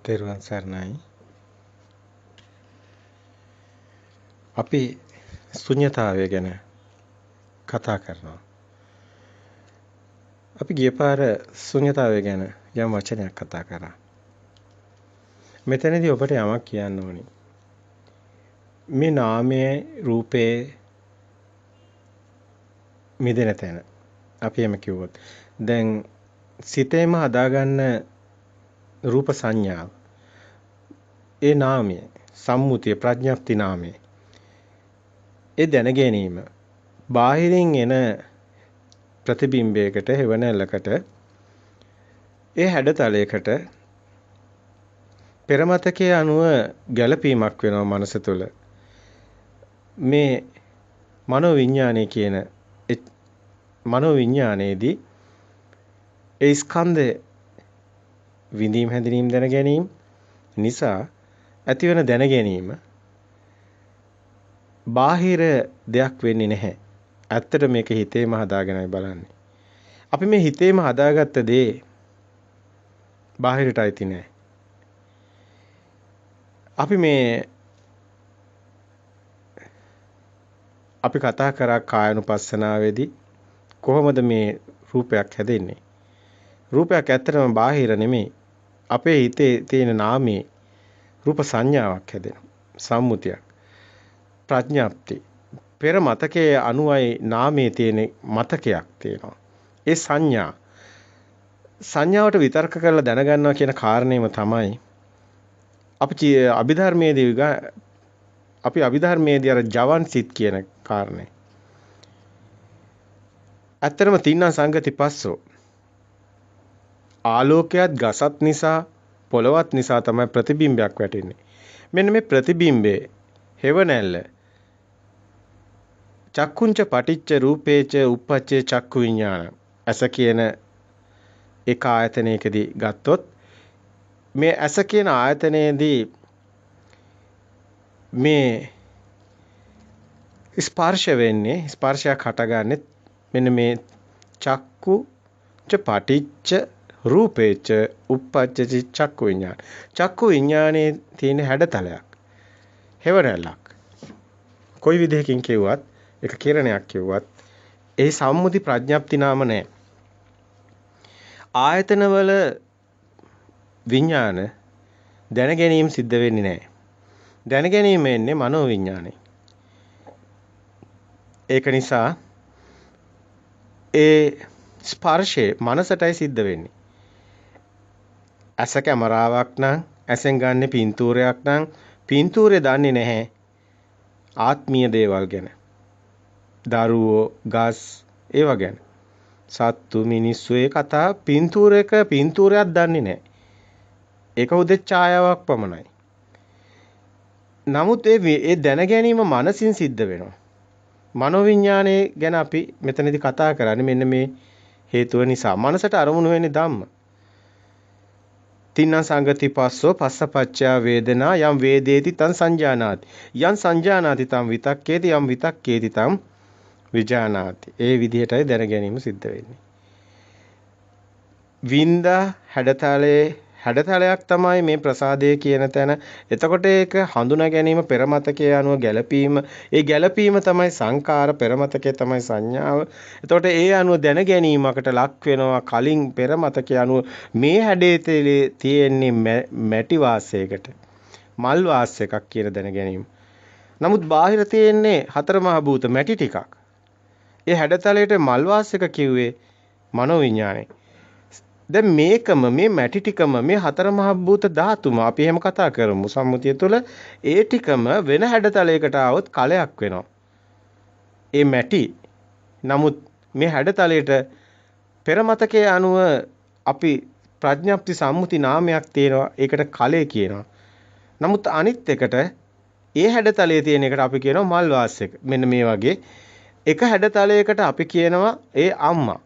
තෙරුවන් සරණයි. අපි ශුන්‍යතාවය ගැන කතා කරනවා. අපි ගිය පාර ශුන්‍යතාවය ගැන යම් වචනයක් කතා කරා. මෙතනදී ඔබට යමක් කියන්න ඕනි. මේ නාමයේ රූපේ මිදෙන තැන. අපි එම කිව්වොත් දැන් සිතේම හදාගන්න රූප සංඥාව. ඒ නාමය සම්මුතිය ප්‍රඥප්ති නාමය. ඒ දැන ගැනීම බාහිරින් එන ප්‍රතිබිම්බයකට හේවණලකට ඒ හැඩතලයකට පෙරමතකයේ අනුව ගැළපීමක් වෙනවා මනස තුළ. මේ මනෝවිඤ්ඤාණය කියන මනෝවිඤ්ඤාණයේදී ඒ ස්කන්ධ විඳීම් හැඳිනීම් දැන ගැනීම නිසා ඇතිවන දැන ගැනීම බාහිර දෙයක් වෙන්නේ නැහැ. ඇත්තට මේක හිතේම හදාගෙනයි බලන්නේ. අපි මේ හිතේම හදාගත්ත දේ බාහිරට අයිති නැහැ. අපි කතා කරා කායනුපස්සනාවේදී කොහොමද මේ රූපයක් හැදෙන්නේ? රූපයක් ඇත්තටම බාහිර නෙමෙයි. අපේ හිතේ තියෙන නාමයේ රූප සංඥාවක් හැදෙනවා. සම්මුතියක්. ප්‍රඥාප්ති. පෙර මතකයේ අනුවයි නාමයේ තියෙන මතකයක් තියෙනවා. ඒ සංඥාවට විතර්ක කරලා දැනගන්නවා කියන කාරණේම තමයි අපි අභිධර්මයේදී අර ජවන් සිත් කියන කාරණේ. ඇත්තටම තින්න සංගති පස්සෝ. ආලෝකයක් ගසත් නිසා පොළවත් නිසා තමයි ප්‍රතිබිම්බයක් වැටෙන්නේ. මෙන්න මේ ප්‍රතිබිම්බේ හෙවණැල්ල චක්කුංච පටිච්ච රූපේච උප්පච්චේ චක්කු විඥාන. ඇස කියන එක ආයතනයකදී ගත්තොත් මේ ඇස කියන ආයතනයේදී මේ ස්පර්ශ වෙන්නේ ස්පර්ශයක් හටගන්නේ මෙන්න මේ චක්කු ච පටිච්ච රූපේච උප්පච්චති චක්කු විඥාන. චක්කු විඥානයේ තියෙන හැඩතලයක්. හෙවණැල්ලක්. කොයි විදිහකින් කිව්වත් එක කිරණයක් කිව්වත් ඒ සම්මුති ප්‍රඥප්ති නාම නැහැ. ආයතනවල විඥාන දැන ගැනීම සිද්ධ වෙන්නේ නැහැ. දැන ගැනීම එන්නේ මනෝ විඥානේ. ඒක නිසා ඒ ස්පර්ශේ මනසටයි සිද්ධ වෙන්නේ. ඇස කැමරාවක් නම් ඇසෙන් ගන්න පින්තූරයක් නම් පින්තූරේ දන්නේ නැහැ ආත්මීය දේවල් ගැන. දරුවෝ, ගස් ඒවා ගැන. සත්තු, මිනිස්සු ඒ කතා පින්තූරයක පින්තූරයක් දන්නේ නැහැ. ඒක උදේ ඡායාවක් පමණයි. නමුත් ඒ දැන ගැනීම මනසින් සිද්ධ වෙනවා. මනෝවිඤ්ඤාණය ගැන අපි මෙතනදී කතා කරන්නේ මෙන්න මේ හේතුව නිසා. මනසට අරමුණු වෙන්නේ ධම්ම. තින්න සංගති පස්සෝ පස්සපච්චා වේදනා යම් වේදේති තං සංජානාති. යම් සංජානාති තං විතක්කේති යම් විතක්කේති තං විජානාති. ඒ විදිහටයි දැන ගැනීම සිද්ධ වෙන්නේ. වින්දා හැඩතලයක් තමයි මේ ප්‍රසාදය කියන තැන. එතකොට ඒක හඳුනා ගැනීම පෙරමතකයේ අනුව ගැළපීම. ඒ ගැළපීම තමයි සංකාර, පෙරමතකයේ තමයි සංඥාව. එතකොට ඒ අනුව දැන ගැනීමකට ලක් වෙනවා කලින් පෙරමතකයේ අනුව මේ හැඩේ තියෙන්නේ මැටි වාසයකට. මල් වාස එකක් කියන දැන ගැනීම. නමුත් බාහිර තියෙන්නේ හතර මහ භූත මැටි ටිකක්. ඒ හැඩතලයට මල් වාස එක කිව්වේ මනෝවිඤ්ඤාණය. දැන් මේකම මේ මැටි ටිකම මේ හතර මහ භූත ධාතුම අපි එහෙම කතා කරමු සම්මුතිය තුළ ඒ ටිකම වෙන හැඩතලයකට આવොත් කලයක් වෙනවා. ඒ මැටි නමුත් මේ හැඩතලයට පෙරමතකයේ අනුව අපි ප්‍රඥප්ති සම්මුති නාමයක් තියෙනවා. ඒකට කලේ කියනවා. නමුත් අනිත් එකට ඒ හැඩතලයේ තියෙන එකට අපි කියනවා මල් වාස් එක. මෙන්න මේ වගේ එක හැඩතලයකට අපි කියනවා ඒ අම්මා.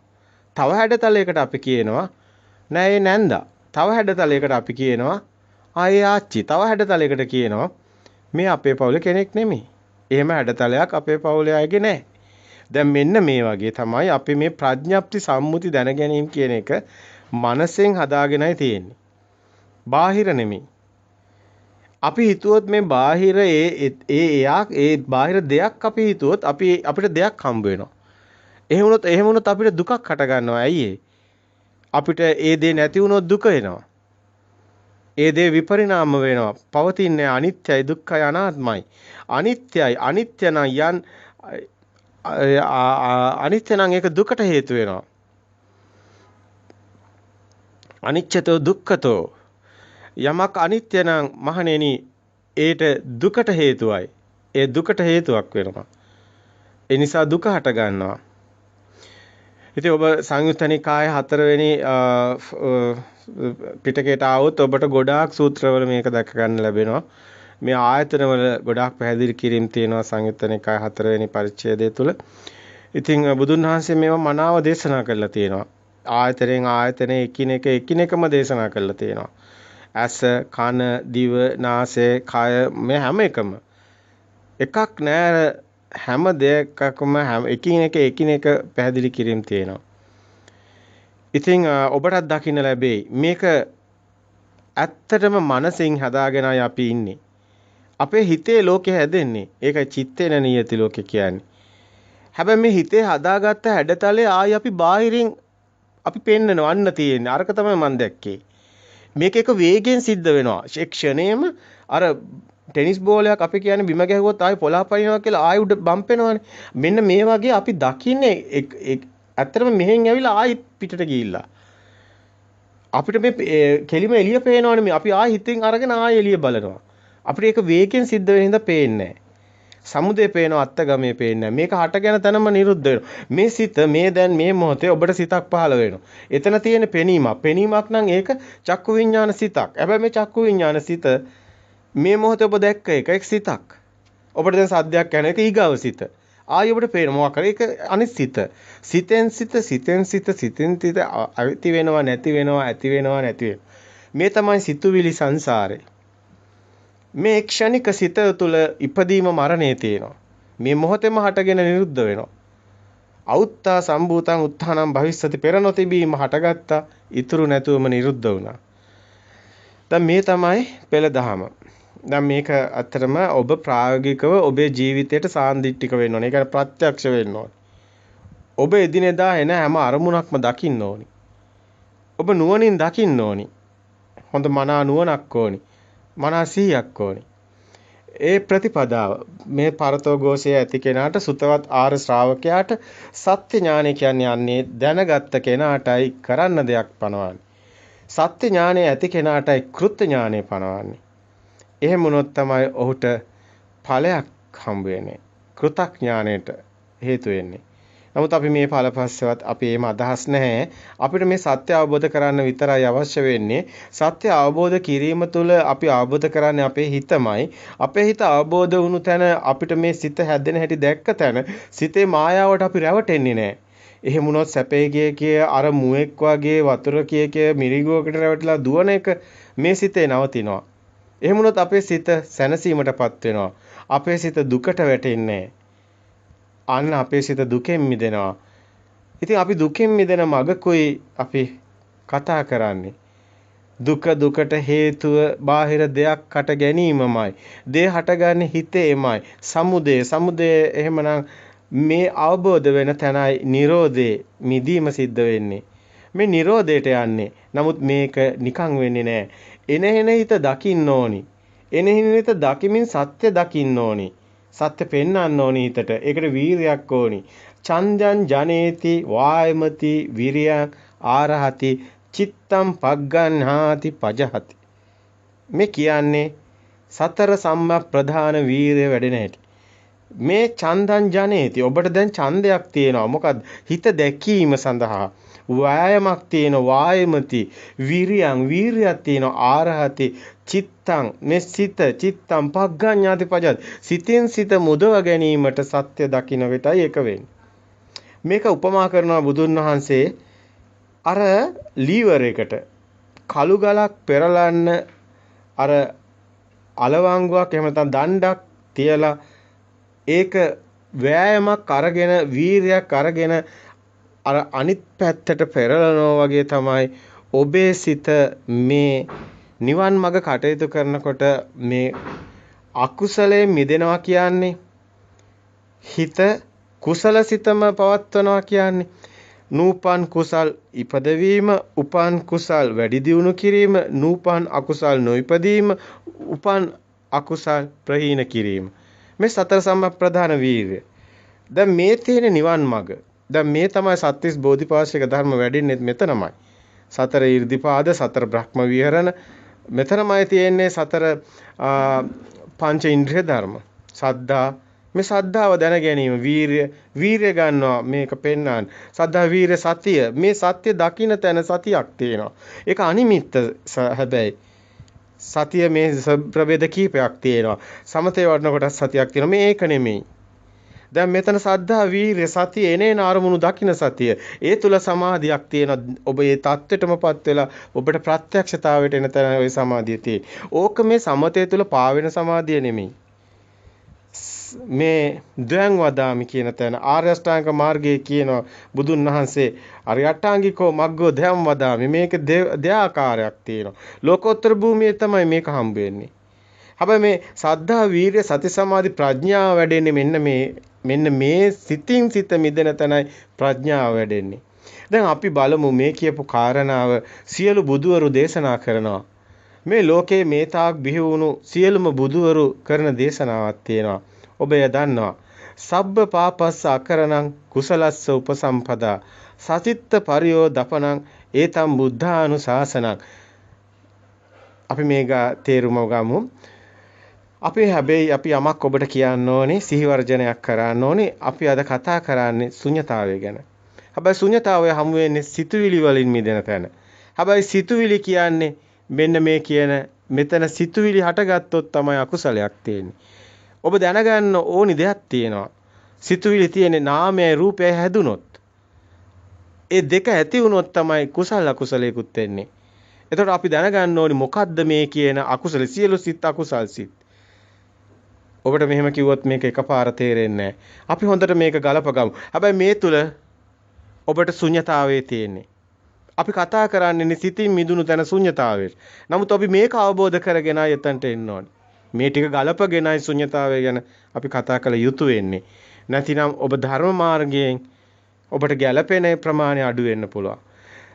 තව හැඩතලයකට අපි කියනවා නෑ ඒ නැන්දා. තව හැඩතලයකට අපි කියනවා ආයේ ආච්චි. තව හැඩතලයකට කියනවා මේ අපේ පවුලේ කෙනෙක් නෙමෙයි. එහෙම හැඩතලයක් අපේ පවුලේ අයගේ නෑ. දැන් මෙන්න මේ වගේ තමයි අපි මේ ප්‍රඥප්ති සම්මුති දැන ගැනීම කියන එක මනසෙන් හදාගෙනයි තියෙන්නේ. බාහිර නෙමෙයි. අපි හිතුවොත් මේ බාහිර ඒ බාහිර දෙයක් අපි හිතුවොත් අපිට දෙයක් හම්බ වෙනවා. එහෙම වුණොත් අපිට දුකක් හට ගන්නවා. ඇයි අපිට ඒ දේ නැති වුණොත් දුක එනවා. ඒ දේ විපරිණාම වෙනවා. පවතින්නේ අනිත්‍යයි, දුක්ඛයි, අනාත්මයි. අනිත්‍යයි. අනිත්‍ය නම් අනිත්‍ය නම් ඒක දුකට හේතු වෙනවා. අනිච්චතෝ දුක්ඛතෝ. යමක් අනිත්‍ය නම් මහණෙනි ඒට දුකට හේතුවයි. ඒ දුකට හේතුවක් වෙනවා. ඒ නිසා දුක හට ගන්නවා. ඉතින් ඔබ සංයුත්ත නිකායේ 4 වෙනි පිටකයට આવොත් ඔබට ගොඩාක් සූත්‍රවල මේක දැක ගන්න ලැබෙනවා. මේ ආයතනවල ගොඩාක් පැහැදිලි කිරීම් තියෙනවා සංයුත්ත නිකායේ 4 වෙනි පරිච්ඡේදය තුල. ඉතින් බුදුන් වහන්සේ මේවා මනාව දේශනා කරලා තියෙනවා. ආයතනෙන් ආයතනෙ එකිනෙකම දේශනා කරලා තියෙනවා. ඇස, කන, දිව, නාසය, කය මේ හැම එකම එකක් නෑ, හැම දෙයකම එකිනෙක පැහැදිලි කිරීම් තියෙනවා. ඉතින් ඔබටත් දකින්න ලැබෙයි මේක ඇත්තටම මනසින් හදාගෙනයි අපි ඉන්නේ. අපේ හිතේ ලෝකෙ හැදෙන්නේ. ඒකයි චිත්තේන නියති ලෝකෙ කියන්නේ. හැබැයි මේ හිතේ හදාගත්ත හැඩතලේ ආයි අපි බාහිරින් අපි පෙන්නවන්න තියෙන්නේ. අරක තමයි මම දැක්කේ. මේක එක වේගයෙන් සිද්ධ වෙනවා. ඒ ක්ෂණයෙම අර ටෙනිස් බෝලයක් අපි කියන්නේ බිම ගැහුවොත් ආයි පොළාපනිනවා කියලා ආයි උඩ බම්ප් වෙනවනේ. මෙන්න මේ වගේ අපි දකින්නේ ඇත්තටම මෙහෙන් ඇවිල්ලා ආයි පිටට ගිහිල්ලා. අපිට මේ කෙලිම එළිය පේනවනේ මේ අපි ආයි හිතින් අරගෙන ආයි එළිය බලනවා. අපිට ඒක වේගෙන් සිද්ධ වෙන හින්දා පේන්නේ නැහැ. සමුදේ පේනවා අත්තගමේ පේන්නේ නැහැ. මේක හටගෙන තනම නිරුද්ධ වෙනවා. මේ සිත මේ දැන් මේ මොහොතේ ඔබට සිතක් පහළ වෙනවා. එතන තියෙන පෙනීමක්. පෙනීමක් නම් ඒක චක්කු විඤ්ඤාණ සිතක්. හැබැයි මේ චක්කු විඤ්ඤාණ සිත මේ මොහොතේ ඔබ දැක්ක එක සිතක්. ඔබට දැන් සද්දයක් යන එක ඊගාව සිත. ආයෙ ඔබට පේන මොකක් කරේ ඒක අනිත් සිත. සිතෙන් සිත ඇති වෙනවා නැති වෙනවා ඇති වෙනවා නැති වෙනවා. මේ තමයි සිතුවිලි සංසාරේ. මේ ක්ෂණික සිත තුළ ඉපදීම මරණය තියෙනවා. මේ මොහොතේම හටගෙන නිරුද්ධ වෙනවා. අවුත්තා සම්භූතං උත්ථානං භවිස්සති පෙර නොතිබීම හටගත්තා ඉතුරු නැතුවම නිරුද්ධ වුණා. දැන් මේ තමයි පෙළ දහම. දැන් මේක ඇත්තටම ඔබ ප්‍රායෝගිකව ඔබේ ජීවිතයට සාන්දිටික වෙන්න ඕනේ. ඒ කියන්නේ ප්‍රත්‍යක්ෂ වෙන්න ඕනේ. ඔබ එදිනෙදා එන හැම අරමුණක්ම දකින්න ඕනේ. ඔබ නුවණින් දකින්න ඕනේ. හොඳ මනා නුවණක් ඕනේ. මනා සිහියක් ඕනේ. ඒ ප්‍රතිපදාව මේ පරතෝഘോഷයේ ඇති කෙනාට සුතවත් ආර ශ්‍රාවකයාට සත්‍ය ඥානය කියන්නේ යන්නේ දැනගත්ත කෙනාටයි කරන්න දෙයක් පනවන්නේ. සත්‍ය ඥානය ඇති කෙනාටයි කෘත්‍ය ඥානය පනවන්නේ. එහෙම වුණොත් තමයි ඔහුට ඵලයක් හම්බ වෙන්නේ. කෘතඥාණයට හේතු වෙන්නේ. නමුත් අපි මේ ඵලපස්සවත් අපි එහෙම අදහස් නැහැ. අපිට මේ සත්‍ය අවබෝධ කරගන්න විතරයි අවශ්‍ය වෙන්නේ. සත්‍ය අවබෝධ කිරීම තුළ අපි අවබෝධ කරන්නේ අපේ හිතමයි. අපේ හිත අවබෝධ වුණු තැන අපිට මේ සිත හැදෙන හැටි දැක්ක තැන සිතේ මායාවට අපි රැවටෙන්නේ නැහැ. එහෙම වුණොත් සැපේ කිය අර මුවෙක් වගේ වතුර කිය මිරිගුවකට රැවටිලා දුවන එක මේ සිතේ නවතිනවා. එහෙම වුණොත් අපේ සිත සැනසීමටපත් වෙනවා. අපේ සිත දුකට වැටෙන්නේ අන්න අපේ සිත දුකෙන් මිදෙනවා. ඉතින් අපි දුකෙන් මිදෙන මගකුයි අපි කතා කරන්නේ. දුකට හේතුව බාහිර දෙයක් හට ගැනීමමයි. දේ හටගන්නේ හිතේමයි. සමුදය එහෙමනම් මේ අවබෝධ වෙන තැනයි Nirodhe මිදීම සිද්ධ වෙන්නේ. මේ Nirodheට යන්නේ. නමුත් මේක නිකන් වෙන්නේ නැහැ. එන හිත දකින්න ඕනි. එන හිත දකිමින් සත්‍ය දකින්න ඕනි. සත්‍ය පෙන්වන්න ඕනි හිතට. ඒකට වීරියක් ඕනි. චන්දං ජනේති වායමති විරියං ආරහති චිත්තම් පග්ගන්හාති පජහති. මේ කියන්නේ සතර සම්‍යක් ප්‍රධාන වීරිය වැඩෙන හැටි. මේ චන්දං ජනේති ඔබට දැන් ඡන්දයක් තියෙනවා. මොකද හිත දැකීම සඳහා වෑයමක් තියෙන වායමති වීරියක් තියෙන ආරහති චිත්තං මේ සිත චිත්තං පග්ගඤ්ඤාති පජත් සිතෙන් සිත මුදව ගැනීමට සත්‍ය දකින්න වෙතයි ඒක වෙන්නේ. මේක උපමා කරනවා බුදුන් වහන්සේ අර ලීවර් එකට කළු ගලක් පෙරලන්න අර අලවංගුවක් එහෙම නැත්නම් දණ්ඩක් තියලා ඒක වෑයමක් අරගෙන වීරියක් අරගෙන අර අනිත් පැත්තට පෙරලනවා වගේ තමයි ඔබේ සිත මේ නිවන් මඟ කටයුතු කරනකොට මේ අකුසලයෙන් මිදෙනවා කියන්නේ හිත කුසල සිතම පවත්වනවා කියන්නේ නූපන් කුසල් ඉපදවීම, උපන් කුසල් වැඩි දියුණු කිරීම, නූපන් අකුසල් නොඉපදීම, උපන් අකුසල් ප්‍රහීන කිරීම. මේ සතර සම්ප්‍රදාන වීර්ය. දැන් මේ තියෙන නිවන් මඟ. දැන් මේ තමයි සත්‍තිස් බෝධිපාශික ධර්ම වැඩින්නේ මෙතනමයි. සතර ඊර්ධිපාද, සතර බ්‍රහ්ම විහරණ මෙතනමයි තියෙන්නේ සතර පංච ඉන්ද්‍රිය ධර්ම. සද්ධා මේ සද්ධාව දැන ගැනීම, වීර්ය ගන්නවා මේක පෙන්වන්න. සද්ධා වීර්ය සතිය මේ සත්‍ය දකින්න තැන සතියක් තියෙනවා. ඒක අනිමිත්ත හැබැයි සතිය මේ ප්‍රභේද කීපයක් තියෙනවා. සමතේ වඩනකොට සතියක් තියෙනවා. මේක නෙමෙයි. දැන් මෙතන සද්ධා වීර්ය සතිය එනේන අරමුණු දකින්න සතිය. ඒ තුල සමාධියක් තියෙනවා. ඔබ ඒ தත්වෙටමපත් වෙලා ඔබට ප්‍රත්‍යක්ෂතාවයට එන තැන ওই සමාධිය තියෙන්නේ. ඕක මේ සමතේ තුල පාවෙන සමාධිය නෙමෙයි. මේ ද්වයං වදාමි කියන තැන ආර්ය අෂ්ටාංග මාර්ගයේ කියන බුදුන් වහන්සේ අරියට්ටාංගිකෝ මග්ගෝ ධම්ම වදාමි මේක දෙආකාරයක් තියෙනවා. ලෝකෝත්තර භූමියේ තමයි මේක හම්බ වෙන්නේ. හැබැයි මේ සද්ධා වීර්ය සති සමාධි ප්‍රඥාව වැඩෙන්නේ මෙන්න මේ සිතින් සිත මිදෙන තැනයි ප්‍රඥාව වැඩෙන්නේ. දැන් අපි බලමු මේ කියපු කාරණාව සියලු බුදුවරු දේශනා කරනවා. මේ ලෝකේ මේ තාක් බිහි වුණු සියලුම බුදුවරු කරන දේශනාවක් තියෙනවා. ඔබ එය දන්නවා. සබ්බ පාපස්ස අකරණං කුසලස්ස උපසම්පදා සතිත්ත පරියෝ දපනං ඒතම් බුද්ධානුශාසනං. අපි මේක තේරුම ගමු. අපි යමක් ඔබට කියන්න ඕනේ, සිහිවර්ජනයක් කරන්න ඕනේ. අපි අද කතා කරන්නේ ශුන්‍යතාවය ගැන. හැබැයි ශුන්‍යතාවය හමු වෙන්නේ සිතුවිලි වලින් මිදෙන තැන. හැබැයි සිතුවිලි කියන්නේ මෙන්න මේ කියන මෙතන සිතුවිලි හටගත්තොත් තමයි අකුසලයක් තියෙන්නේ. ඔබ දැනගන්න ඕනි දෙයක් තියෙනවා. සිතුවිලි තියෙන්නේ නාමයයි රූපයයි හැදුනොත්. ඒ දෙක ඇති වුණොත් තමයි කුසල අකුසලයකුත් වෙන්නේ. එතකොට අපි දැනගන්න ඕනි මොකද්ද මේ කියන අකුසල සියලු සිත් අකුසල් සිත්. ඔබට මෙහෙම කිව්වොත් මේක එකපාර තේරෙන්නේ නැහැ. අපි හොඳට මේක ගලපගමු. හැබැයි මේ තුල ඔබට ශුන්‍යතාවයේ තියෙන්නේ. අපි කතා කරන්නේ සිතින් මිදුණු තැන ශුන්‍යතාවයේ. නමුත් අපි මේක අවබෝධ කරගෙන එතනට එන්න ඕනේ. මේ ටික ගලපගෙනයි ශුන්‍යතාවය ගැන අපි කතා කළ යුතු වෙන්නේ. නැතිනම් ඔබ ධර්ම මාර්ගයෙන් ඔබට ගැළපෙන ප්‍රමාණය අඩු වෙන්න පුළුවන්.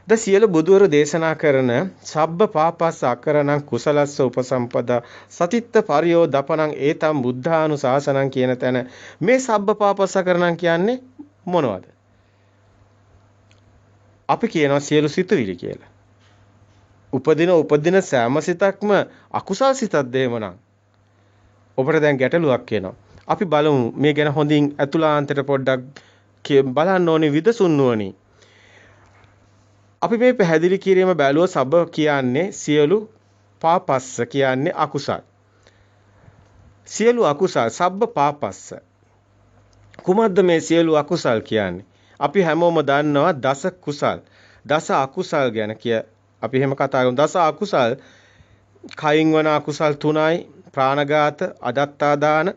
ද සියලු බුදුවරු දේශනා කරන සබ්බ පාපස්ස අකරණං කුසලස්ස උපසම්පදා සතිත්ත පරියෝ දපනං ඒතම් බුද්ධානුශාසනං කියන තැන මේ සබ්බ පාපස්ස අකරණං කියන්නේ මොනවද? අපි කියනවා සියලු සිතුවිලි කියලා. උපදින සෑම සිතක්ම අකුසල් සිතක්ද එහෙමනම්? ඔබට දැන් ගැටලුවක් එනවා. අපි බලමු මේ ගැන හොඳින් අතුලාන්තයට පොඩ්ඩක් බලන්න ඕනේ විදසුන් නුවණින්. අපි මේ පැහැදිලි කිරීම බැලුව සබ්බ කියන්නේ සියලු පාපස්ස කියන්නේ අකුසල්. සියලු අකුසල් සබ්බ පාපස්ස. කුමද්ද මේ සියලු අකුසල් කියන්නේ? අපි හැමෝම දන්නවා දස කුසල්. දස අකුසල් ගැන අපි එහෙම කතා කරමු. දස අකුසල් කයින් වන අකුසල් 3යි. ප්‍රාණඝාත, අදත්තාදාන,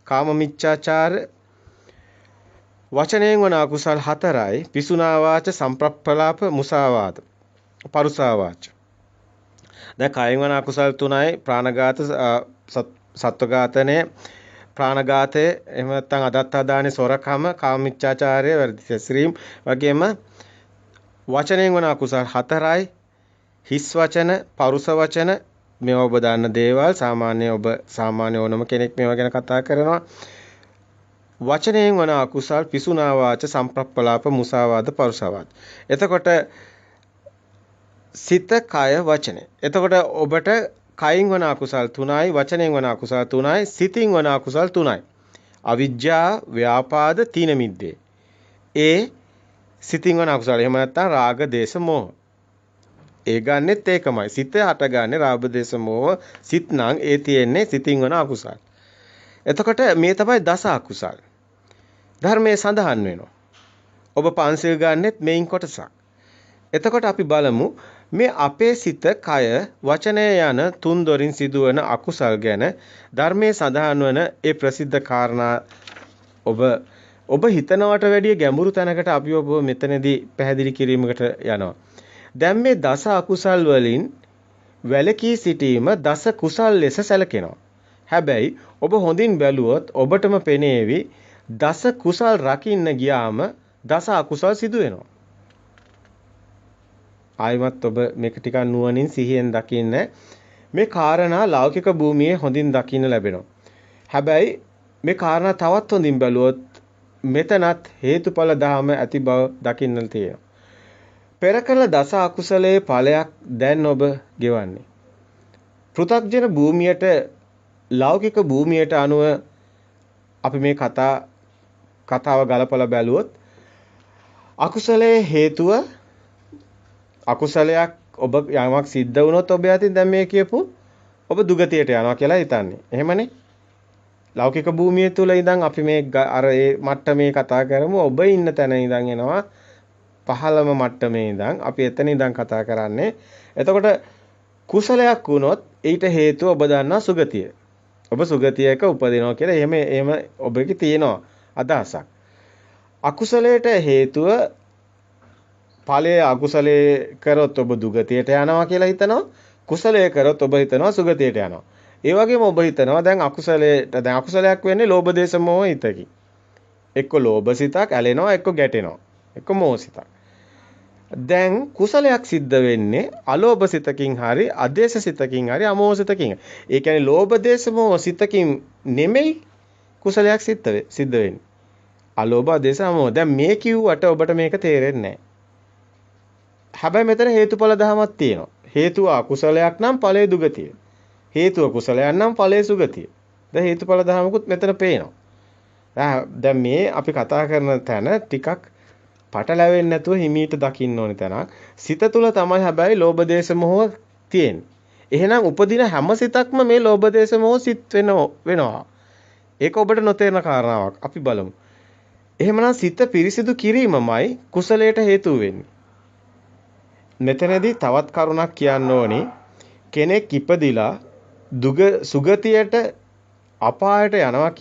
කාම මිච්ඡාචාර, වචනයෙන් වන අකුසල් 4යි. පිසුනා වාච, සම්ප්‍රප්පලාප, මුසාවාද, පරුසා වාච. දැන් කයින් වන අකුසල් 3යි. ප්‍රාණඝාත, සත්ව ඝාතනය, ප්‍රාණඝාතය, එහෙම නැත්නම් අදත්තාදානේ, සොරකම, කාම මිච්ඡාචාරය, වැඩි සැසිරීම වගේම වචනයෙන් වන අකුසල් 4යි. හිස් වචන, පරුස වචන මේවා ඔබ දන්න දේවල්. සාමාන්‍ය ඕනම කෙනෙක් මේවා ගැන කතා කරනවා. වචනයෙන් වන අකුසල් පිසුනා වාච, සම්ප්‍රප්පලාප, මුසාවාද, පරුසාවාද. එතකොට සිත, කය, වචනය. එතකොට ඔබට කයින් වන අකුසල් 3යි, වචනයෙන් වන අකුසල් 3යි, සිතින් වන අකුසල් 3යි. අවිජ්ජා, ව්‍යාපාද, තීන මිද්දේ. ඒ සිතින් වන අකුසල. එහෙම නැත්නම් රාග, දේශ, මෝහ. ඒ ගන්නෙත් ඒකමයි. සිත හටගන්නේ රාග, දේශ, මෝහ. සිත් නම් ඒ තියෙන්නේ සිතින් වන අකුසල්. එතකොට මේ තමයි දස අකුසල්. ධර්මයේ සඳහන් වෙනවා. ඔබ පංසල් ගන්නෙත් මේන් කොටසක්. එතකොට අපි බලමු මේ අපේ සිත, කය, වචනය යන තුන් දොරින් සිදුවන අකුසල් ගැන ධර්මයේ සඳහන් වන ඒ ප්‍රසිද්ධ කාරණා ඔබ හිතනවට වැඩිය ගැඹුරු තැනකට අපි ඔබ මෙතනදී පැහැදිලි කිරීමකට යනවා. දැන් මේ දස අකුසල් වලින් වැලකී සිටීම දස කුසල් ලෙස සැලකෙනවා. හැබැයි ඔබ හොඳින් බැලුවොත් ඔබටම පෙනේවි දස කුසල් රකින්න ගියාම දස අකුසල් සිදු වෙනවා. ආයිමත් ඔබ මේක ටිකක් නුවණින් සිහියෙන් දකින්න මේ කාරණා ලෞකික භූමියේ හොඳින් දකින්න ලැබෙනවා. හැබැයි මේ කාරණා තවත් හොඳින් බැලුවොත් මෙතනත් හේතුඵල ධහම ඇති බව දකින්න තියෙනවා. පෙර කළ දස අකුසලයේ ඵලයක් දැන් ඔබ ගෙවන්නේ. පෘථග්ජන භූමියට ලෞකික භූමියට අනුව අපි මේ කතාව ගලපලා බැලුවොත් අකුසලයේ හේතුව අකුසලයක් ඔබ යමක් සිද්ධ වුණොත් ඔබ යතින් දැන් මේ කියපු ඔබ දුගතියට යනවා කියලා හිතන්නේ. එහෙමනේ. ලෞකික භූමිය තුල ඉඳන් අපි මේ අර ඒ මට්ටමේ කතා කරමු. ඔබ ඉන්න තැන ඉඳන් එනවා පහළම මට්ටමේ ඉඳන් අපි එතන ඉඳන් කතා කරන්නේ. එතකොට කුසලයක් වුණොත් ඊට හේතුව ඔබ දන්නා සුගතිය. ඔබ සුගතියක උපදිනවා කියලා එහෙම ඔබගේ තියෙනවා අදහසක්. අකුසලයට හේතුව ඵලයේ අකුසලයේ කරොත් ඔබ දුගතියට යනවා කියලා හිතනවා. කුසලයේ කරොත් ඔබ හිතනවා සුගතියට යනවා. ඒ වගේම ඔබ හිතනවා දැන් අකුසලයක් වෙන්නේ ලෝභ දේශ මොහ හිතකි. එක්ක ලෝභ සිතක් ඇලෙනවා, එක්ක ගැටෙනවා, එක්ක මොහ සිතක්. දැන් කුසලයක් සිද්ධ වෙන්නේ අලෝභ සිතකින් හරි අදේශ සිතකින් හරි අමෝහ සිතකින්. ඒ කියන්නේ ලෝභ දේශ මොහ සිතකින් නෙමෙයි කුසලයක් සිද්ධ වෙන්නේ. අලෝභ අදේශ අමෝහ. දැන් මේ කිව්වට ඔබට මේක තේරෙන්නේ නැහැ. හැබැයි මෙතන හේතුඵල ධමයක් තියෙනවා. හේතුව අකුසලයක් නම් ඵලයේ දුගතිය. හේතුව කුසලයක් නම් ඵලයේ සුගතිය. දැන් හේතුඵල ධමකුත් මෙතන පේනවා. දැන් මේ අපි කතා කරන තැන ටිකක් පටලැවෙන්නේ නැතුව හිමීට දකින්න ඕනේ තැනක්. සිත තුළ තමයි හැබැයි ලෝභ දේශ මොහ තියෙන්නේ. එහෙනම් උපදින හැම සිතක්ම මේ ලෝභ දේශ මොහ සිත් වෙනවා. ඒක ඔබට නොතේරෙන කාරණාවක්. අපි බලමු. එහෙමනම් සිත පිරිසිදු කිරීමමයි කුසලයට හේතු වෙන්නේ. මෙතනදී තවත් කරුණක් කියන්න ඕනි. කෙනෙක් ඉපදිලා සුගතියට අපායට යනවා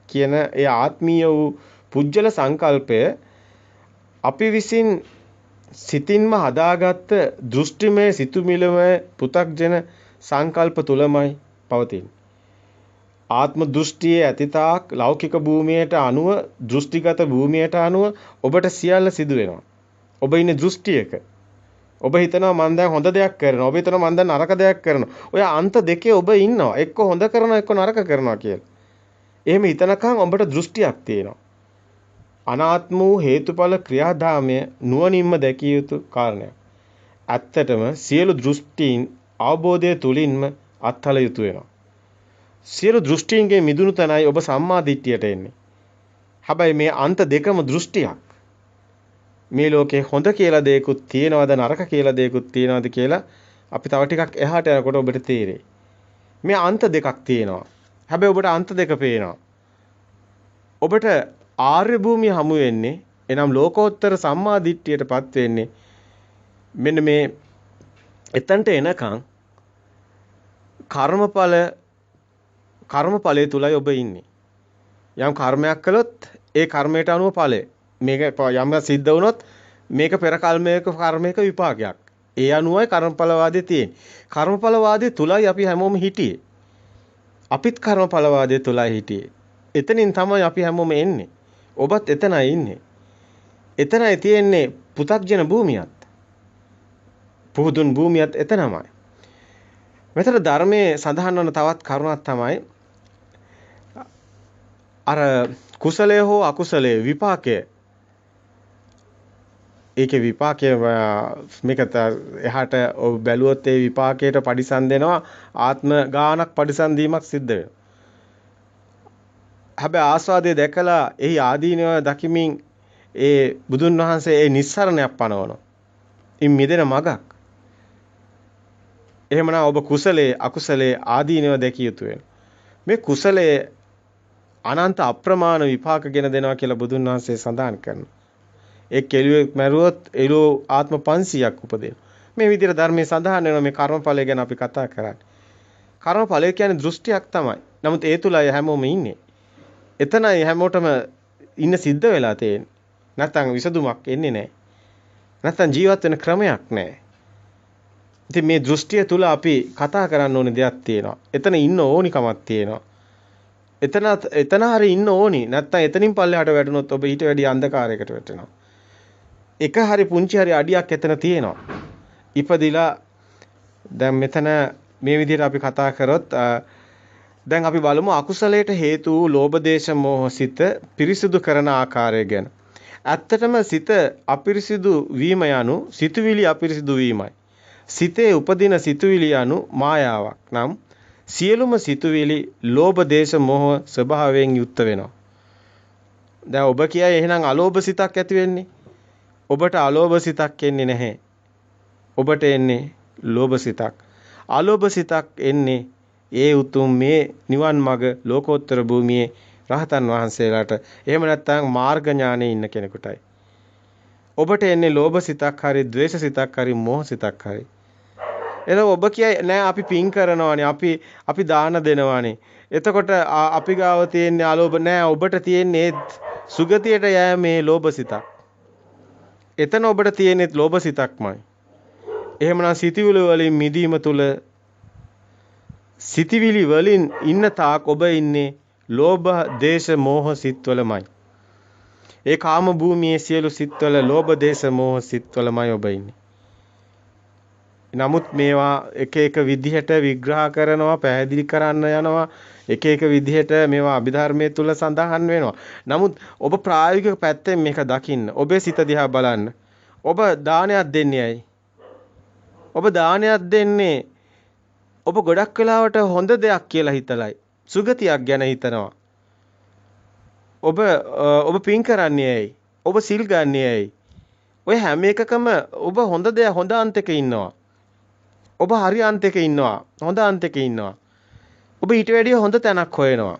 කියන ඒ ආත්මීය වූ පුජ්‍යල සංකල්පය අපි විසින් සිතින්ම හදාගත්ත දෘෂ්ටිමය සිතුමිලමය පෘථග්ජන සංකල්ප තුලමයි පවතින්නේ. ආත්ම දෘෂ්ටියේ ඇතිතාක් ලෞකික භූමියට අනුව දෘෂ්ටිගත භූමියට අනුව ඔබට සියල්ල සිදු වෙනවා. ඔබ ඉන්නේ දෘෂ්ටියක. ඔබ හිතනවා මම දැන් හොඳ දෙයක් කරනවා. ඔබ හිතනවා මම දැන් නරක දෙයක් කරනවා. ඔය අන්ත දෙකේ ඔබ ඉන්නවා. එක්ක හොඳ කරනවා එක්ක නරක කරනවා කියලා. එහෙම හිතනකම් ඔබට දෘෂ්ටියක් තියෙනවා. අනාත්ම වූ හේතුඵල ක්‍රියාදාමය නුවණින්ම දැකිය යුතු කාරණයක්. ඇත්තටම සියලු දෘෂ්ටීන් අවබෝධය තුලින්ම අත්හල යුතු වෙනවා. සියලු දෘෂ්ටීන්ගේ මිදුණු තැනයි ඔබ සම්මා දිට්ඨියට එන්නේ. හැබැයි මේ අන්ත දෙකම දෘෂ්ටියක්. මේ ලෝකේ හොඳ කියලා දෙයක්ත් තියෙනවද නරක කියලා දෙයක්ත් තියෙනවද කියලා අපි තව ටිකක් එහාට යනකොට ඔබට තේරෙයි. මේ අන්ත දෙකක් තියෙනවා. හැබැයි ඔබට අන්ත දෙක පේනවා. ඔබට ආර්ය භූමිය හමු වෙන්නේ එනම් ලෝකෝත්තර සම්මා දිට්ඨියටපත් වෙන්නේ මෙන්න මේ එතනට එනකන් කර්මඵලයේ තුලයි ඔබ ඉන්නේ. යම් කර්මයක් කළොත් ඒ කර්මයට අනුව ඵලය. මේක යම් සිද්ධ වුණොත් මේක පෙර කර්මයක විපාකයක්. ඒ අනුවයි කර්මඵලවාදී තියෙන්නේ. කර්මඵලවාදී තුලයි අපි හැමෝම හිටියේ. අපිත් කර්මඵලවාදී තුලයි හිටියේ. එතනින් තමයි අපි හැමෝම එන්නේ. ඔබත් එතනයි ඉන්නේ. එතනයි තියෙන්නේ පෘථග්ජන භූමියත්. පුදුන් භූමියත් එතනමයි. මෙතන ධර්මයේ සඳහන් වන තවත් කරුණක් තමයි අර කුසලයේ හෝ අකුසලයේ විපාකය. ඒකේ විපාකය මේක එහාට ඔබ බැලුවොත් ඒ විපාකයට පරිසම් දෙනවා ආත්ම ගානක් පරිසම් දීමක් සිද්ධ වෙනවා. හැබැයි ආස්වාදයේ දැකලා එහි ආදීනව දකිමින් ඒ බුදුන් වහන්සේ ඒ නිස්සරණයක් පනවනවා. ඉන් මිදෙන මගක්. එහෙමනම් ඔබ කුසලයේ අකුසලයේ ආදීනව දැකිය යුතු වෙනවා. මේ කුසලයේ අනන්ත අප්‍රමාණ විපාක ගෙන දෙනවා කියලා බුදුන් වහන්සේ සඳහන් කරනවා. ඒ කෙළුවෙක් මැරුවොත් එළෝ ආත්ම 500ක් උපදිනවා. මේ විදිහට ධර්මයේ සඳහන් වෙනවා මේ කර්මඵලය ගැන අපි කතා කරන්නේ. කර්මඵලය කියන්නේ දෘෂ්ටියක් තමයි. නමුත් ඒ තුලයි හැමෝම ඉන්නේ. එතනයි හැමෝටම ඉන්න සිද්ධ වෙලා තියෙන්නේ. නැත්තම් විසඳුමක් එන්නේ නැහැ. නැත්තම් ජීවත් වෙන ක්‍රමයක් නැහැ. ඉතින් මේ දෘෂ්ටිය තුල අපි කතා කරන්න ඕනේ දෙයක් තියෙනවා. එතන ඉන්න ඕනිකමක් තියෙනවා. එතන හරි ඉන්න ඕනි. නැත්තම් එතනින් පල්ලෙහාට වැටුනොත් ඔබ ඊට වැඩි අන්ධකාරයකට වැටෙනවා. එක හරි පුංචි හරි අඩියක් එතන තියෙනවා. ඉපදිලා දැන් මෙතන මේ විදිහට අපි කතා කරොත් දැන් අපි බලමු අකුසලයට හේතු වූ ලෝභ දේශ මොහ සිත පිරිසිදු කරන ආකාරය ගැන. ඇත්තටම සිත අපිරිසිදු වීම යනු සිතුවිලි අපිරිසිදු වීමයි. සිතේ උපදින සිතුවිලි යනු මායාවක්. නම් සියලුම සිතුවිලි ලෝභ දේශ මොහ ස්වභාවයෙන් යුක්ත වෙනවා. දැන් ඔබ කියයි එහෙනම් අලෝභ සිතක් ඇති වෙන්නේ. ඔබට අලෝභ සිතක් එන්නේ නැහැ. ඔබට එන්නේ ලෝභ සිතක්. අලෝභ සිතක් එන්නේ ඒ උතුම් මේ නිවන් මඟ ලෝකෝත්තර භූමියේ රහතන් වහන්සේලාට. එහෙම නැත්නම් මාර්ග ඥානයේ ඉන්න කෙනෙකුටයි. ඔබට එන්නේ ලෝභ සිතක් හරි ද්වේෂ සිතක් හරි මෝහ සිතක් හරි. එතකොට ඔබ කියයි නෑ අපි පින් කරනවානේ අපි දාන දෙනවානේ. එතකොට අපි ගාව තියෙන්නේ අලෝභ නෑ. ඔබට තියෙන්නේ සුගතියට යෑමේ ලෝභ සිතක්. එතන ඔබට තියෙන්නේ ලෝභ සිතක්මයි. එහෙමනම් සිතවිලි වලින් මිදීම තුල සිතවිලි වලින් ඉන්න තාක් ඔබ ඉන්නේ ලෝභ, දේශ, මෝහ සිත්වලමයි. ඒ කාම භූමියේ සියලු සිත්වල ලෝභ, දේශ, මෝහ සිත්වලමයි ඔබ ඉන්නේ. නමුත් මේවා එක එක විදිහට විග්‍රහ කරනවා, පැහැදිලි කරන්න යනවා, එක එක විදිහට මේවා අභිධර්මයේ තුල සඳහන් වෙනවා. නමුත් ඔබ ප්‍රායෝගික පැත්තෙන් මේක දකින්න. ඔබේ සිත දිහා බලන්න. ඔබ දානයක් දෙන්නේ ඇයි? ඔබ දානයක් දෙන්නේ ඔබ ගොඩක් වෙලාවට හොඳ දෙයක් කියලා හිතලයි. සුගතියක් ගැන හිතනවා. ඔබ පින් කරන්නේ ඇයි? ඔබ සිල් ගන්නේ ඇයි? ඔය හැම එකකම ඔබ හොඳ දෙයක් හොඳ අන්තයක ඉන්නවා. ඔබ හරි අන්තයක ඉන්නවා. හොඳ අන්තයක ඉන්නවා. ඔබ ඊට වැඩිය හොඳ තැනක් හොයනවා.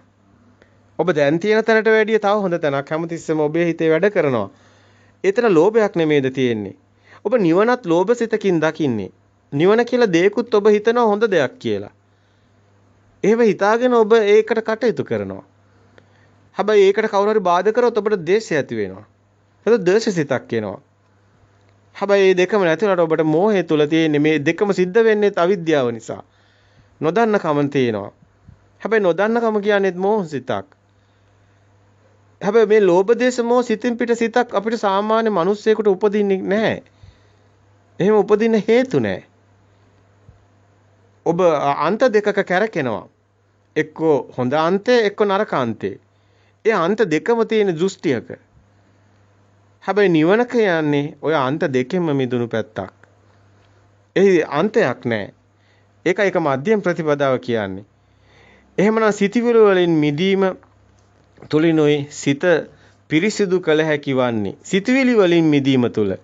ඔබ දැන් තියෙන තැනට වැඩිය තව හොඳ තැනක් හැමතිස්සෙම ඔබේ හිතේ වැඩ කරනවා. ඒතර ලෝභයක් නෙමෙයිද තියෙන්නේ. ඔබ නිවනත් ලෝභ සිතකින් දකින්නේ. නිවන කියලා දෙයක්ුත් ඔබ හිතනවා හොඳ දෙයක් කියලා. එහෙම හිතාගෙන ඔබ ඒකට කටයුතු කරනවා. හැබැයි ඒකට කවුරු හරි බාධා කරොත් ඔබට ද්වේෂය ඇති වෙනවා. ඒක ද්වේෂ සිතක් එනවා. හැබැයි මේ දෙකම නැතිවට ඔබට මෝහය තුල තියෙන්නේ මේ දෙකම සිද්ධ වෙන්නේ අවිද්‍යාව නිසා. නොදන්න කම තියෙනවා. හැබැයි නොදන්න කම කියන්නේ මෝහ සිතක්. හැබැයි මේ ලෝභ දේශ මොහ සිතින් පිට සිතක් අපිට සාමාන්‍ය මිනිස්සෙකුට උපදින්නේ නැහැ. එහෙම උපදින්න හේතු නැහැ. ඔබ අන්ත දෙකක කැරකෙනවා. එක්කෝ හොඳ අන්තේ එක්කෝ නරක අන්තේ. ඒ අන්ත දෙකම තියෙන දෘෂ්ටියක. හැබැයි නිවන කියන්නේ ඔය අන්ත දෙකෙන්ම මිදුණු පැත්තක්. ඒ අන්තයක් නැහැ. ඒක මධ්‍යම ප්‍රතිපදාව කියන්නේ. එහෙමනම් සිතිවිලි වලින් මිදීම තුලිනුයි සිත පිරිසිදු කළ හැකි වන්නේ. සිතවිලි වලින් මිදීම තුල.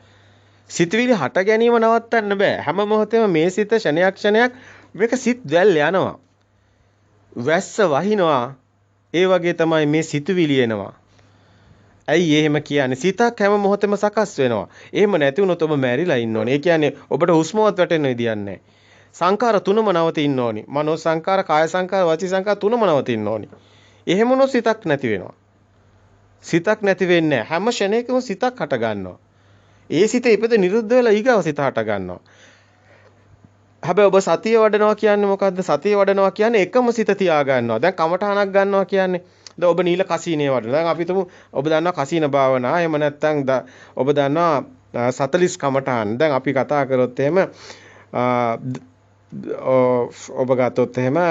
සිතවිලි හට ගැනීම නවත්තන්න බෑ. හැම මොහොතෙම මේ සිත ක්ෂණයක් මේක සිත් වැල් යනවා. වැස්ස වහිනවා. ඒ වගේ තමයි මේ සිතවිලි එනවා. ඇයි එහෙම කියන්නේ? සිතක් හැම මොහොතෙම සකස් වෙනවා. එහෙම නැති වුණොත් ඔබ මැරිලා ඉන්න ඕනේ. ඒ කියන්නේ ඔබට හුස්මවත් වැටෙන්න විදියක් නැහැ. සංකාර තුනම නවතින්න ඕනි. මනෝ සංකාර, කාය සංකාර, වචී සංකාර තුනම නවතින්න ඕනි. එහෙම වුණොත් සිතක් නැති වෙනවා. සිතක් නැති වෙන්නේ හැම ෂණයකම සිතක් හට ගන්නවා. ඒ සිත ඉපද නිරුද්ධ වෙලා ඊගව සිත හට ගන්නවා. හැබැයි ඔබ සතිය වඩනවා කියන්නේ මොකද්ද? සතිය වඩනවා කියන්නේ එකම සිත තියා ගන්නවා. දැන් කමඨහනක් ගන්නවා කියන්නේ දැන් ඔබ නීල කසීනේ වඩන. දැන් අපි තුමු ඔබ දන්නවා කසීන භාවනා. එහෙම නැත්නම් ඔබ දන්නවා 40 කමඨහන්. දැන් අපි කතා කරොත් එහෙම ඔබ ගත්තොත් එහෙම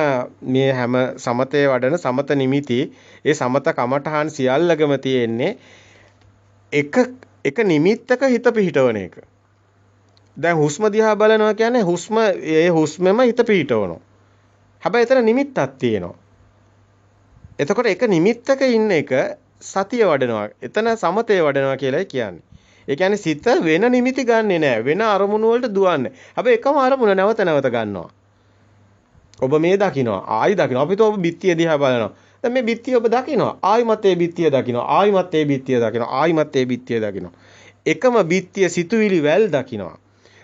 මේ හැම සමතේ වඩන සමත නිමිති ඒ සමත කමඨහන් සියල්ලගම තියෙන්නේ එක නිමිත්තක හිත පිහිටවන එක. දැන් හුස්ම දිහා බලනවා කියන්නේ හුස්මෙම හිත පිහිටවනවා. හැබැයි එතන නිමිත්තක් තියෙනවා. එතකොට එක නිමිත්තක ඉන්න එක සතිය වඩනවා. එතන සමතේ වඩනවා කියලායි කියන්නේ. ඒ කියන්නේ සිත වෙන නිමිති ගන්නෙ නෑ. වෙන අරමුණු වලට දුවන්නේ. හැබැයි එකම අරමුණ නැවත ගන්නවා. ඔබ මේ දකිනවා. ආයි දකිනවා. අපි તો ඔබ බිත්තිය දිහා බලනවා. දැන් මේ බිත්තිය ඔබ දකිනවා. ආයිමත් ඒ බිත්තිය දකිනවා. ආයිමත් ඒ බිත්තිය දකිනවා. ආයිමත් ඒ බිත්තිය දකිනවා. එකම බිත්තිය සිතුවිලි වැල් දකිනවා.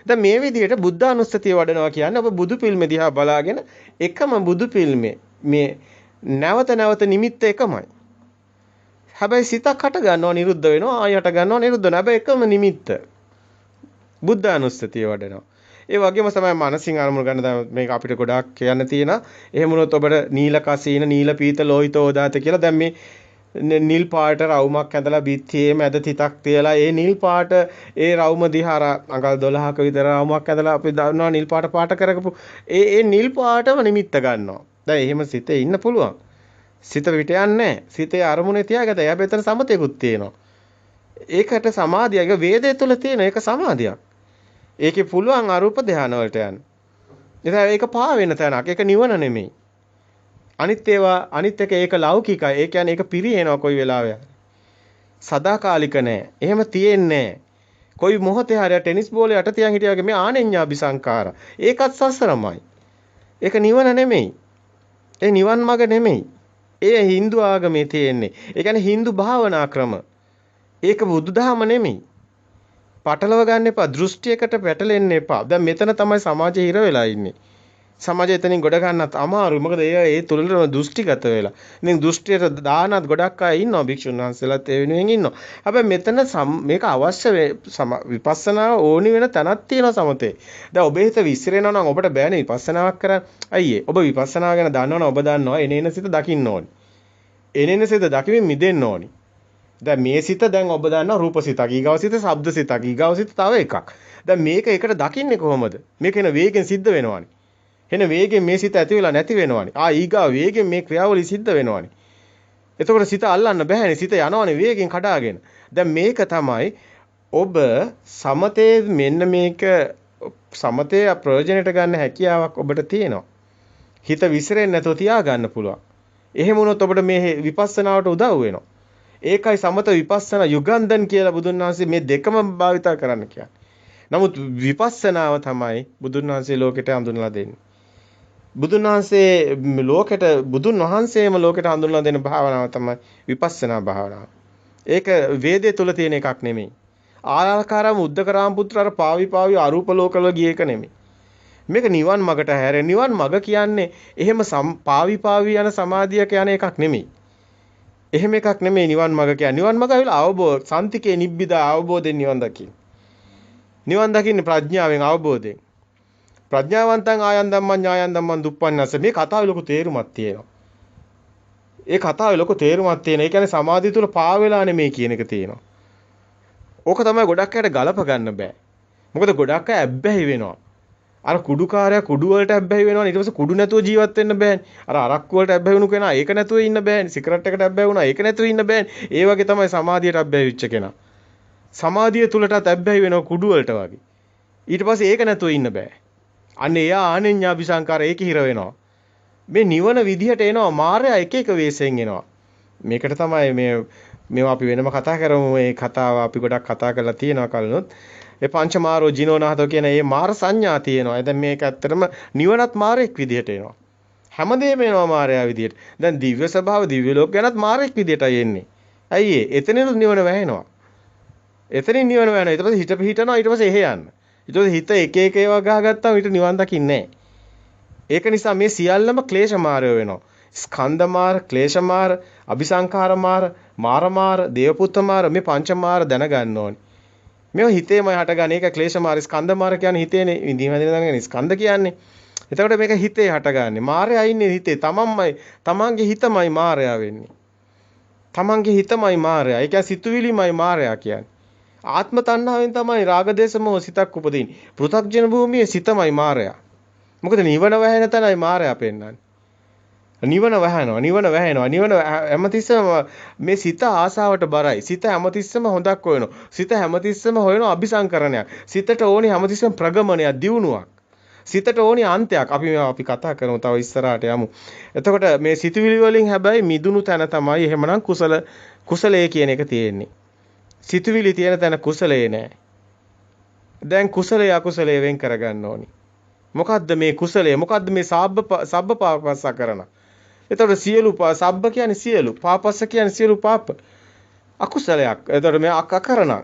දැන් මේ විදිහට බුද්ධානුස්සතිය වඩනවා කියන්නේ ඔබ බුදු පිල්ම දිහා බලාගෙන එකම බුදු පිල්මේ මේ නැවත නිමිත්ත එකමයි. හැබැයි සිතක් හට ගන්නවා නිරුද්ධ වෙනවා ආය හට ගන්නවා නිරුද්ධ වෙනවා. හැබැයි එකම නිමිත්ත. බුද්ධානුස්සතිය වඩනවා. ඒ වගේම තමයි මානසික අරමුණු ගන්න දැන් මේක අපිට ගොඩාක් කියන්න තියෙනවා. එහෙම වුණොත් ඔබට නීල කසීන නීල පීත ලෝහිතෝදාත කියලා දැන් මේ නිල් පාට රවුමක් ඇඳලා බිත්තියේ මැද තිතක් තියලා ඒ නිල් පාට ඒ රවුම දිහා අඟල් 12ක විතර රවුමක් ඇඳලා අපි දන්නවා නිල් පාට කරකපු ඒ නිල් පාටම නිමිත්ත ගන්නවා. දැන් එහෙම සිතේ ඉන්න පුළුවන්. සිත පිට යන්නේ සිතේ අරමුණේ තියාගත. එයා බෙතන සමතේකුත් තියෙනවා. ඒකට සමාධිය. ඒක වේදේ තුල තියෙන ඒක සමාධියක්. ඒකේ පුළුවන් අරූප ධානය වලට යන්න. ඉතින් ඒක පා වෙන තැනක්. ඒක නිවන නෙමෙයි. අනිත් එක ඒක ලෞකිකයි. ඒ කියන්නේ ඒක පිරිනව කොයි වෙලාවෙ. සදාකාලික නෑ. එහෙම තියෙන්නේ කොයි මොහොතේ හරි ටෙනිස් බෝලේ යට තියන් හිටියා වගේ මේ ආනෙඤ්ඤාபிසංකාර. ඒකත් සසරමයි. ඒක නිවන නෙමෙයි. ඒ නිවන් මඟ නෙමෙයි. ඒ Hindu ආගමේ තියෙන්නේ. ඒ කියන්නේ Hindu භාවනා ක්‍රම. ඒක බුදුදහම නෙමෙයි. පටලව ගන්න එපා. දෘෂ්ටියකට පැටලෙන්න එපා. දැන් මෙතන තමයි සමාජය හිර වෙලා ඉන්නේ. සමාජය එතනින් ගොඩ ගන්නත් අමාරුයි. මොකද ඒ තුළම දෘෂ්ටිගත වෙලා. ඉතින් දෘෂ්ටියට දානත් ගොඩක් අය ඉන්නවා. භික්ෂුන් වහන්සේලාත් ඒ වෙනුවෙන් ඉන්නවා. හැබැයි මෙතන මේක අවශ්‍ය විපස්සනා ඕනි වෙන තැනක් තියෙනවා සමතේ. දැන් ඔබේ හිත විසිරෙනවා නම් ඔබට බෑනේ විපස්සනාවක් කරන්න. අයියේ ඔබ විපස්සනා ගැන දන්නවනම් ඔබ දන්නවා එනේන සිත දකින්න ඕනි. එනේන සිත දකිමින් මිදෙන්න ඕනි. දැන් මේ සිත දැන් ඔබ දන්නවා රූප සිතක්, ඊගව සිත ශබ්ද සිතක්, ඊගව සිත තව එකක්. දැන් මේක එකට දකින්නේ කොහොමද? මේක එන වේගෙන් සිද්ධ වෙනවානේ. එන වේගෙන් මේ සිත ඇති වෙලා නැති වෙනවානේ. ඊගව වේගෙන් මේ ක්‍රියාවලිය සිද්ධ වෙනවානේ. එතකොට සිත අල්ලන්න බෑනේ. සිත යනවානේ වේගෙන් කඩාගෙන. දැන් මේක තමයි ඔබ සමතේ මෙන්න මේක සමතේ ප්‍රයෝජනයට ගන්න හැකියාවක් ඔබට තියෙනවා. හිත විසිරෙන්නේ නැතුව තියා ගන්න පුළුවන්. එහෙම වුණොත් ඔබට මේ විපස්සනාවට උදව් වෙනවා. ඒකයි සමත විපස්සනා යුගන්ධන් කියලා බුදුන් වහන්සේ මේ දෙකම භාවිතා කරන්න කියන්නේ. නමුත් විපස්සනාව තමයි බුදුන් වහන්සේ ලෝකෙට හඳුන්වලා දෙන්නේ. බුදුන් වහන්සේම ලෝකෙට හඳුන්වලා දෙන භාවනාව තමයි විපස්සනා භාවනාව. ඒක වේදේ තුල තියෙන එකක් නෙමෙයි. ආලාකාරම් උද්දකරාම පුත්‍ර අර පාවි අරූප ලෝකවල ගිය එක නෙමෙයි. මේක නිවන් මගට හැරෙන නිවන් මග කියන්නේ එහෙම පාවි යන සමාධියක යන එකක් නෙමෙයි. එහෙම එකක් නෙමෙයි නිවන් මඟ කියන්නේ. නිවන් මඟ ඇවිල්ලා අවබෝධ සම්තිකේ නිබ්බිදා අවබෝධයෙන් නිවන් දකින්න. නිවන් දකින්නේ ප්‍රඥාවෙන් අවබෝධයෙන්. ප්‍රඥාවන්තං ආයන් ධම්මං ඥායන් ධම්මං දුප්පන්නස මේ කතාවේ ලොකු තේරුමක් තියෙනවා. ඒ කතාවේ ලොකු තේරුමක් තියෙන. ඒ කියන්නේ සමාධිය තුල පාවෙලා නෙමෙයි කියන එක තියෙනවා. ඕක තමයි ගොඩක් අයට ගලප ගන්න බෑ. මොකද ගොඩක් අය ඇබ්බැහි වෙනවා. අර කුඩුකාරයා කුඩු වලට ඇබ්බැහි වෙනවා. ඊට පස්සේ කුඩු නැතුව ජීවත් වෙන්න බෑනේ. අර අරක්කු වලට ඇබ්බැහි වුණු කෙනා ඒක නැතුව ඉන්න බෑනේ. සිගරට් එකට ඇබ්බැහි වුණා ඒක නැතුව ඉන්න බෑනේ. ඒ වගේ තමයි සමාධියට ඇබ්බැහි වෙච්ච කෙනා. සමාධිය තුලටත් ඇබ්බැහි වෙනවා කුඩු වලට වගේ. ඊට පස්සේ ඒක නැතුව ඉන්න බෑ. අන්න එයා ආනෙඤ්ඤාபிසංකාර ඒකේ හිර වෙනවා. මේ නිවන විදිහට එනවා මායя එක එක වෙස්යෙන් එනවා. මේකට තමයි මේවා අපි වෙනම කතා කරමු. මේ කතාව අපි ගොඩක් කතා කරලා තියෙනවා කලිනුත්. ඒ පංචමාරෝ ජිනෝනාහතෝ කියන මේ මාර සංඥා තියෙනවා. දැන් මේක ඇත්තටම නිවනත් මාරෙක් විදිහට එනවා. හැමදේම එනවා මාරයා විදිහට. දැන් දිව්‍ය ස්වභාව දිව්‍ය ලෝක ගැනත් මාරෙක් විදිහටයි එන්නේ. ඇයි ඒ? එතනිනුත් නිවන වැහෙනවා. එතනින් නිවන වැහෙනවා. ඊට පස්සේ හිත පිහිටනවා. ඊට පස්සේ එහෙ යන්න. ඊට පස්සේ හිත එක එක ඒවා ගහගත්තාම ඊට නිවන් දකින්නේ නැහැ. ඒක නිසා මේ සියල්ලම ක්ලේශ මාරය වෙනවා. ස්කන්ධ මාර, ක්ලේශ මාර, අபிසංඛාර මාර, මාර මාර, දේවපුත්ත මාර මේ පංච මාර දැනගන්න ඕනේ. මේවා හිතේමයි හටගන්නේ. ඒක ක්ලේශ මාර, ස්කන්ධ මාර කියන්නේ හිතේනේ. විඳීම හැදෙන ස්කන්ධ කියන්නේ. එතකොට මේක හිතේ හටගන්නේ. මාරයා ඉන්නේ හිතේ. තමන්ගේ හිතමයි මාරයා වෙන්නේ. තමන්ගේ හිතමයි මාරයා. ඒ කියන්නේ සිතුවිලිමයි මාරයා කියන්නේ. ආත්ම තණ්හාවෙන් තමයි රාග දේශ මොහ සිතක් උපදින්නේ. පෘථග්ජන භූමියේ සිතමයි මාරයා. මොකද නිවන වැහෙන තැනයි මාරයා පෙන්වන්නේ. නිවන හැමතිස්සෙම මේ සිත ආසාවට බරයි. සිත හැමතිස්සෙම හොඳක් හොයනවා. සිත හැමතිස්සෙම හොයනවා අபிසංකරණයක්. සිතට ඕනි හැමතිස්සෙම ප්‍රගමනයක්, දියුණුවක්. සිතට ඕනි අන්තයක්. අපි කතා කරමු තව ඉස්සරහට යමු. එතකොට මේ සිතුවිලි වලින් හැබැයි මිදුණු තැන තමයි එහෙමනම් කුසලයේ කියන එක තියෙන්නේ. සිතුවිලි තියෙන තැන කුසලයේ නෑ. දැන් කුසලයේ අකුසලයේ වෙන් කරගන්න ඕනි. මොකද්ද මේ කුසලය? මොකද්ද මේ සබ්බ පාපස්ස කරන? එතකොට සියලු සබ්බ කියන්නේ සියලු, පාපස්ස කියන්නේ සියලු පාප. අකුසලයක්. එතකොට මේ අකරණ.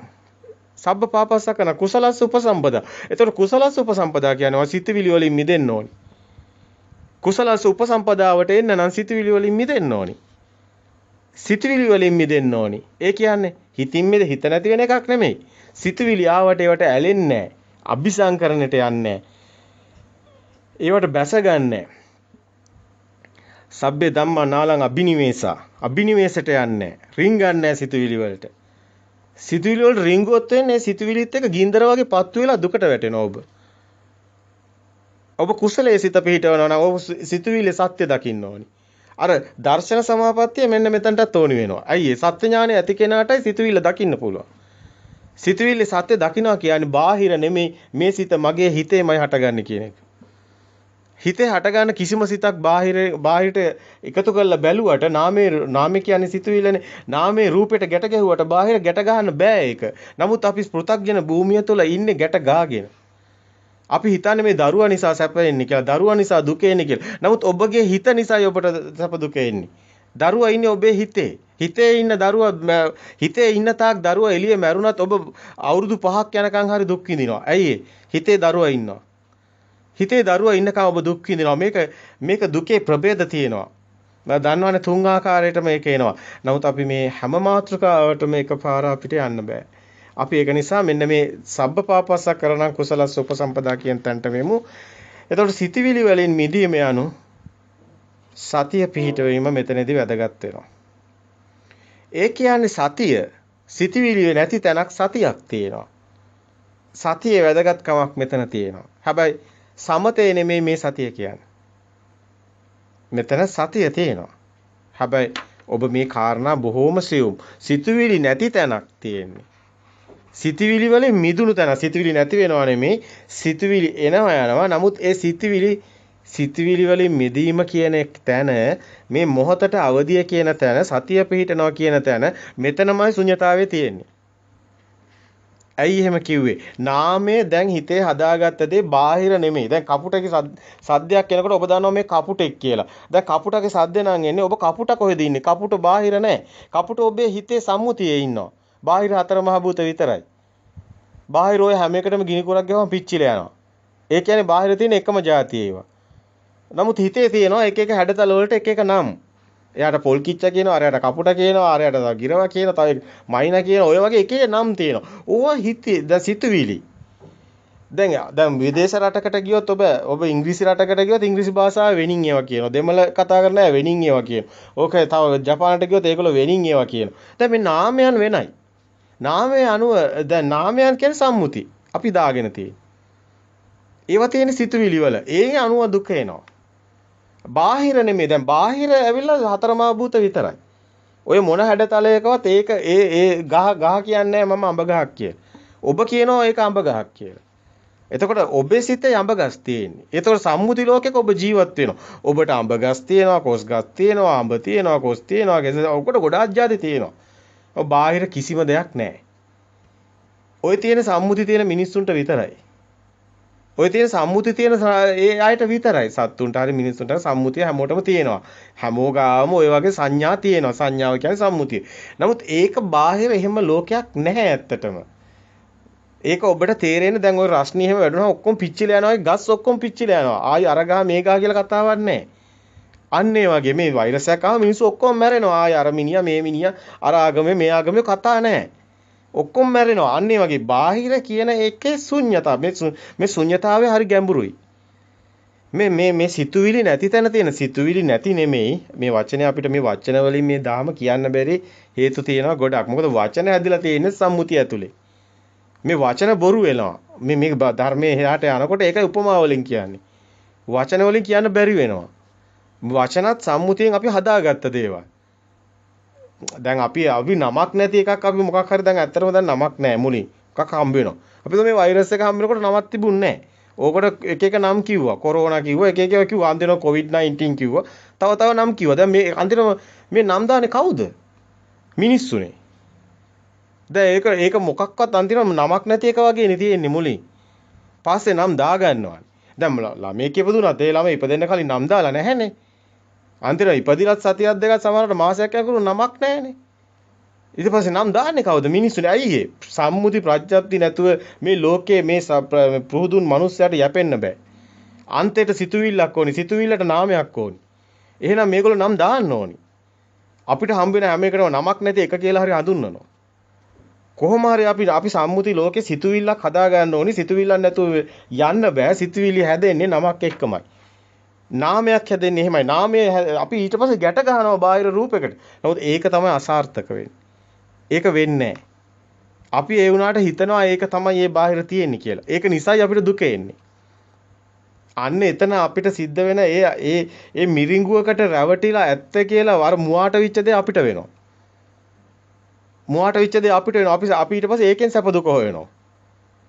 සබ්බ පාපස්ස කරන කුසලස්ස උපසම්පදා. එතකොට කුසලස්ස උපසම්පදා කියන්නේ සිතවිලි වලින් මිදෙන්න ඕනි. කුසලස්ස උපසම්පදාවට එන්න නම් සිතවිලි වලින් මිදෙන්න ඕනි. සිතවිලි වලින් මිදෙන්න ඕනි. ඒ කියන්නේ හිතින් හිත නැති වෙන එකක් නෙමෙයි. සිතවිලි ආවට ඒවට ඇලෙන්නේ නැහැ. අபிසංකරණයට යන්නේ ඒවට බැස ගන්නෑ. සබ්බේ ධම්මා නාලං අබිනිවේසා. අබිනිවේසයට යන්නේ රින්ගන්නේ සිතුවිලි වලට. සිතුවිලි වලට රින්ගුවොත් වෙන්නේ සිතුවිලිත් එක ගින්දර වගේ පත්තු වෙලා දුකට වැටෙනවා ඔබ. ඔබ කුසලයේ සිත පිහිටවනවා නම් ඔබ සිතුවිලි සත්‍ය දකින්න ඕනි. අර දර්ශන සමාපත්තිය මෙන්න මෙතනටත් ඕනි වෙනවා. ඇයි ඒ සත්‍ය ඥානය ඇති කෙනාටයි සිතුවිල්ල දකින්න පුළුවන්. සිතුවිල්ල සත්‍ය දකින්නවා කියන්නේ බාහිර නෙමෙයි මේ සිත මගේ හිතේමයි හටගන්නේ කියන එක. හිතේ හටගන්න කිසිම සිතක් බාහිරට එකතු කරලා බැලුවට නාමේ කියන්නේ සිතුවිල්ලනේ. නාමේ රූපෙට ගැට ගැහුවට බාහිර ගැට ගන්න බෑ ඒක. නමුත් අපි පෘථග්ජන භූමිය තුළ ඉන්නේ ගැට ගාගෙන. අපි හිතන්නේ මේ දරුවා නිසා සැප වෙන්නේ කියලා. දරුවා නිසා දුක එන්නේ කියලා. නමුත් ඔබගේ හිත නිසායි ඔබට සැප දුක එන්නේ. දරුවා ඉන්නේ ඔබේ හිතේ. හිතේ ඉන්න දරුවා හිතේ ඉන්න තාක් දරුවා එළියේ මැරුණත් ඔබ අවුරුදු 5ක් යනකම් හරි දුක් විඳිනවා. ඇයි හිතේ දරුවා ඉන්නවා. හිතේ දරුවා ඉන්නකම් ඔබ දුක් විඳිනවා. මේක දුකේ ප්‍රභේද තියෙනවා. මම දන්නවනේ 3 ආකාරයකට මේක එනවා. නමුත් අපි මේ හැම මාත්‍රකාවටම එකපාර අපිට යන්න බෑ. අපි ඒක නිසා මෙන්න මේ සබ්බ පාපස්ස කරණං කුසලස්ස උපසම්පදා කියන තැනට මෙමු. එතකොට සිතවිලි වලින් මිදීම යනු සතිය පිහිටවීම මෙතනදී වැදගත් වෙනවා. ඒ කියන්නේ සතිය සිතවිලි නැති තැනක් සතියක් තියෙනවා. සතියේ වැදගත්කමක් මෙතන තියෙනවා. හැබැයි සමතේ නෙමෙයි මේ සතිය කියන්නේ. මෙතන සතිය තියෙනවා. හැබැයි ඔබ මේ කාරණා බොහොම සියුම්. සිතවිලි නැති තැනක් තියෙන්නේ. සිතවිලි වලින් මිදුණු තැන. සිතවිලි නැති වෙනවා නෙමෙයි. සිතවිලි එනවා යනවා. නමුත් ඒ සිතවිලි වලින් මිදීම කියන තැන මේ මොහතට අවදිය කියන තැන සතිය පිහිටනවා කියන තැන මෙතනමයි ශුන්‍යතාවයේ තියෙන්නේ. ඇයි එහෙම කිව්වේ? නාමය දැන් හිතේ හදාගත්ත දේ බාහිර නෙමෙයි. දැන් කපුටගේ සද්දයක් එනකොට ඔබ දන්නවා මේ කපුටෙක් කියලා. දැන් කපුටගේ සද්ද නම් එන්නේ ඔබ කපුට කොහෙද ඉන්නේ? කපුට බාහිර නැහැ. කපුට ඔබේ හිතේ සම්මුතියේ ඉන්නවා. බාහිර හතර මහ භූත විතරයි. බාහිර ඔය හැම එකටම ගිනි කුරක් ගහම පිච්චිලා යනවා. ඒ කියන්නේ බාහිර තියෙන එකම જાතිය ඒවා. නමුත් හිතේ තියෙනවා එක එක හැඩතල වලට එක එක නම්. එයාට පොල් කිච්ච කියනවා, අරයට කපුට කියනවා, අරයට ගිරව කියනවා, තව මයිනා කියනවා. ඔය වගේ එක එක නම් තියෙනවා. ඕවා හිතේ දැන් සිතුවිලි. දැන් විදේශ රටකට ගියොත් ඔබ ඉංග්‍රීසි රටකට ගියොත් ඉංග්‍රීසි භාෂාව වෙනින් ඒවා කියනවා. දෙමළ කතා කරන අය වෙනින් ඒවා කියනවා. ඕක තව ජපානට ගියොත් ඒගොල්ලෝ වෙනින් ඒවා කියනවා. දැන් මේ නාමයන් වෙනයි. නාමයේ අනුව දැන් නාමයන් කියන්නේ සම්මුති. අපි දාගෙන තියෙන්නේ. ඒවා තියෙන සිතුවිලි වල. ඒ අනුව දුක එනවා. බාහිර නෙමෙයි. දැන් බාහිර ඇවිල්ලා හතරමා භූත විතරයි. ඔය මොන හැඩතලයකවත් ඒක ඒ ගහ කියන්නේ මම අඹ ගහක් කියලා. ඔබ කියනවා ඒක අඹ ගහක් කියලා. එතකොට ඔබේ සිතේ අඹ ගස් තියෙන්නේ. එතකොට සම්මුති ලෝකෙක ඔබ ජීවත් වෙනවා. ඔබට අඹ ගස් තියෙනවා, කොස් ගස් තියෙනවා, අඹ තියෙනවා, කොස් තියෙනවා. ඔකට ගොඩාක් ಜಾති තියෙනවා. ඔබ බාහිර කිසිම දෙයක් නැහැ. ඔය තියෙන සම්මුති තියෙන මිනිස්සුන්ට විතරයි. ඔය තියෙන සම්මුති තියෙන ඒ අයට විතරයි. සත්තුන්ට හරි මිනිස්සුන්ට හරි සම්මුතිය හැමෝටම තියෙනවා. හැමෝ ගාම ඔය වගේ සංඥා තියෙනවා. සංඥාව කියන්නේ සම්මුතිය. නමුත් ඒක බාහිර එහෙම ලෝකයක් නැහැ ඇත්තටම. ඒක ඔබට තේරෙන්නේ දැන් ওই රස්නි එහෙම වැඩුණා ඔක්කොම පිච්චිලා යනවා. ගස් ඔක්කොම පිච්චිලා යනවා. ආයි අර ගහ මේ ගහ කියලා කතාවක් නැහැ. අන්න ඒ වගේ මේ වෛරස් එකක් ආව මිනිස්සු ඔක්කොම මැරෙනවා. ආයි අර මිනිහා මේ මිනිහා අර ආගමේ මේ ආගමේ කතා නැහැ. ඔක්කොම මැරෙනවා. අන්න ඒ වගේ බාහිර කියන එකේ ශුන්‍යතාව. මේ ශුන්‍යතාවය හරි ගැඹුරුයි. මේ සිතුවිලි නැති තැන තියෙන සිතුවිලි නැති නෙමෙයි. මේ වචනේ අපිට මේ වචන වලින් මේ දාම කියන්න බැරි හේතු තියෙනවා ගොඩක්. මොකද වචන හැදිලා තියෙන්නේ සම්මුතිය ඇතුලේ. මේ වචන බොරු වෙනවා. මේ ධර්මයේ එහාට යනකොට ඒකයි උපමා වලින් කියන්නේ. වචන වලින් කියන්න බැරි වෙනවා. වචනත් සම්මුතියෙන් අපි හදාගත්ත දේවල්. දැන් අපි නමක් නැති එකක් අපි මොකක් හරි දැන් ඇත්තටම දැන් නමක් නැහැ මුලින්. මොකක් හම්බ වෙනවා. අපි මේ වෛරස් එක හම්බ වෙනකොට නමක් තිබුණේ නැහැ. ඕකට එක එක නම් කිව්වා. කොරෝනා කිව්වා, එක එක කිව්වා. අන්තිමට COVID-19 කිව්වා. තව නම් කිව්වා. දැන් මේ අන්තිමට මේ නම් දාන්නේ කවුද? මිනිස්සුනේ. දැන් ඒක මොකක්වත් අන්තිමට නමක් නැති එක වගේනේ තියෙන්නේ මුලින්. පස්සේ නම් දාගන්නවා. දැන් ළමයෙක් ඉපදුනත් ඒ ළමයි ඉපදෙන්න කලින් නම් දාලා නැහැනේ. අන්තිමට ඉපදිලත් සතියක් දෙකක් සමහරවිට මාසයක් යනකොට නමක් නැහැනේ. ඊට පස්සේ නම් දාන්නේ කවුද? මිනිස්සුනේ. ඇයි ඒ? සම්මුති ප්‍රඥප්ති නැතුව මේ ලෝකයේ මේ පුහුදුන් මිනිස්සයාට යැපෙන්න බෑ. අන්තයට සිතුවිල්ලක් ඕනි. සිතුවිල්ලට නාමයක් ඕනි. එහෙනම් මේගොල්ලෝ නම් දාන්න ඕනි. අපිට හම්බ වෙන හැම එකටම නමක් නැති එක කියලා හරි හඳුන්වනවා. කොහොම හරි අපි සම්මුති ලෝකේ සිතුවිල්ලක් හදා ගන්න ඕනි. සිතුවිල්ලක් නැතුව යන්න බෑ. සිතුවිලි හැදෙන්නේ නමක් එක්කමයි. නාමයක් හැදෙන්නේ එහෙමයි. නාමය අපි ඊට පස්සේ ගැට ගන්නවා බාහිර රූපයකට. නමුත් ඒක තමයි අසාර්ථක වෙන්නේ. ඒක වෙන්නේ නැහැ. අපි ඒ වුණාට හිතනවා ඒක තමයි මේ බාහිර තියෙන්නේ කියලා. ඒක නිසායි අපිට දුක එන්නේ. අන්න එතන අපිට සිද්ධ වෙන ඒ මිරිඟුවකට රැවටිලා ඇත්ත කියලා වර මුවාට විච්ච දේ අපිට වෙනවා. මුවාට විච්ච දේ අපිට වෙනවා. අපි ඊට පස්සේ ඒකෙන් සැප දුක හොයනවා.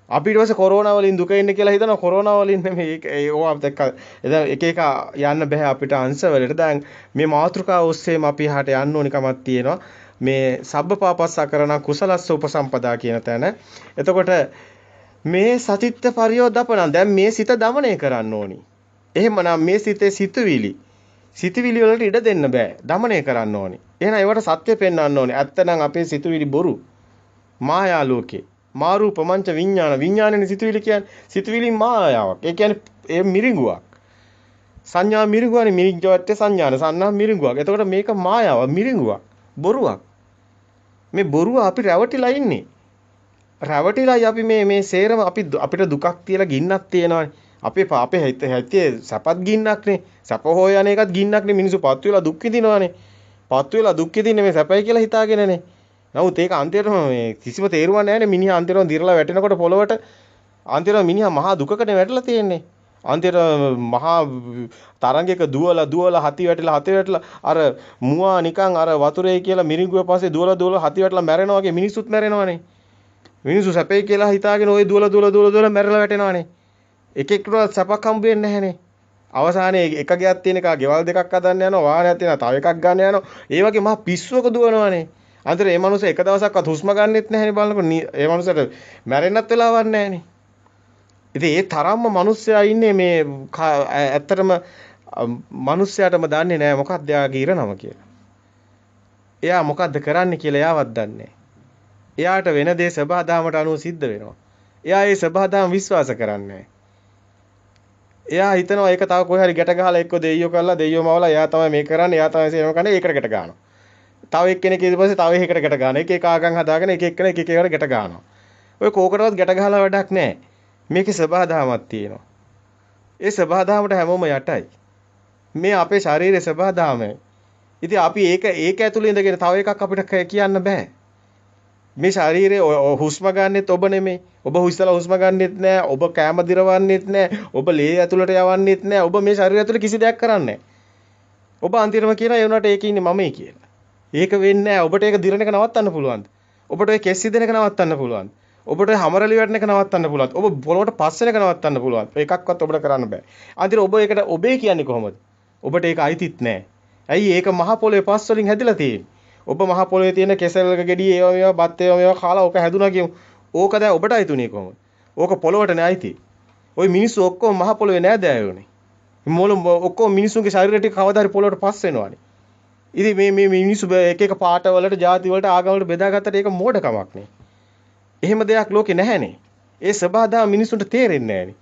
අපි ඊට පස්සේ කොරෝනා වලින් දුක එන්නේ කියලා හිතනවා. කොරෝනා වලින් නෙමෙයි. ඒවා දැක්ක එක එක යන්න බෑ අපිට අංශවලට. දැන් මේ මාතෘකාව ඔස්සේම අපි එහාට යන්න ඕනි කමක් තියෙනවා. මේ සබ්බපාපස්සකරණ කුසලස්ස උපසම්පදා කියන තැන. එතකොට මේ සචිත්ත පරියෝදපණ දැන් මේ සිත দমনය කරන්න ඕනි. එහෙමනම් මේ සිතේ සිතුවිලි වලට ඉඩ දෙන්න බෑ. দমনය කරන්න ඕනි. එහෙනම් ඒවට සත්‍ය පෙන්වන්න ඕනි. ඇත්තනම් අපේ සිතුවිලි බොරු. මායා ලෝකේ. මාරු පමංච විඥානනේ සිතුවිලි කියන්නේ. සිතුවිලි මායාවක්. ඒ කියන්නේ ඒ මිරිඟුවක්. සංඥා මිරිඟුවනේ මිරිඟුවට සංඥා මිරිඟුවක්. එතකොට මේක මායාවක් මිරිඟුවක්. බොරුවක්. මේ බොරුව අපි රැවටිලා ඉන්නේ. රැවටිලායි අපි මේ සේරම අපිට දුකක් තියලා ගින්නක් තියෙනවානේ. අපේ හිතේ සැපත් ගින්නක්නේ. සැප හොයන එකත් ගින්නක්නේ. මිනිස්සු පත් වෙලා දුක් විඳිනවානේ. පත් වෙලා දුක් විඳින්නේ මේ සැපයි කියලා හිතාගෙනනේ. නමුත් ඒක අන්තිමටම මේ කිසිම තේරුමක් නැහැනේ. මිනිහා අන්තිමටම දිරලා වැටෙනකොට පොළවට අන්තිමට මිනිහා මහා දුකකට වැටලා තියෙන්නේ. අන්තිමට මහා තරංගයක දුවලා හති වැටලා අර මුවා නිකන් අර වතුරේ කියලා මිරිඟුව පස්සේ දුවලා හති වැටලා මැරෙනවා වගේ මිනිස්සුත් මැරෙනවානේ. මිනිස්සු සැපේ කියලා හිතාගෙන ওই දුවලා මැරලා වැටෙනවානේ. එකෙක්ටවත් සැපක් හම්බ වෙන්නේ නැහනේ. අවසානයේ එක ගයක් තියෙන එක ගෙවල් දෙකක් හදන්න යනවා වාහනයක් තියෙනවා තව එකක් ගන්න යනවා. ඒ වගේ මහා පිස්සුවක දුවනවානේ. අන්තර මේ මනුස්සය එක දවසක්වත් හුස්ම ගන්නෙත් නැහනේ බලනකොට ඒ මනුස්සයට මැරෙන්නත් වෙලාවක් නැහනේ. ඉතින් ඒ තරම්ම මිනිස්සයා ඉන්නේ මේ ඇත්තටම මිනිස්සයාටම දන්නේ නැහැ මොකක්ද එයාගේ ඉරණම කියලා. එයා මොකද්ද කරන්නේ කියලා එයාවත් දන්නේ නැහැ. එයාට වෙන දේ සබහාදහමට අනුව සිද්ධ වෙනවා. එයා ඒ සබහාදහම විශ්වාස කරන්නේ නැහැ. එයා හිතනවා ඒක තව කොහේ හරි ගැට ගහලා එක්ක දෙයියෝ කරලා දෙයියෝ මවලා එයා තමයි මේ කරන්නේ එයා තමයි සේම කරන්නේ ඒකට ගැට ගන්නවා. තව එක්කෙනෙක් ඊට පස්සේ තව එකකට ගැට ගන්නවා. එක එක ආගම් හදාගෙන එක එක්කෙනෙක් එක එකකට ගැට ගන්නවා. ඔය කෝකටවත් ගැට ගහලා වැඩක් නැහැ. මේකේ සබහාදහමක් තියෙනවා. ඒ සබහාදහමට හැමෝම යටයි. මේ අපේ ශරීරයේ සබහාදහමයි. ඉතින් අපි ඒක ඇතුළේ ඉඳගෙන තව එකක් අපිට කියන්න බෑ. මේ ශරීරයේ හුස්ම ගන්නෙත් ඔබ නෙමෙයි. ඔබ හුස්සලා හුස්ම ගන්නෙත් නෑ. ඔබ කැම දිරවන්නෙත් නෑ. ඔබ ලේ ඇතුළට යවන්නෙත් නෑ. ඔබ මේ ශරීරය ඇතුළේ කිසි දෙයක් කරන්නේ නෑ. ඔබ අන්තිමටම කියනවා ඒ උනාට ඒකේ ඉන්නේ මමයි කියලා. ඒක වෙන්නේ නෑ. ඔබට ඒක දිරණ එක නවත්තන්න පුළුවන්ද? ඔබට ඒ කෙස් සිදෙන එක නවත්තන්න පුළුවන්ද? ඔබට හැමරලි වැටෙන එක නවත්තන්න පුළුවන්ද? ඔබ පොළොවට පස් වෙන එක නවත්තන්න පුළුවන්ද? ඒකක්වත් ඔබට කරන්න බෑ. අන්තිමට ඔබ ඒකට ඔබේ කියන්නේ කොහොමද? ඔබට ඒක අයිතිත් නෑ. ඇයි ඒක මහ පොළොවේ පස් වලින් හැදිලා තියෙන්නේ? ඔබ මහ පොළොවේ තියෙන කෙසෙල්ක ගෙඩි ඒවා මේවා බත් ඒවා මේවා කාලා ඕක හැදුනා කියමු. ඕක දැන් ඔබට අයිතුනේ කොහොමද? ඕක පොළොවට නෑ අයිති. ওই මිනිස්සු ඔක්කොම මහ පොළොවේ නෑ දෑයෝනේ. ඔක්කොම මිනිස්සුන්ගේ ශරීර ටික කවදා හරි පොළොවට පස් වෙනවානේ. ඉතින් මේ මිනිස්සු එක එක පාට වලට ಜಾති වලට ආගම් වලට බෙදාගත්තට ඒක මෝඩකමක් නේ. එහෙම දෙයක් ලෝකේ නැහැනේ. ඒ සබහාදහම මිනිස්සුන්ට තේරෙන්නේ නැහැනේ.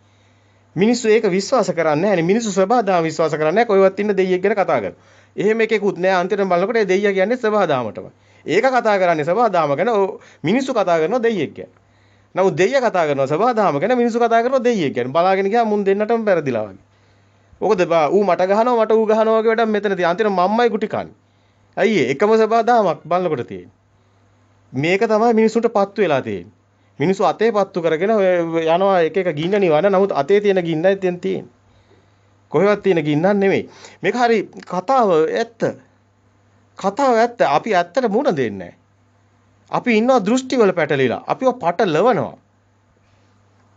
මිනිස්සු ඒක විශ්වාස කරන්නේ නැහැනේ. මිනිස්සු සබහාදහම විශ්වාස කරන්නේ නැහැ. කොහෙවත් ඉන්න දෙයියෙක් ගැන කතා කරනවා. එහෙම එකෙකුත් නැහැ. අන්තිමට බලනකොට ඒ දෙයියා කියන්නේ සබහාදහමටම. ඒක කතා කරන්නේ සබහාදහම ගැන මිනිස්සු කතා කරනවා දෙයියෙක් ගැන. නමුත් දෙයියා කතා කරනවා සබහාදහම ගැන මිනිස්සු කතා කරනවා දෙයියෙක් ගැන. බලාගෙන ගියා මුන් දෙන්නටම පෙරදිලා වගේ. මොකද ඌ මට ගහනවා මට ඌ ගහනවා වගේ වැඩක් මෙතන තියෙන. අන්තිමට මම්මයි ගුටි කන්නේ. අයියේ එකම සබහාදහමක් බලනකොට තියෙන්නේ. මේක තමයි මිනිසුන්ට පත්තු වෙලා තියෙන්නේ. මිනිස්සු අතේ පත්තු කරගෙන යනවා එක එක ගින්න නිවන. නමුත් අතේ තියෙන ගින්නයි තියෙන්නේ. කොහෙවත් තියෙන ගින්නක් නෙමෙයි. මේක හරි කතාව ඇත්ත. කතාව ඇත්ත. අපි ඇත්තට මුණ දෙන්නේ නැහැ. අපි ඉන්නවා දෘෂ්ටිවල පැටලිලා. අපිව පටලවනවා.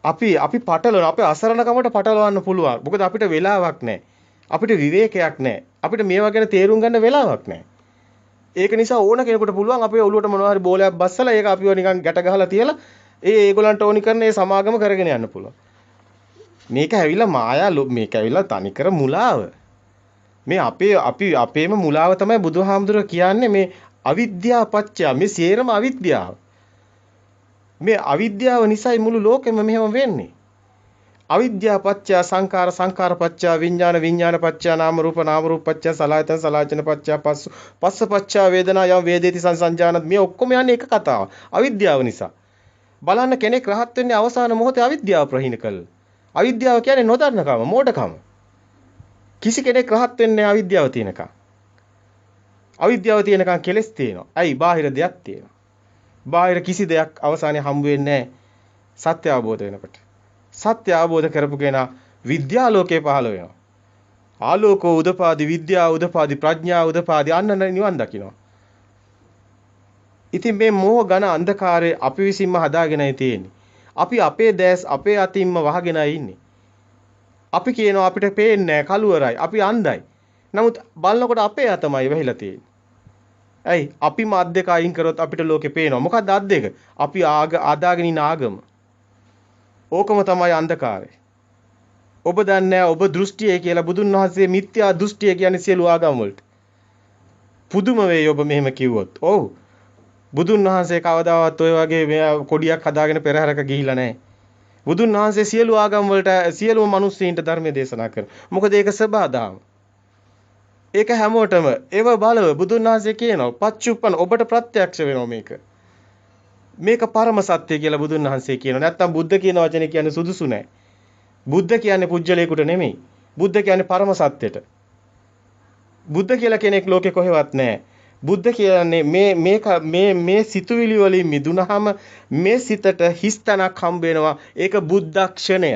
අපි පටලවන අපේ අසරණකමට පටලවන්න පුළුවන්. මොකද අපිට වෙලාවක් නැහැ. අපිට විවේකයක් නැහැ. අපිට මේවා ගැන තේරුම් ගන්න වෙලාවක් නැහැ. ඒක නිසා ඕන කෙනෙකුට පුළුවන් අපේ ඔළුවට මොනවා හරි බෝලයක් බස්සලා ඒක අපිව නිකන් ගැට ගහලා තියලා ඒගොල්ලන්ට ඕනි කරන ඒ සමාගම කරගෙන යන්න පුළුවන්. මේක ඇවිල්ලා මායා මේක ඇවිල්ලා තනිකර මුලාව. මේ අපේම මුලාව තමයි බුදුහාමුදුරුවෝ කියන්නේ මේ අවිද්‍යාව පත්‍ය මේ සියරම අවිද්‍යාව. මේ අවිද්‍යාව නිසායි මුළු ලෝකෙම මෙහෙම වෙන්නේ. අවිද්‍යාව පත්‍ය සංඛාර සංඛාර පත්‍ය විඥාන විඥාන පත්‍ය නාම රූප පත්‍ය සලආයතන සලආයතන පත්‍ය පස්ස පත්‍ය වේදනා යම් වේදේති සංසංජානත් මේ ඔක්කොම යන්නේ එක කතාව. අවිද්‍යාව නිසා. බලන්න කෙනෙක් රහත් වෙන්නේ අවසාන මොහොතේ අවිද්‍යාව ප්‍රහීන කළා. අවිද්‍යාව කියන්නේ නොදන්නකම, මෝඩකම. කිසි කෙනෙක් රහත් වෙන්නේ අවිද්‍යාව තියෙනකම්. අවිද්‍යාව තියෙනකම් කෙලස් තියෙනවා. ඇයි? බාහිර දෙයක් තියෙනවා. බාහිර කිසි දෙයක් අවසානයේ හම්බ වෙන්නේ සත්‍ය අවබෝධ වෙනකොට. සත්‍ය අවබෝධ කරපු කෙනා විද්‍යාලෝකේ පහළ වෙනවා. ආලෝකෝ උදපාදි විද්‍යාව උදපාදි ප්‍රඥා උදපාදි අන්න නිවන් දකිනවා. ඉතින් මේ මෝහ ඝන අන්ධකාරයේ අපි විසින්ම හදාගෙනයි තියෙන්නේ. අපි අපේ දැස් අපේ අතින්ම වහගෙනයි ඉන්නේ. අපි කියනවා අපිට පේන්නේ කළුවරයි. අපි අන්ධයි. නමුත් බලනකොට අපේ අතමයි වැහිලා තියෙන්නේ. ඇයි? අපිම අත් දෙක අයින් කරොත් අපිට ලෝකේ පේනවා. මොකද්ද අත් දෙක? අපි ආදාගෙන ඉන්න ආගම. ඕකම තමයි අන්ධකාරය. ඔබ දන්නේ ඔබ දෘෂ්ටිය කියලා බුදුන් වහන්සේ මිත්‍යා දෘෂ්ටිය කියන්නේ සියලු ආගම් වලට. පුදුම වෙයි ඔබ මෙහෙම කිව්වොත්. ඔව්. බුදුන් වහන්සේ කවදාවත් ඔය වගේ කොඩියක් හදාගෙන පෙරහැරක ගිහිලා නැහැ. බුදුන් වහන්සේ සියලු ආගම් වලට සියලුම මිනිස්සුන්ට ධර්මයේ දේශනා කරනවා. මොකද ඒක සබාදාම. ඒක හැමෝටම ඒව බලව බුදුන් වහන්සේ කියනවා පච්චුප්පන ඔබට ප්‍රත්‍යක්ෂ වෙනවා මේක. මේක පරම සත්‍ය කියලා බුදුන් වහන්සේ කියනවා. නැත්තම් බුද්ධ කියන වචනේ කියන්නේ සුදුසු නෑ. බුද්ධ කියන්නේ පුජ්‍යලයකට නෙමෙයි. බුද්ධ කියන්නේ පරම සත්‍යෙට. බුද්ධ කියලා කෙනෙක් ලෝකේ කොහෙවත් නෑ. බුද්ධ කියන්නේ මේ සිතුවිලි වලින් මිදුනහම මේ සිතට හිස්තනක් හම්බ වෙනවා. ඒක බුද්ධක්ෂණය.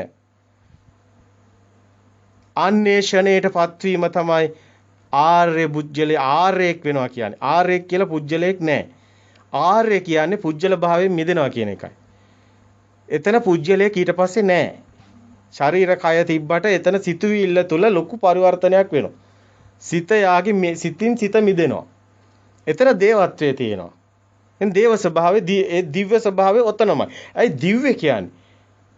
අන්නේ ෂණයටපත් වීම තමයි ආර්ය පුජ්‍යලේ ආර්යෙක් වෙනවා කියන්නේ. ආර්යෙක් කියලා පුජ්‍යලයක් නෑ. ආර්ය කියන්නේ පුජ්‍යල භාවයෙන් මිදෙනවා කියන එකයි. එතන පුජ්‍යලයක් ඊට පස්සේ නෑ. ශරීර කය තිබ්බට එතන සිතුවිල්ල තුල ලොකු පරිවර්තනයක් වෙනවා. සිත යාගේ සිතින් සිත මිදෙනවා. එතන දේවත්වයේ තියෙනවා. එන් දේව ස්වභාවයේ ඒ දිව්‍ය ස්වභාවයේ ඔතනමයි. ඇයි දිව්‍ය කියන්නේ?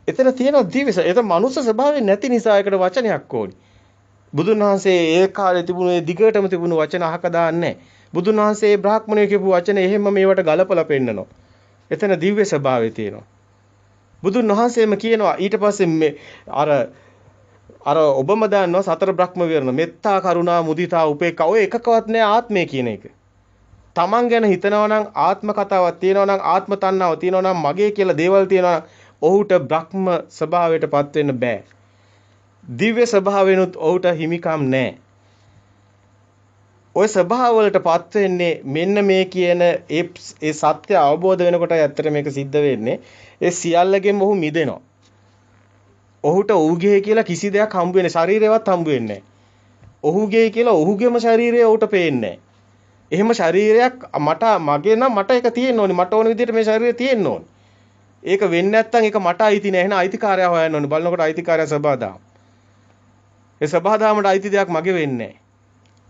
එතන තියෙනවා දිව්‍ය. එතන මනුස්ස ස්වභාවය නැති නිසා ඒකට වචනයක් ඕනි. බුදුන් වහන්සේ ඒ කාලේ තිබුණු ඒ දිගටම තිබුණු වචන අහක දාන්නේ. බුදුන් වහන්සේ ඒ බ්‍රාහ්මණය කියපු වචන එහෙම මේවට ගලපලා පෙන්නනවා. එතන දිව්‍ය ස්වභාවය තියෙනවා. බුදුන් වහන්සේම කියනවා ඊට පස්සේ මේ අර ඔබම දන්නවා සතර බ්‍රහ්ම විහරණ මෙත්තා කරුණා මුදිතා උපේක්ඛා ඔය එකකවත් නෑ ආත්මය කියන එක. තමන් ගැන හිතනවා නම් ආත්ම කතාවක් තියෙනවා නම් ආත්ම තණ්හාව තියෙනවා නම් මගේ කියලා දේවල් තියෙනවා නම් ඔහුට බ්‍රහ්ම ස්වභාවයටපත් වෙන්න බෑ. දිව්‍ය ස්වභාවයෙන්ුත් ඔහුට හිමිකම් නෑ. ඔය ස්වභාව වලටපත් වෙන්නේ මෙන්න මේ කියන ඒ සත්‍ය අවබෝධ වෙනකොටයි ඇත්තට මේක සිද්ධ වෙන්නේ. ඒ සියල්ලගෙන් ඔහු මිදෙනවා. ඔහුට ඔහුගේ කියලා කිසි දෙයක් හම්බ වෙන්නේ ශරීරයවත් හම්බ වෙන්නේ නැහැ. ඔහුගේ කියලා ඔහුගේම ශරීරය ඔහුට පේන්නේ නැහැ. එහෙම ශරීරයක් මගේ නම් මට ඒක තියෙන්න ඕනේ. මට ඕන විදිහට මේ ශරීරය තියෙන්න ඕනේ. ඒක වෙන්නේ නැත්නම් ඒක මට අයිති නෑ. එහෙනම් අයිතිකාරයා හොයන්න ඕනේ. බලනකොට අයිතිකාරයා සබාදාම. ඒ සබාදාමට අයිති දෙයක් මගේ වෙන්නේ නැහැ.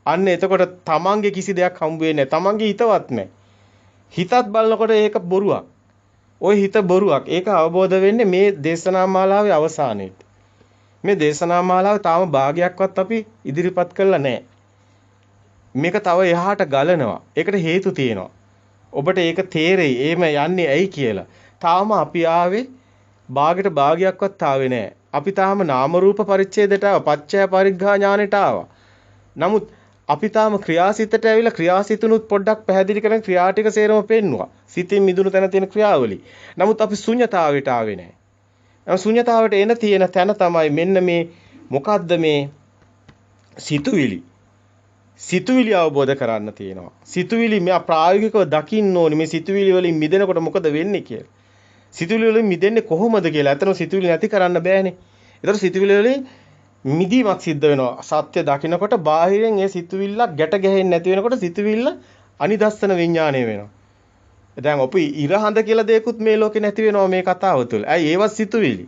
අන්න එතකොට තමන්ගේ කිසි දෙයක් හම්බ වෙන්නේ නැහැ. තමන්ගේ හිතවත් නැහැ. හිතත් බලනකොට ඒක බොරුවක්. ওই හිත බොරුවක්. ඒක අවබෝධ වෙන්නේ මේ දේශනා මාලාවේ අවසානයේදී. මේ දේශනා මාලාව තාම භාගයක්වත් අපි ඉදිරිපත් කළා නැහැ. මේක තව එහාට ගලනවා. ඒකට හේතු තියෙනවා. ඔබට ඒක තේරෙයි. එහෙම යන්නේ ඇයි කියලා. තාම අපි ආවේ භාගයක්වත් ආවේ නැහැ. අපි තාම නාම රූප පරිච්ඡේදයට පච්චය පරිග්ඝා ඥානෙට ආවා. නමුත් අපි තාම ක්‍රියාසිතට ඇවිල්ලා ක්‍රියාසිතුනුත් පොඩ්ඩක් පැහැදිලි කරන් ක්‍රියා ටික සේරම පෙන්නවා. සිතින් මිදුණු තැන තියෙන ක්‍රියාවලිය. නමුත් අපි ශුන්‍යතාවයට ආවේ නැහැ. නම් ශුන්‍යතාවයට එන තියෙන තැන තමයි මෙන්න මේ මොකද්ද මේ සිතුවිලි. සිතුවිලි අවබෝධ කරන්න තියෙනවා. සිතුවිලි මෙයා ප්‍රායෝගිකව දකින්න ඕනේ. මේ සිතුවිලි වලින් මිදෙනකොට මොකද වෙන්නේ කියලා. සිතුවිලි වලින් මිදෙන්නේ කොහොමද කියලා. අතන සිතුවිලි නැති කරන්න බෑනේ. ඒතර සිතුවිලි වලින් මිදීමක් සිද්ධ වෙනවා. සත්‍ය දකිනකොට බාහිරෙන් ඒ සිතුවිල්ලක් ගැට ගැහෙන්නේ නැති වෙනකොට සිතුවිල්ල අනිදස්සන විඥාණය වෙනවා. දැන් අපි ඉරහඳ කියලා දෙයක්වත් මේ ලෝකේ නැති වෙනවා මේ කතාව තුළ. ඇයි ඒවත් සිතුවිලි.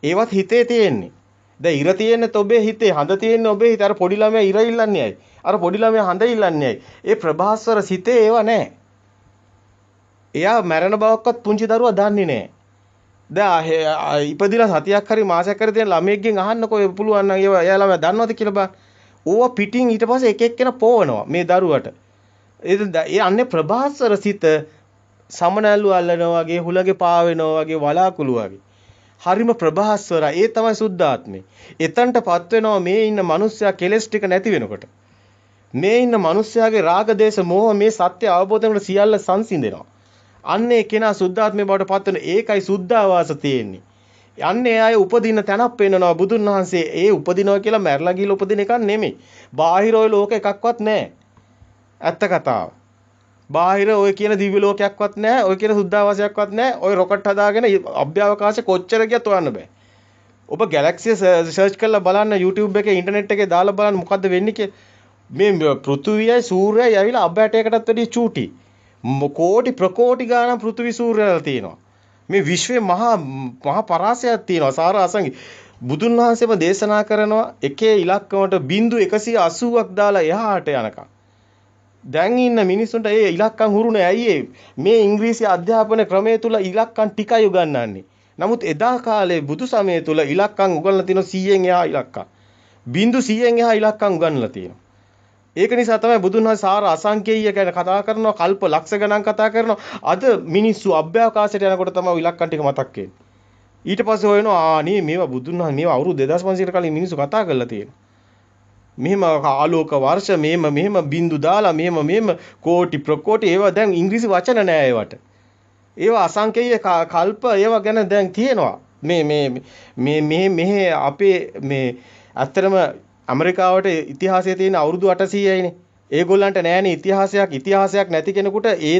ඒවත් හිතේ තියෙන්නේ. දැන් ඉර තියෙන්නේ ඔබේ හිතේ, හඳ තියෙන්නේ ඔබේ හිතේ. අර පොඩි ළමයා ඉර ඉල්ලන්නේ ඇයි? අර පොඩි ළමයා හඳ ඉල්ලන්නේ ඇයි? ඒ ප්‍රභාස්වර සිතේ ඒව නැහැ. එයා මැරෙන බවක්වත් පුංචි දරුවා දන්නේ නැහැ. දැන් ඉපදිලා සතියක් හරි මාසයක් හරි තියෙන ළමයෙක්ගෙන් අහන්නකෝ පුළුවන් නම් ඒවා එයා ළමයා දන්නවද කියලා බලන්න. ඕවා පිටින් ඊට පස්සේ එක එක්කෙනා පොවනවා මේ දරුවට. ඒ අන්නේ ප්‍රභාස්වර සිත සමනැල්ලු අල්ලනවා වගේ, හුලගේ පාවෙනවා වගේ, වලාකුළු වගේ. හරිම ප්‍රභාස්වර. ඒ තමයි සුද්ධාත්මේ. එතනටපත් වෙනවා මේ ඉන්න මිනිස්සයා කෙලස් ටික නැති වෙනකොට. මේ ඉන්න මිනිස්සයාගේ රාග දේශ මොහ මේ සත්‍ය අවබෝධ කරන සියල්ල සංසිඳෙනවා. අන්නේ කෙනා සුද්ධාත්මේ බවට පත් වෙන ඒකයි සුද්ධාවාස තියෙන්නේ. යන්නේ අය උපදින තැනක් පෙන්නනවා බුදුන් වහන්සේ. ඒ උපදිනවා කියලා මැරලා ගිහලා උපදින එකක් නෙමෙයි. බාහිර ඔය ලෝක එකක්වත් නැහැ. ඇත්ත කතාව. බාහිර ඔය කියන දිව්‍ය ලෝකයක්වත් නැහැ. ඔය කියන සුද්ධාවාසයක්වත් නැහැ. ඔය රොකට් හදාගෙන අභ්‍යවකාශ කොච්චර ගියත් හොයන්න බෑ. ඔබ ගැලැක්සිය සර්ච් කරලා බලන්න YouTube එකේ ඉන්ටර්නෙට් එකේ දාලා බලන්න මොකද්ද වෙන්නේ කියලා. මේ පෘථුවියයි සූර්යයයි ඇවිල්ලා අබ්බැටයකටත් වැඩිය චූටි. කෝටි ප්‍රකෝටි ගාණක් පෘථුවි සූර්යවල තියෙනවා. මේ විශ්වයේ මහා පරාසයක් තියෙනවා. සාර අසංගි. බුදුන් වහන්සේම දේශනා කරනවා එකේ ඉලක්කමට බිංදු 180ක් දාලා එහාට යනකම්. දැන් ඉන්න මිනිස්සුන්ට ඒ ඉලක්කම් හුරුනේ ඇයි මේ ඉංග්‍රීසි අධ්‍යාපන ක්‍රමය තුල ඉලක්කම් ටිකයි උගන්වන්නේ. නමුත් එදා කාලේ බුදු සමය තුල ඉලක්කම් උගන්වලා තියෙනවා 100න් එහා ඉලක්කම්. බිංදු 100න් එහා ඉලක්කම් උගන්වලා තියෙනවා. ඒක නිසා තමයි බුදුන් වහන්සේ සාර අසංකේය ගැන කතා කරනවා කල්ප ලක්ෂ ගණන් කතා කරනවා. අද මිනිස්සු අභ්‍යවකාශයට යනකොට තමයි ඉලක්කම් ටික මතක් වෙන්නේ. ඊට පස්සේ හොයනවා නේ මේවා බුදුන් වහන්සේ මේවා අවුරුදු 2500 කලින් මිනිස්සු කතා කරලා තියෙනවා. මෙහෙම ආලෝක වර්ෂ මෙහෙම බිංදු දාලා මෙහෙම කෝටි ප්‍රකෝටි ඒවා දැන් ඉංග්‍රීසි වචන නෑ ඒවට. ඒවා අසංකේය කල්ප ඒවා ගැන දැන් තියෙනවා. මේ අපේ මේ ඇත්තටම ඇමරිකාවට ඉතිහාසයේ තියෙන අවුරුදු 800යිනේ. ඒගොල්ලන්ට නෑනේ ඉතිහාසයක් නැති කෙනෙකුට ඒ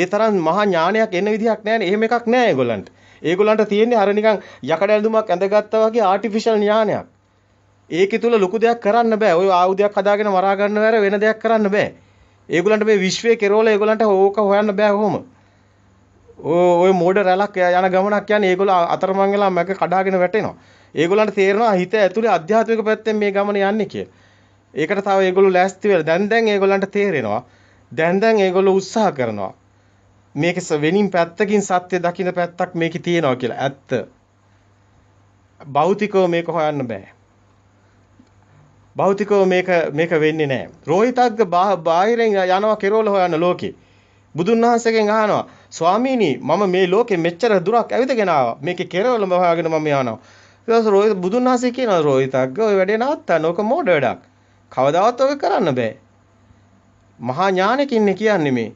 තරම් මහා ඥානයක් එන්න විදිහක් නෑනේ. එහෙම එකක් නෑ ඒගොල්ලන්ට. ඒගොල්ලන්ට තියෙන්නේ අර නිකන් යකඩ ඇඳුමක් ඇඳගත්තා වගේ ආටිෆිෂල් ඥානයක්. ඒකේ තුල ලොකු දෙයක් කරන්න බෑ. ඔය ආයුධයක් හදාගෙන මරා ගන්න වැර වෙන දෙයක් කරන්න බෑ. ඒගොල්ලන්ට මේ විශ්වයේ කෙරවල ඒගොල්ලන්ට ඕක හොයන්න බෑ කොහොම. ඔය මෝඩ රැලක් යන ගමනක් යන්නේ ඒගොල්ලෝ අතරමං වෙලා මැක කඩාගෙන වැටෙනවා. ඒගොල්ලන්ට තේරෙනවා හිත ඇතුලේ අධ්‍යාත්මික පැත්තෙන් මේ ගමන යන්නේ කියලා. ඒකට තව ඒගොල්ලෝ ලෑස්ති වෙලා දැන් ඒගොල්ලන්ට තේරෙනවා. දැන් ඒගොල්ලෝ උත්සාහ කරනවා. මේක වෙනින් පැත්තකින් සත්‍ය දකින්න පැත්තක් මේකේ තියෙනවා කියලා. ඇත්ත. භෞතිකව මේක හොයන්න බෑ. භෞතිකව මේක වෙන්නේ නැහැ. රෝහිතග්ග බාහිරෙන් යනවා කෙරවල හොයන්න ලෝකේ. බුදුන් වහන්සේගෙන් අහනවා ස්වාමීනි මම මේ ලෝකෙ මෙච්චර දුරක් ඇවිදගෙන ආවා. මේකේ කෙරවලම හොයාගෙන මම යනවා. ඊට පස්සේ බුදුන් වහන්සේ කියනවා රෝහිතග්ග ඔය වැඩේ නවත්තන්න. ඕක මෝඩ වැඩක්. කවදාවත් ඔක කරන්න බෑ. මහා ඥානකින්නේ කියන්නේ මේ.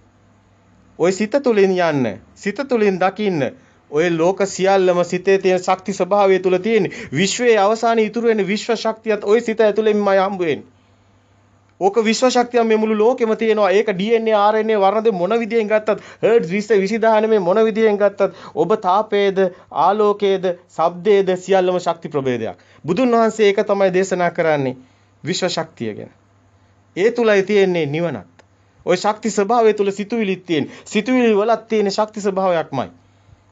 ඔය සිත තුලින් යන්න. සිත තුලින් දකින්න. ඔය ලෝක සියල්ලම සිතේ තියෙන ශක්ති ස්වභාවය තුල තියෙන විශ්වයේ අවසානයේ ඉතුරු වෙන විශ්ව ශක්තියත් ඔය සිත ඇතුළෙන්මයි හම්බ වෙන්නේ. ඕක විශ්ව ශක්තිය මේ මුළු ලෝකෙම තියෙනවා. ඒක DNA RNA වර්ණ දෙක මොන විදියෙන් ගත්තත් හර්ට්ස් 20 මේ මොන විදියෙන් ගත්තත් ඔබ තාපේද ආලෝකයේද ශබ්දයේද සියල්ලම ශක්ති ප්‍රභේදයක්. බුදුන් වහන්සේ ඒක තමයි දේශනා කරන්නේ විශ්ව ශක්තිය ගැන. ඒ තුලයි තියෙන්නේ නිවනත්. ওই ශක්ති ස්වභාවය තුල සිතුවිලිත් තියෙන. සිතුවිලි වලත් තියෙන ශක්ති ස්වභාවයක්මයි.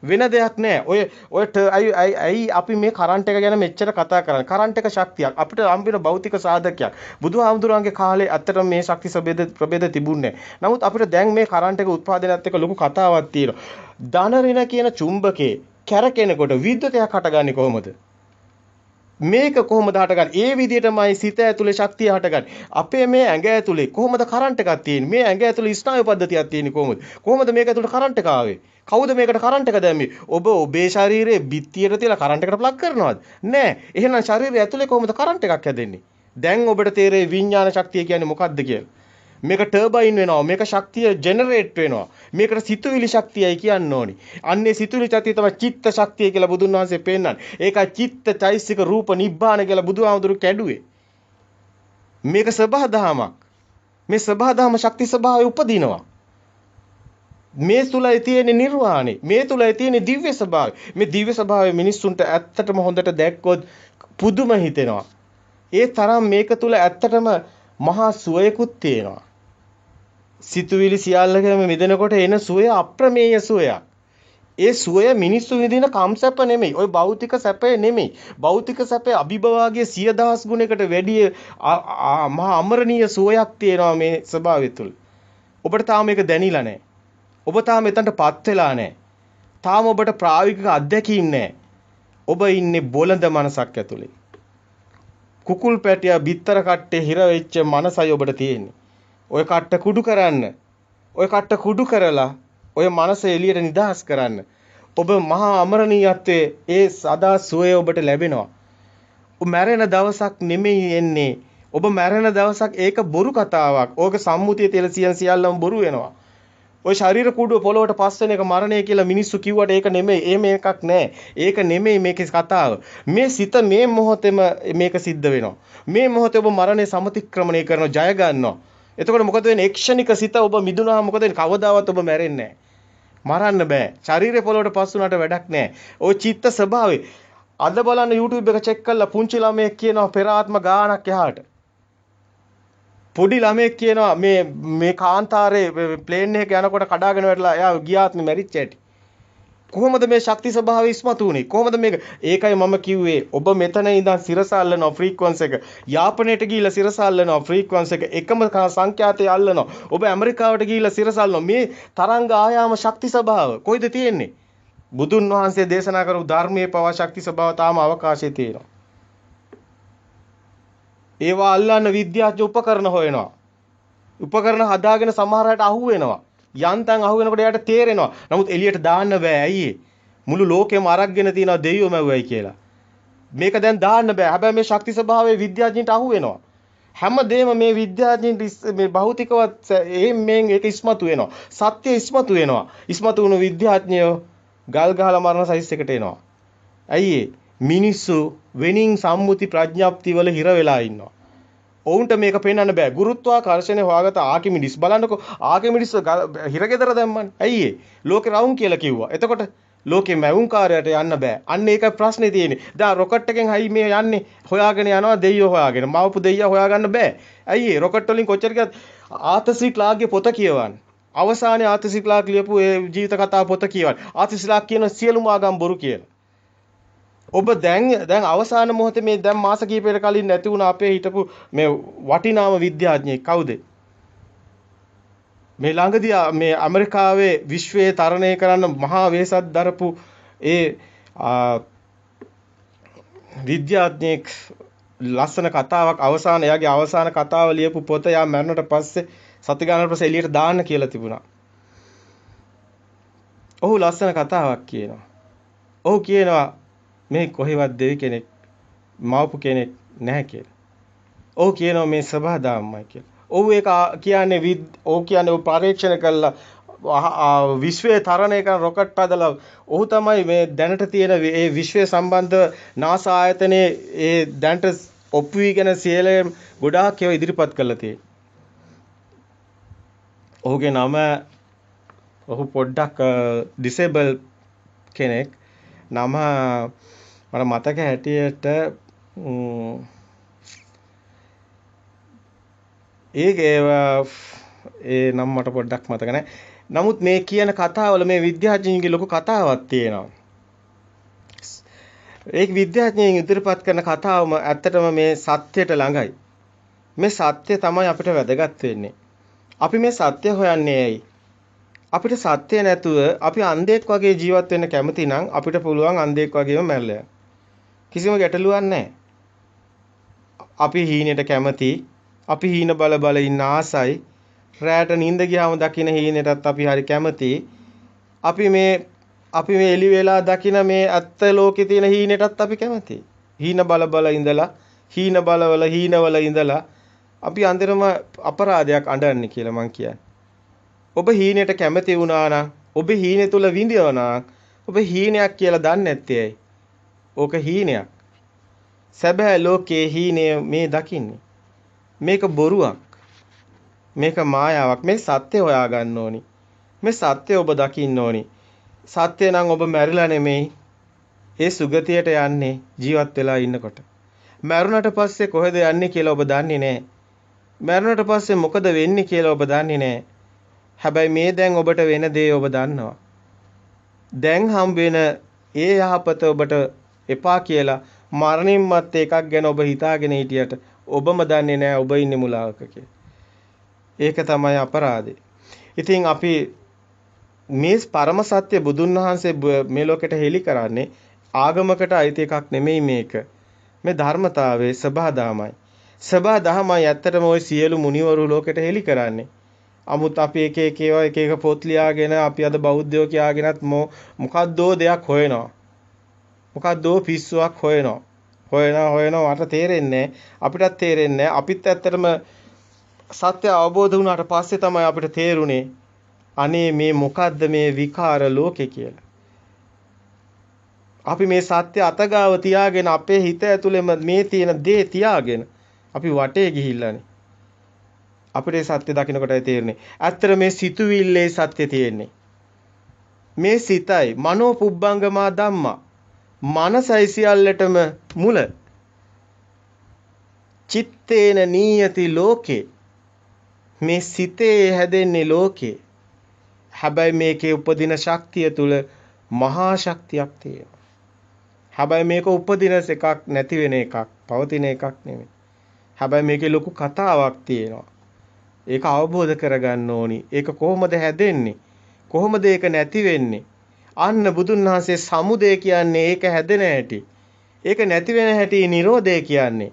වෙන දෙයක් නෑ. ඔය අපි මේ කරන්ට් එක ගැන මෙච්චර කතා කරන්නේ. කරන්ට් එක ශක්තියක්. අපිට හම්බෙන භෞතික සාධකයක්. බුදුහාමුදුරන්ගේ කාලේ ඇත්තටම මේ ශක්ති ප්‍රභේද තිබුණේ නෑ. නමුත් අපිට දැන් මේ කරන්ට් එක උත්පාදනයත් එක්ක ලොකු කතාවක් තියෙනවා. ධන ඍණ කියන චුම්බකේ කැරකෙනකොට විද්‍යුතයක් හටගන්නේ කොහොමද? මේක කොහොමද හටගන්නේ? ඒ විදිහටමයි සිත ඇතුලේ ශක්තිය හටගන්නේ. අපේ මේ ඇඟ ඇතුලේ කොහොමද කරන්ට් එකක් තියෙන්නේ? මේ ඇඟ ඇතුලේ ස්නායු පද්ධතියක් තියෙන්නේ කොහොමද? කොහොමද මේක ඇතුලේ කරන්ට් එක ආවේ? කවුද මේකට කරන්ට් එක දැම්මේ? ඔබේ ශරීරයේ බිත්තියට තියලා කරන්ට් එකට ප්ලග් කරනවද? නෑ. එහෙනම් ශරීරය ඇතුලේ කොහොමද කරන්ට් එකක් හැදෙන්නේ? දැන් ඔබට තේරෙයි විඥාන ශක්තිය කියන්නේ මොකක්ද කියලා. මේක ටර්බයින් වෙනවා. මේක ශක්තිය ජෙනරේට් වෙනවා. මේකට සිතුවිලි ශක්තියයි කියන්න ඕනි. අන්නේ සිතුවිලි ශක්තිය තමයි චිත්ත ශක්තිය කියලා බුදුන් වහන්සේ පෙන්නන්නේ. ඒකයි චිත්ත චෛසික රූප නිබ්බාන කියලා බුදුහාමුදුරු කැඩුවේ. මේක සබහාදහමක්. මේ සබහාදහම ශක්ති ස්වභාවය උපදිනවා. මේ තුලයි තියෙන නිර්වාණය. මේ තුලයි තියෙන දිව්‍ය ස්වභාවය. මේ දිව්‍ය ස්වභාවය මිනිස්සුන්ට ඇත්තටම හොඳට දැක්කොත් පුදුම හිතෙනවා. ඒ තරම් මේක තුල ඇත්තටම මහා සුවයකුත් තියෙනවා. සිතුවිලි සියල්ලකම මිදෙනකොට එන සුවය අප්‍රමේය සුවයක්. ඒ සුවය මිනිස්සු විඳින කම්සැප නෙමෙයි. ওই භෞතික සැපය නෙමෙයි. භෞතික සැපේ අභිභවාගයේ 10000 ගුණයකට වැඩිය මහා අමරණීය සුවයක් තියෙනවා මේ ස්වභාවය තුල. ඔබට තාම මේක දැනিলা නැහැ. ඔබ තාම එතනටපත් වෙලා නැහැ. තාම ඔබට ප්‍රායෝගික අත්දැකීම් නැහැ. ඔබ ඉන්නේ බොළඳ මනසක් ඇතුලේ. කුකුල් පැටියා බිත්තර කට්ටේ හිර වෙච්ච මනසයි ඔබට තියෙන්නේ. ඔය කට්ට කුඩු කරන්න. ඔය කට්ට කුඩු කරලා ඔය මනස එළියට නිදහස් කරන්න. ඔබ මහා අමරණීයත්වයේ ඒ සදා සුවය ඔබට ලැබෙනවා. ඔබ මැරෙන දවසක් නෙමෙයි එන්නේ. ඔබ මැරෙන දවසක් ඒක බොරු කතාවක්. ඕක සම්මුතිය තියලා සියල්ලම බොරු වෙනවා. ඔය ශරීර කුඩුව පොළොවට පස් වෙන එක මරණය කියලා මිනිස්සු කිව්වට ඒක නෙමෙයි. එහෙම එකක් නැහැ. ඒක නෙමෙයි මේකේ කතාව. මේ සිත මේ මොහොතේම මේක සිද්ධ වෙනවා. මේ මොහොතේ ඔබ මරණය සමතික්‍රමණය කරනවා, ජය ගන්නවා. එතකොට මොකද වෙන්නේ? එක්ෂණික සිත ඔබ මිදුණා මොකද වෙන්නේ? කවදාවත් ඔබ මැරෙන්නේ මරන්න බෑ. ශරීරය පොළොවට පස් වුණාට වැඩක් නැහැ. ওই චිත්ත ස්වභාවය. අද බලන්න YouTube එක චෙක් කරලා පුංචි ළමයෙක් කියනවා පෙර ආත්ම ගානක් එහාට. පොඩි ළමයෙක් කියනවා මේ කාන්තාරේ ප්ලේන් එක යනකොට කඩාගෙන වැටලා එයා ගියාත්ම මැරිච්ච ඇටි. කොහොමද මේ ශක්ති ස්වභාවය ඉස්මතු වුනේ? කොහොමද මේක? ඒකයි මම කිව්වේ ඔබ මෙතන ඉඳන් සිරස අල්ලනවා ෆ්‍රීකවන්ස් එක. යාපනයට ගිහිල්ලා සිරස අල්ලනවා ෆ්‍රීකවන්ස් එක. එකම සංඛ්‍යාතය අල්ලනවා. ඔබ ඇමරිකාවට ගිහිල්ලා සිරස අල්ලනවා. මේ තරංග ආයාම ශක්ති ස්වභාව කොයිද තියෙන්නේ? බුදුන් වහන්සේ දේශනා කරපු ධර්මයේ පවා ශක්ති ස්වභාව තාම අවකාශයේ තියෙනවා. ඒවා අල්ලන්න විද්‍යාඥ උපකරණ හොයනවා. උපකරණ හදාගෙන සමහර අයට අහු වෙනවා. යන්තම් අහු වෙනකොට එයාට තේරෙනවා. නමුත් එළියට දාන්න බෑ. ඇයි මුළු ලෝකෙම අරගෙන තියනවා දෙයියෝ මැව්වයි කියලා. මේක දැන් දාන්න බෑ. හැබැයි මේ ශක්ති ස්වභාවයේ විද්‍යාඥයින්ට අහු වෙනවා. හැමදේම මේ විද්‍යාඥයින්ට මේ භෞතිකවත් මේන් ඒක ඉස්මතු වෙනවා. සත්‍ය ඉස්මතු වෙනවා. ඉස්මතු වුණු විද්‍යාඥයෝ ගල් ගහලා මරණ සයිස් එකට එනවා. ඇයි මිනිස්සු වෙනින් සම්මුති ප්‍රඥාප්ති වල හිර වෙලා ඉන්නවා. ඔවුන්ට මේක පෙන්වන්න බෑ. ගුරුත්වාකර්ෂණය හොයාගත්ත ආකිමිඩිස් බලන්නකො ආකිමිඩිස් හිරගෙදර දැම්මනේ. ඇයි ලෝකේ රවුම් කියලා කිව්වා. එතකොට ලෝකේ මැවුම්කාරයට යන්න බෑ. අන්න ඒකයි ප්‍රශ්නේ තියෙන්නේ. දැන් රොකට් එකෙන් හයි මේ යන්නේ හොයාගෙන යනවා දෙයියෝ හොයාගෙන. මවපු දෙයියා හොයාගන්න බෑ. ඇයි රොකට් වලින් කොච්චර ගියත් ආතසි ක්ලාග්ගේ පොත කියවන්න. අවසානයේ ආතසි ක්ලාග් ලියපු ඒ ජීවිත කතාව පොත කියවන්න. ආතසි ක්ලාග් කියන සියලුම ආගම් බොරු කියලා. ඔබ දැන් අවසාන මොහොතේ මේ දැන් මාස කිහිපයකට කලින් නැති වුණ අපේ හිටපු මේ වටිනාම විද්‍යාඥයෙක් කවුද? මේ ළඟදී මේ ඇමරිකාවේ විශ්වයේ තරණය කරන්න මහා වෙහෙසක් දරපු ඒ විද්‍යාඥයෙක් ලස්සන කතාවක් අවසාන එයාගේ අවසාන කතාව ලියපු පොත යා මරණයට පස්සේ සති ගානකට පස්සේ එළියට දාන්න කියලා තිබුණා. ඔහු ලස්සන කතාවක් කියනවා. ඔහු කියනවා මේ කොහෙවත් දෙවි කෙනෙක් මවපු කෙනෙක් නැහැ කියලා. ඔහු කියනවා මේ සබහාදාමයි කියලා. ඔහු ඒක කියන්නේ ඔහු කියන්නේ පරීක්ෂණ කළා විශ්වයේ තරණය කරන රොකට් හදලා ඔහු තමයි මේ දැනට තියෙන මේ විශ්වය සම්බන්ධ NASA ආයතනයේ ඒ දැනට ඔප්පු වීගෙන සියලුම ගොඩාක් ඒවා ඉදිරිපත් කරලා තියෙන්නේ. ඔහුගේ නම ඔහු පොඩ්ඩක් ඩිසේබල් කෙනෙක්. නම මට මතක හැටියට ඒ නම් මට පොඩ්ඩක් මතක නැහැ. නමුත් මේ කියන කතාවල මේ විද්‍යාඥයින්ගේ ලොකු කතාවක් තියෙනවා. ඒක විද්‍යාඥයින් ඉදිරිපත් කරන කතාවම ඇත්තටම මේ සත්‍යයට ළඟයි. මේ සත්‍ය තමයි අපිට වැදගත් වෙන්නේ. අපි මේ සත්‍ය හොයන්නේ ඇයි? අපිට සත්‍ය නැතුව අපි අන්ධෙක් වගේ ජීවත් වෙන්න කැමති නම් අපිට පුළුවන් අන්ධෙක් වගේම මැරෙලා. කිසිම ගැටලුවක් නැහැ. අපි හීනෙට කැමති. අපි හීන බල බල ඉන්න ආසයි. රැට නිින්ද ගියාම දකින්න හීනෙටත් අපි හරි කැමති. අපි මේ එළි වෙලා දකින්න මේ ඇත්ත ලෝකේ තියෙන හීනෙටත් අපි කැමති. හීන බල බල ඉඳලා හීන බලවල හීනවල ඉඳලා අපි අන්තිමම අපරාධයක් අඬන්නේ කියලා මං කියන්නේ. ඔබ හීනෙට කැමති වුණා නම් ඔබ හීනෙ තුල විඳිනවා ඔබ හීනයක් කියලා දන්නේ නැත්තේ ඇයි? ඕක හීනයක්. සැබෑ ලෝකයේ හීනය මේ දකින්නේ. මේක බොරුවක්. මේක මායාවක්. මේ සත්‍ය හොයාගන්න ඕනි. මේ සත්‍ය ඔබ දකින්න ඕනි. සත්‍ය නම් ඔබ මැරිලා නෙමෙයි. ඒ සුගතියට යන්නේ ජීවත් වෙලා ඉන්නකොට. මැරුණට පස්සේ කොහෙද යන්නේ කියලා ඔබ දන්නේ නැහැ. මැරුණට පස්සේ මොකද වෙන්නේ කියලා ඔබ දන්නේ නැහැ. හැබැයි මේ දැන් ඔබට වෙන දේ ඔබ දන්නවා. දැන් හම්බ වෙන ඒ යහපත ඔබට එපා කියලා මරණින් මත්තේ එකක් ගැන ඔබ හිතාගෙන හිටියට ඔබම දන්නේ නැහැ ඔබ ඉන්නේ මුලාවක කියලා. ඒක තමයි අපරාධේ. ඉතින් අපි මේ පරම සත්‍ය බුදුන් වහන්සේ මේ ලෝකෙට හෙළි කරන්නේ ආගමකට අයිති එකක් නෙමෙයි මේක. මේ ධර්මතාවයේ සබහාදාමයි. සබහාදාමයි ඇත්තටම ওই සියලු මුනිවරු ලෝකෙට හෙළි කරන්නේ. 아මුත් අපි එක එක පොත් ලියාගෙන අපි අද බෞද්ධයෝ කියාගෙනත් මොකද්දෝ දෙයක් හොයනවා. මොකද්දෝ පිස්සුවක් හොයනවා. හොයනවා මට තේරෙන්නේ අපිටත් තේරෙන්නේ අපිත් ඇත්තටම සත්‍ය අවබෝධ වුණාට පස්සේ තමයි අපිට තේරුනේ අනේ මේ මොකද්ද මේ විකාර ලෝකේ කියලා. අපි මේ සත්‍ය අතගාව තියාගෙන අපේ හිත ඇතුළෙම මේ තියෙන දේ තියාගෙන අපි වටේ ගිහිල්ලානේ. අපිට සත්‍ය දකින්නකොටයි තේරෙන්නේ. ඇත්තට මේ සිතුවිල්ලේ සත්‍ය තියෙන්නේ. මේ සිතයි මනෝ පුබ්බංගමා ධම්මා. මනසයි සියල්ලටම මුල. චිත්තේන නීයති ලෝකේ. මේ සිතේ හැදෙන්නේ ලෝකේ. හැබැයි මේකේ උපදින ශක්තිය තුල මහා ශක්තියක් තියෙනවා. හැබැයි මේක උපදින එකක් නැති වෙන එකක්, පවතින එකක් නෙමෙයි. හැබැයි මේකේ ලොකු කතාවක් තියෙනවා. ඒක අවබෝධ කරගන්න ඕනි. ඒක කොහොමද හැදෙන්නේ? කොහොමද ඒක නැති වෙන්නේ? අන්න බුදුන් වහන්සේ සමුදය කියන්නේ ඒක හැදෙන හැටි. ඒක නැති වෙන හැටි නිරෝධය කියන්නේ.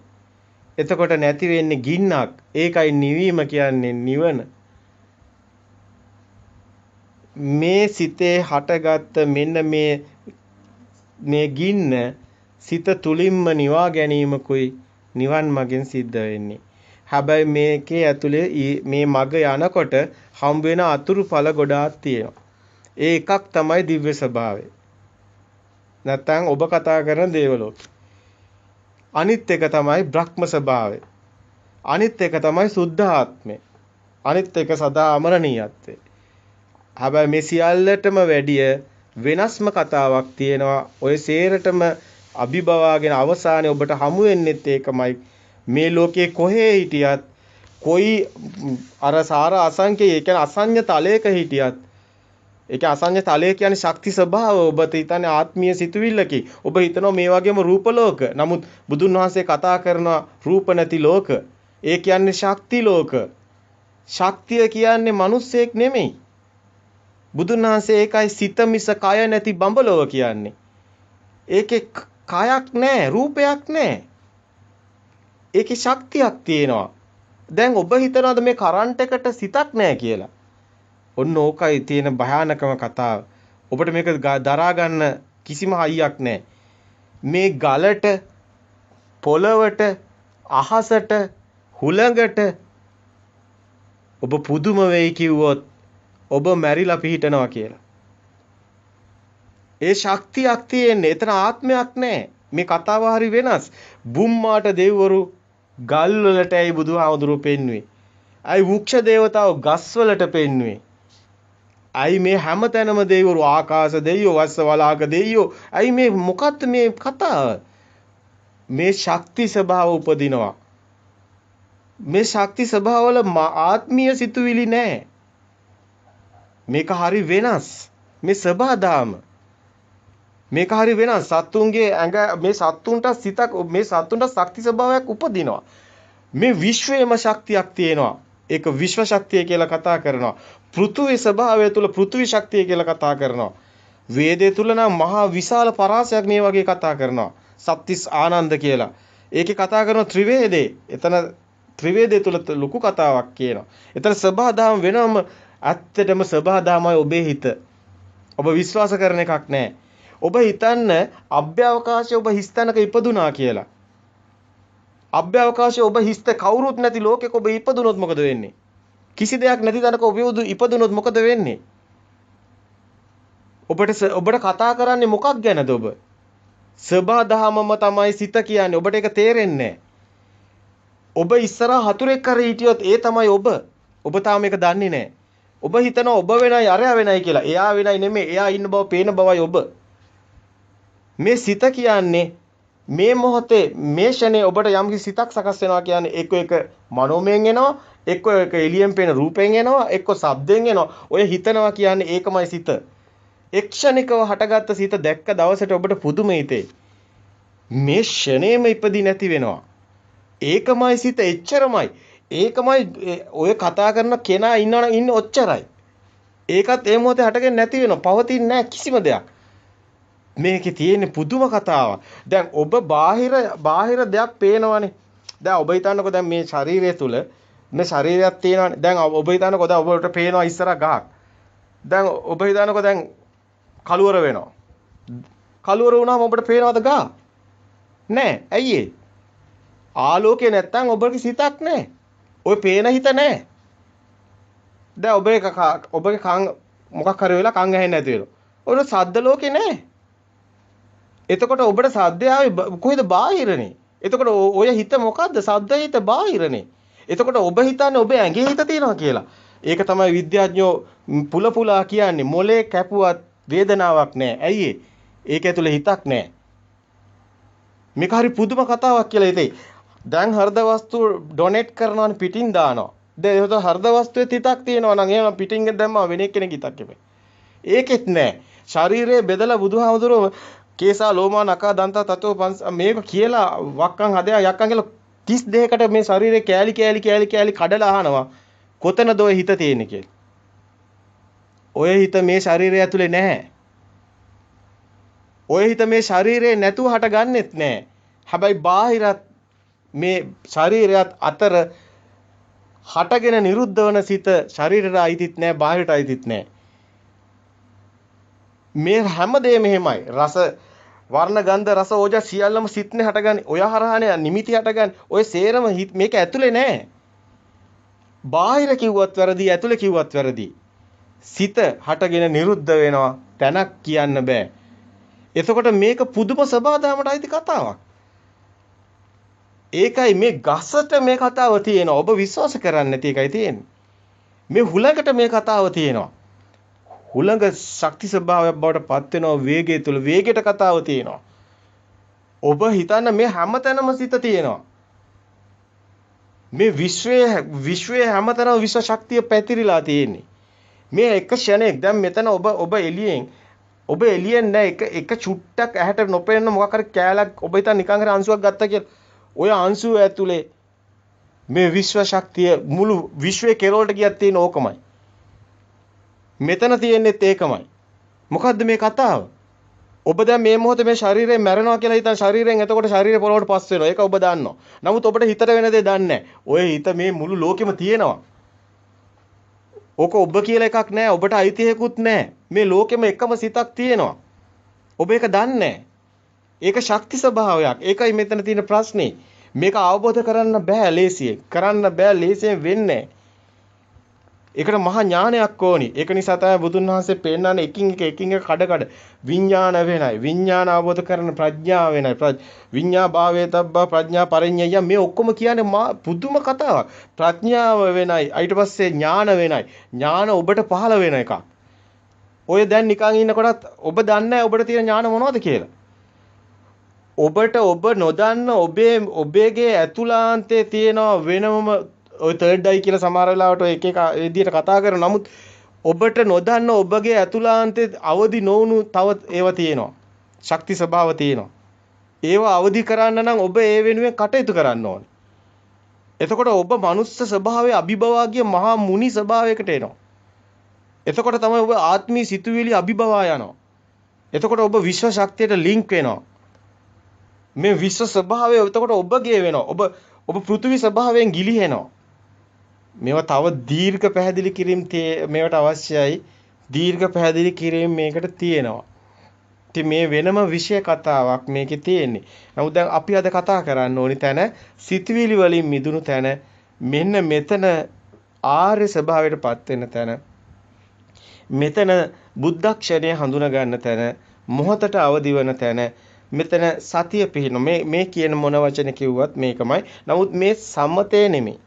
එතකොට නැති වෙන්නේ ගින්නක්. ඒකයි නිවීම කියන්නේ නිවන. මේ සිතේ හටගත්ත මෙන්න මේ ගින්න සිත තුලින්ම නිවා ගැනීමකුයි නිවන් මගෙන් සිද්ධ වෙන්නේ. හැබැයි මේකේ ඇතුලේ මේ මග යනකොට හම් වෙන අතුරු ඵල ගොඩාක් තියෙනවා. ඒ එකක් තමයි දිව්‍ය ස්වභාවය. නැත්නම් ඔබ කතා කරන දේවලෝක. අනිත් එක තමයි බ්‍රහ්ම ස්වභාවය. අනිත් එක තමයි සුද්ධ ආත්මය. අනිත් එක සදා අමරණීයත්වය. හැබැයි මේ සියල්ලටම වැඩිය වෙනස්ම කතාවක් තියෙනවා. ඔය සේරටම අභිභවාගෙන අවසානයේ ඔබට හමු වෙන්නෙත් ඒකමයි. මේ ලෝකේ කොහේ හිටියත් කොයි අර සාර අසංඛ්‍ය ඒ කියන්නේ අසඤ්ඤ තලයක හිටියත් ඒක අසඤ්ඤ තලය කියන්නේ ශක්ති ස්වභාව. ඔබ හිතන්නේ ආත්මීය සිතුවිල්ලකි. ඔබ හිතනවා මේ වගේම රූප ලෝක. නමුත් බුදුන් වහන්සේ කතා කරන රූප නැති ලෝක. ඒ කියන්නේ ශක්ති ලෝක. ශක්තිය කියන්නේ මිනිස්සෙක් නෙමෙයි. බුදුන් වහන්සේ ඒකයි සිත මිස කය නැති බඹලොව කියන්නේ. ඒකේ කයක් නැහැ, රූපයක් නැහැ. ඒකේ ශක්තියක් තියෙනවා. දැන් ඔබ හිතනවාද මේ කරන්ට් එකට සිතක් නැහැ කියලා? ඔන්න ඕකයි තියෙන භයානකම කතාව. ඔබට මේක දරා ගන්න කිසිම හයියක් නැහැ. මේ ගලට, පොළවට, අහසට, හුළඟට ඔබ පුදුම වෙයි කිව්වොත් ඔබ මැරිලා පිහිටනවා කියලා. ඒ ශක්තියක් තියෙන්නේ. එතන ආත්මයක් නැහැ. මේ කතාව හරි වෙනස්. බුම්මාට දෙවිවරු ගල් වලටයි බුදුහාමුදුරුවෝ පෙන්වුවේ. අයි වෘක්ෂ දේවතාවෝ ගස් වලට පෙන්වුවේ. අයි මේ හැමතැනම දෙවිවරු ආකාශ දෙවියෝ වස්ස වලාක දෙවියෝ. අයි මේ මොකක්ද මේ කතාව? මේ ශක්ති ස්වභාව උපදිනවා. මේ ශක්ති ස්වභාවවල ආත්මීය සිතුවිලි නැහැ. මේක හරි වෙනස්. මේ සබහාදාම මේක හරි වෙනස්. සත්තුන්ගේ ඇඟ මේ සත්තුන්ට සිතක් මේ සත්තුන්ට ශක්ති ස්වභාවයක් උපදිනවා. මේ විශ්වයේම ශක්තියක් තියෙනවා. ඒක විශ්ව ශක්තිය කියලා කතා කරනවා. පෘථුවි ස්වභාවය තුල පෘථුවි ශක්තිය කියලා කතා කරනවා. වේදේ තුල නම් මහා විශාල පරාසයක් මේ වගේ කතා කරනවා. සත්‍තිස් ආනන්ද කියලා. ඒකේ කතා කරන ත්‍රිවේදේ. එතන ත්‍රිවේදේ තුල ලොකු කතාවක් කියනවා. එතන සබහාදාම වෙනම ඇත්තටම සබහාදාමයි ඔබේ හිත. ඔබ විශ්වාස කරන එකක් නැහැ. ඔබ හිතන්න අභ්‍යවකාශයේ ඔබ හිස්තැනක ඉපදුනා කියලා. අභ්‍යවකාශයේ ඔබ හිස්ත කවුරුත් නැති ලෝකෙක ඔබ ඉපදුනොත් මොකද වෙන්නේ? කිසි දෙයක් නැති තැනක ඔබ ඉපදුනොත් මොකද වෙන්නේ? ඔබට කතා කරන්නේ මොකක් ගැනද ඔබ? සබහාදහමම තමයි සිත කියන්නේ. ඔබට ඒක තේරෙන්නේ නැහැ. ඔබ ඉස්සරහා හතුරෙක් කර හිටියොත් ඒ තමයි ඔබ. ඔබ තාම මේක දන්නේ නැහැ. ඔබ හිතනවා ඔබ වෙනයි අරයා වෙනයි කියලා. එයා වෙනයි නෙමෙයි. එයා ඉන්න බව පේන බවයි ඔබ. මේ සිත කියන්නේ මේ මොහොතේ මේ ෂනේ ඔබට යම්කිසි සිතක් සකස් වෙනවා කියන්නේ එක්ක එක මනෝමයෙන් එනවා, එක්ක එක එළියෙන් පේන රූපයෙන් එනවා, එක්ක ශබ්දයෙන් එනවා. ඔය හිතනවා කියන්නේ ඒකමයි සිත. එක්ෂණිකව හටගත්ත සිත දැක්ක දවසට ඔබට පුදුම හිතේ. මේ ෂණේම ඉපදි නැති වෙනවා. ඒකමයි සිත එච්චරමයි. ඒකමයි ඔය කතා කරන කෙනා ඉන්නවනම් ඉන්නේ ඔච්චරයි. ඒකත් ඒ මොහොතේ හටගෙන නැති වෙනවා. පවතින්නේ නැහැ කිසිම දෙයක්. මේකේ තියෙන පුදුම කතාවක්. දැන් ඔබ බාහිර දෙයක් පේනවනේ. දැන් ඔබ හිතන්නකෝ දැන් මේ ශරීරය තුල මේ ශරීරයක් තියෙනවානේ. දැන් ඔබ හිතනකො දැන් ඔබට පේනවා ඉස්සරහ ගහක්. දැන් ඔබ හිතනකො දැන් කළුවර වෙනවා. කළුවර වුණාම ඔබට පේනවද ගහ? නෑ. ඇයි ඒ? ආලෝකය නැත්තම් ඔබගේ සිතක් නෑ. ඔය පේන හිත නෑ. දැන් ඔබගේ කන් මොකක් හරි වෙලා කන් ඇහෙන්නේ නැති වෙනවා. ඔය සද්ද ලෝකේ නෑ. එතකොට ඔබට සද්දය ආවේ කොහෙද? බාහිරනේ. එතකොට ඔය හිත මොකද්ද? සද්ද හිත බාහිරනේ. එතකොට ඔබ හිතන්නේ ඔබ ඇඟේ හිත තියනවා කියලා. ඒක තමයි විද්‍යාඥයෝ පුලා කියන්නේ. මොලේ කැපුවත් වේදනාවක් නෑ. ඇයි ඒ? ඒක ඇතුලේ හිතක් නෑ. මේක හරි පුදුම කතාවක් කියලා හිතේ. දැන් හෘද වස්තු ඩොනේට් කරනවානේ පිටින් දානවා. දැන් ඒක හෘද වස්තුවේ හිතක් තියෙනවා නම් එහෙනම් පිටින් දැම්මම වෙන එක්කෙනෙක් හිතක් එපේ. ඒකෙත් නෑ. ශරීරය බෙදලා බුදුහාමුදුරුවෝ කේසා ලෝමා නකා දන්තා තතෝ මේක කියලා වක්කන් හදයා යක්කන් කියලා 32කට මේ ශරීරේ කෑලි කඩලා අහනවා කොතනද ඔය හිත තියෙන්නේ කියලා. ඔය හිත මේ ශරීරය ඇතුලේ නැහැ. ඔය හිත මේ ශරීරේ නැතුව හටගන්නෙත් නැහැ. හැබැයි බාහිරත් මේ ශරීරයත් අතර හටගෙන නිරුද්ධ වන සිත ශරීරයට අයිතිත් නැහැ, බාහිරට අයිතිත් නැහැ. මේ හැමදේම එහෙමයි. රස වර්ණ ගන්ධ රස ඕජා සියල්ලම සිත්නේ හටගන්නේ. ඔය හරහානේ නිමිති හටගන්නේ. ඔය සේරම මේක ඇතුලේ නැහැ. බාහිර කිව්වත් වැරදි, ඇතුලේ කිව්වත් වැරදි. සිත හටගෙන නිරුද්ධ වෙනවා. තැනක් කියන්න බෑ. එතකොට මේක පුදුම සබාධමයට අයිති කතාවක්. ඒකයි මේ ගසට මේ කතාව තියෙනවා. ඔබ විශ්වාස කරන්නේ නැති එකයි තියෙන්නේ. මේ හුලඟට මේ කතාව තියෙනවා. හුලඟ ශක්ති ස්වභාවයක් බවට පත් වෙනවා වේගය තුල. වේගයට කතාව තියෙනවා. ඔබ හිතන්න මේ හැමතැනම සිත තියෙනවා. මේ විශ්වයේ හැමතැනම විශ්ව ශක්තිය පැතිරිලා තියෙන්නේ. මේ එක ක්ෂණයක් දැන් මෙතන ඔබ එළියෙන් නෑ එක චුට්ටක් ඇහැට නොපෙනෙන මොකක් හරි කෑලක් ඔබ හිතන් නිකන් හරි අංශුවක් ගත්තා කියලා. ඔය අංශුව ඇතුලේ මේ විශ්ව ශක්තිය මුළු විශ්වයේ කෙරවලට ගියත් තියෙන ඕකමයි. මෙතන තියෙන්නේත් ඒකමයි. මොකද්ද මේ කතාව? ඔබ දැන් මේ මොහොතේ මේ ශරීරයෙන් මැරෙනවා කියලා හිතන ශරීරයෙන් එතකොට ශරීරය පොළොවට පස් වෙනවා. ඒක ඔබ දන්නවා. නමුත් ඔබට හිතට වෙන දේ දන්නේ නැහැ. ඔය හිත මේ මුළු ලෝකෙම තියෙනවා. ඕක ඔබ කියලා එකක් නැහැ. ඔබට අයිතියකුත් නැහැ. මේ ලෝකෙම එකම සිතක් තියෙනවා. ඔබ ඒක දන්නේ නැහැ. ඒක ශක්ති ස්වභාවයක්. ඒකයි මෙතන තියෙන ප්‍රශ්නේ. මේක අවබෝධ කරන්න බෑ ලේසියෙන්. කරන්න බෑ ලේසියෙන් වෙන්නේ. ඒකට මහා ඥානයක් ඕනි. ඒක නිසා තමයි බුදුන් වහන්සේ පෙන්නන්නේ එකින් එක කඩ විඥාන වෙනයි. විඥාන අවබෝධ කරන ප්‍රඥාව වෙනයි. විඥා භාවයේ තබ්බා ප්‍රඥා පරිඤ්ඤය මේ ඔක්කොම කියන්නේ පුදුම කතාවක්. ප්‍රඥාව වෙනයි. ඊට පස්සේ ඥාන වෙනයි. ඥාන ඔබට පහළ වෙන එකක්. ඔය දැන් නිකන් ඉන්නකොටත් ඔබ දන්නේ නැහැ ඔබට තියෙන ඥාන මොනවද කියලා. ඔබට ඔබ නොදන්න ඔබේගේ ඇතුළාන්තයේ තියෙන වෙනම ඔය තර්ඩ් අයි කියලා සමහර වෙලාවට ඔය එක විදිහට කතා කරන නමුත් ඔබට නොදන්න ඔබගේ ඇතුළාන්තයේ අවදි නොවුණු තව ඒවා තියෙනවා. ශක්ති ස්වභාව තියෙනවා. ඒවා අවදි කරන්න නම් ඔබ ඒ වෙනුවෙන් කටයුතු කරන්න ඕනේ. එතකොට ඔබ මනුස්ස ස්වභාවයේ අභිභවාගිය මහා මුනි ස්වභාවයකට එනවා. එතකොට තමයි ඔබ ආත්මී සිතුවිලි අභිභවා යනවා. එතකොට ඔබ විශ්ව ශක්තියට ලින්ක් වෙනවා. මේ විශ්ව ස්වභාවය එතකොට ඔබගේ වෙනවා. ඔබ පෘථිවි ස්වභාවයෙන් ගිලිහෙනවා. මේවා තව දීර්ඝ පැහැදිලි කිරීම මේවට අවශ්‍යයි. දීර්ඝ පැහැදිලි කිරීම මේකට තියෙනවා. ඉතින් මේ වෙනම විෂය කතාවක් මේකේ තියෙන්නේ. නමුත් දැන් අපි අද කතා කරන්න ඕනි තැන සිතුවිලි වලින් මිදුණු තැන මෙන්න මෙතන ආර්ය ස්වභාවයටපත් වෙන තැන. මෙතන බුද්ධක්ෂණය හඳුනා ගන්න තැන මොහතට අවදි වෙන තැන මෙතන සතිය පිහින මේ කියන මොන වචන කිව්වත් මේකමයි. නමුත් මේ සම්මතේ නෙමෙයි.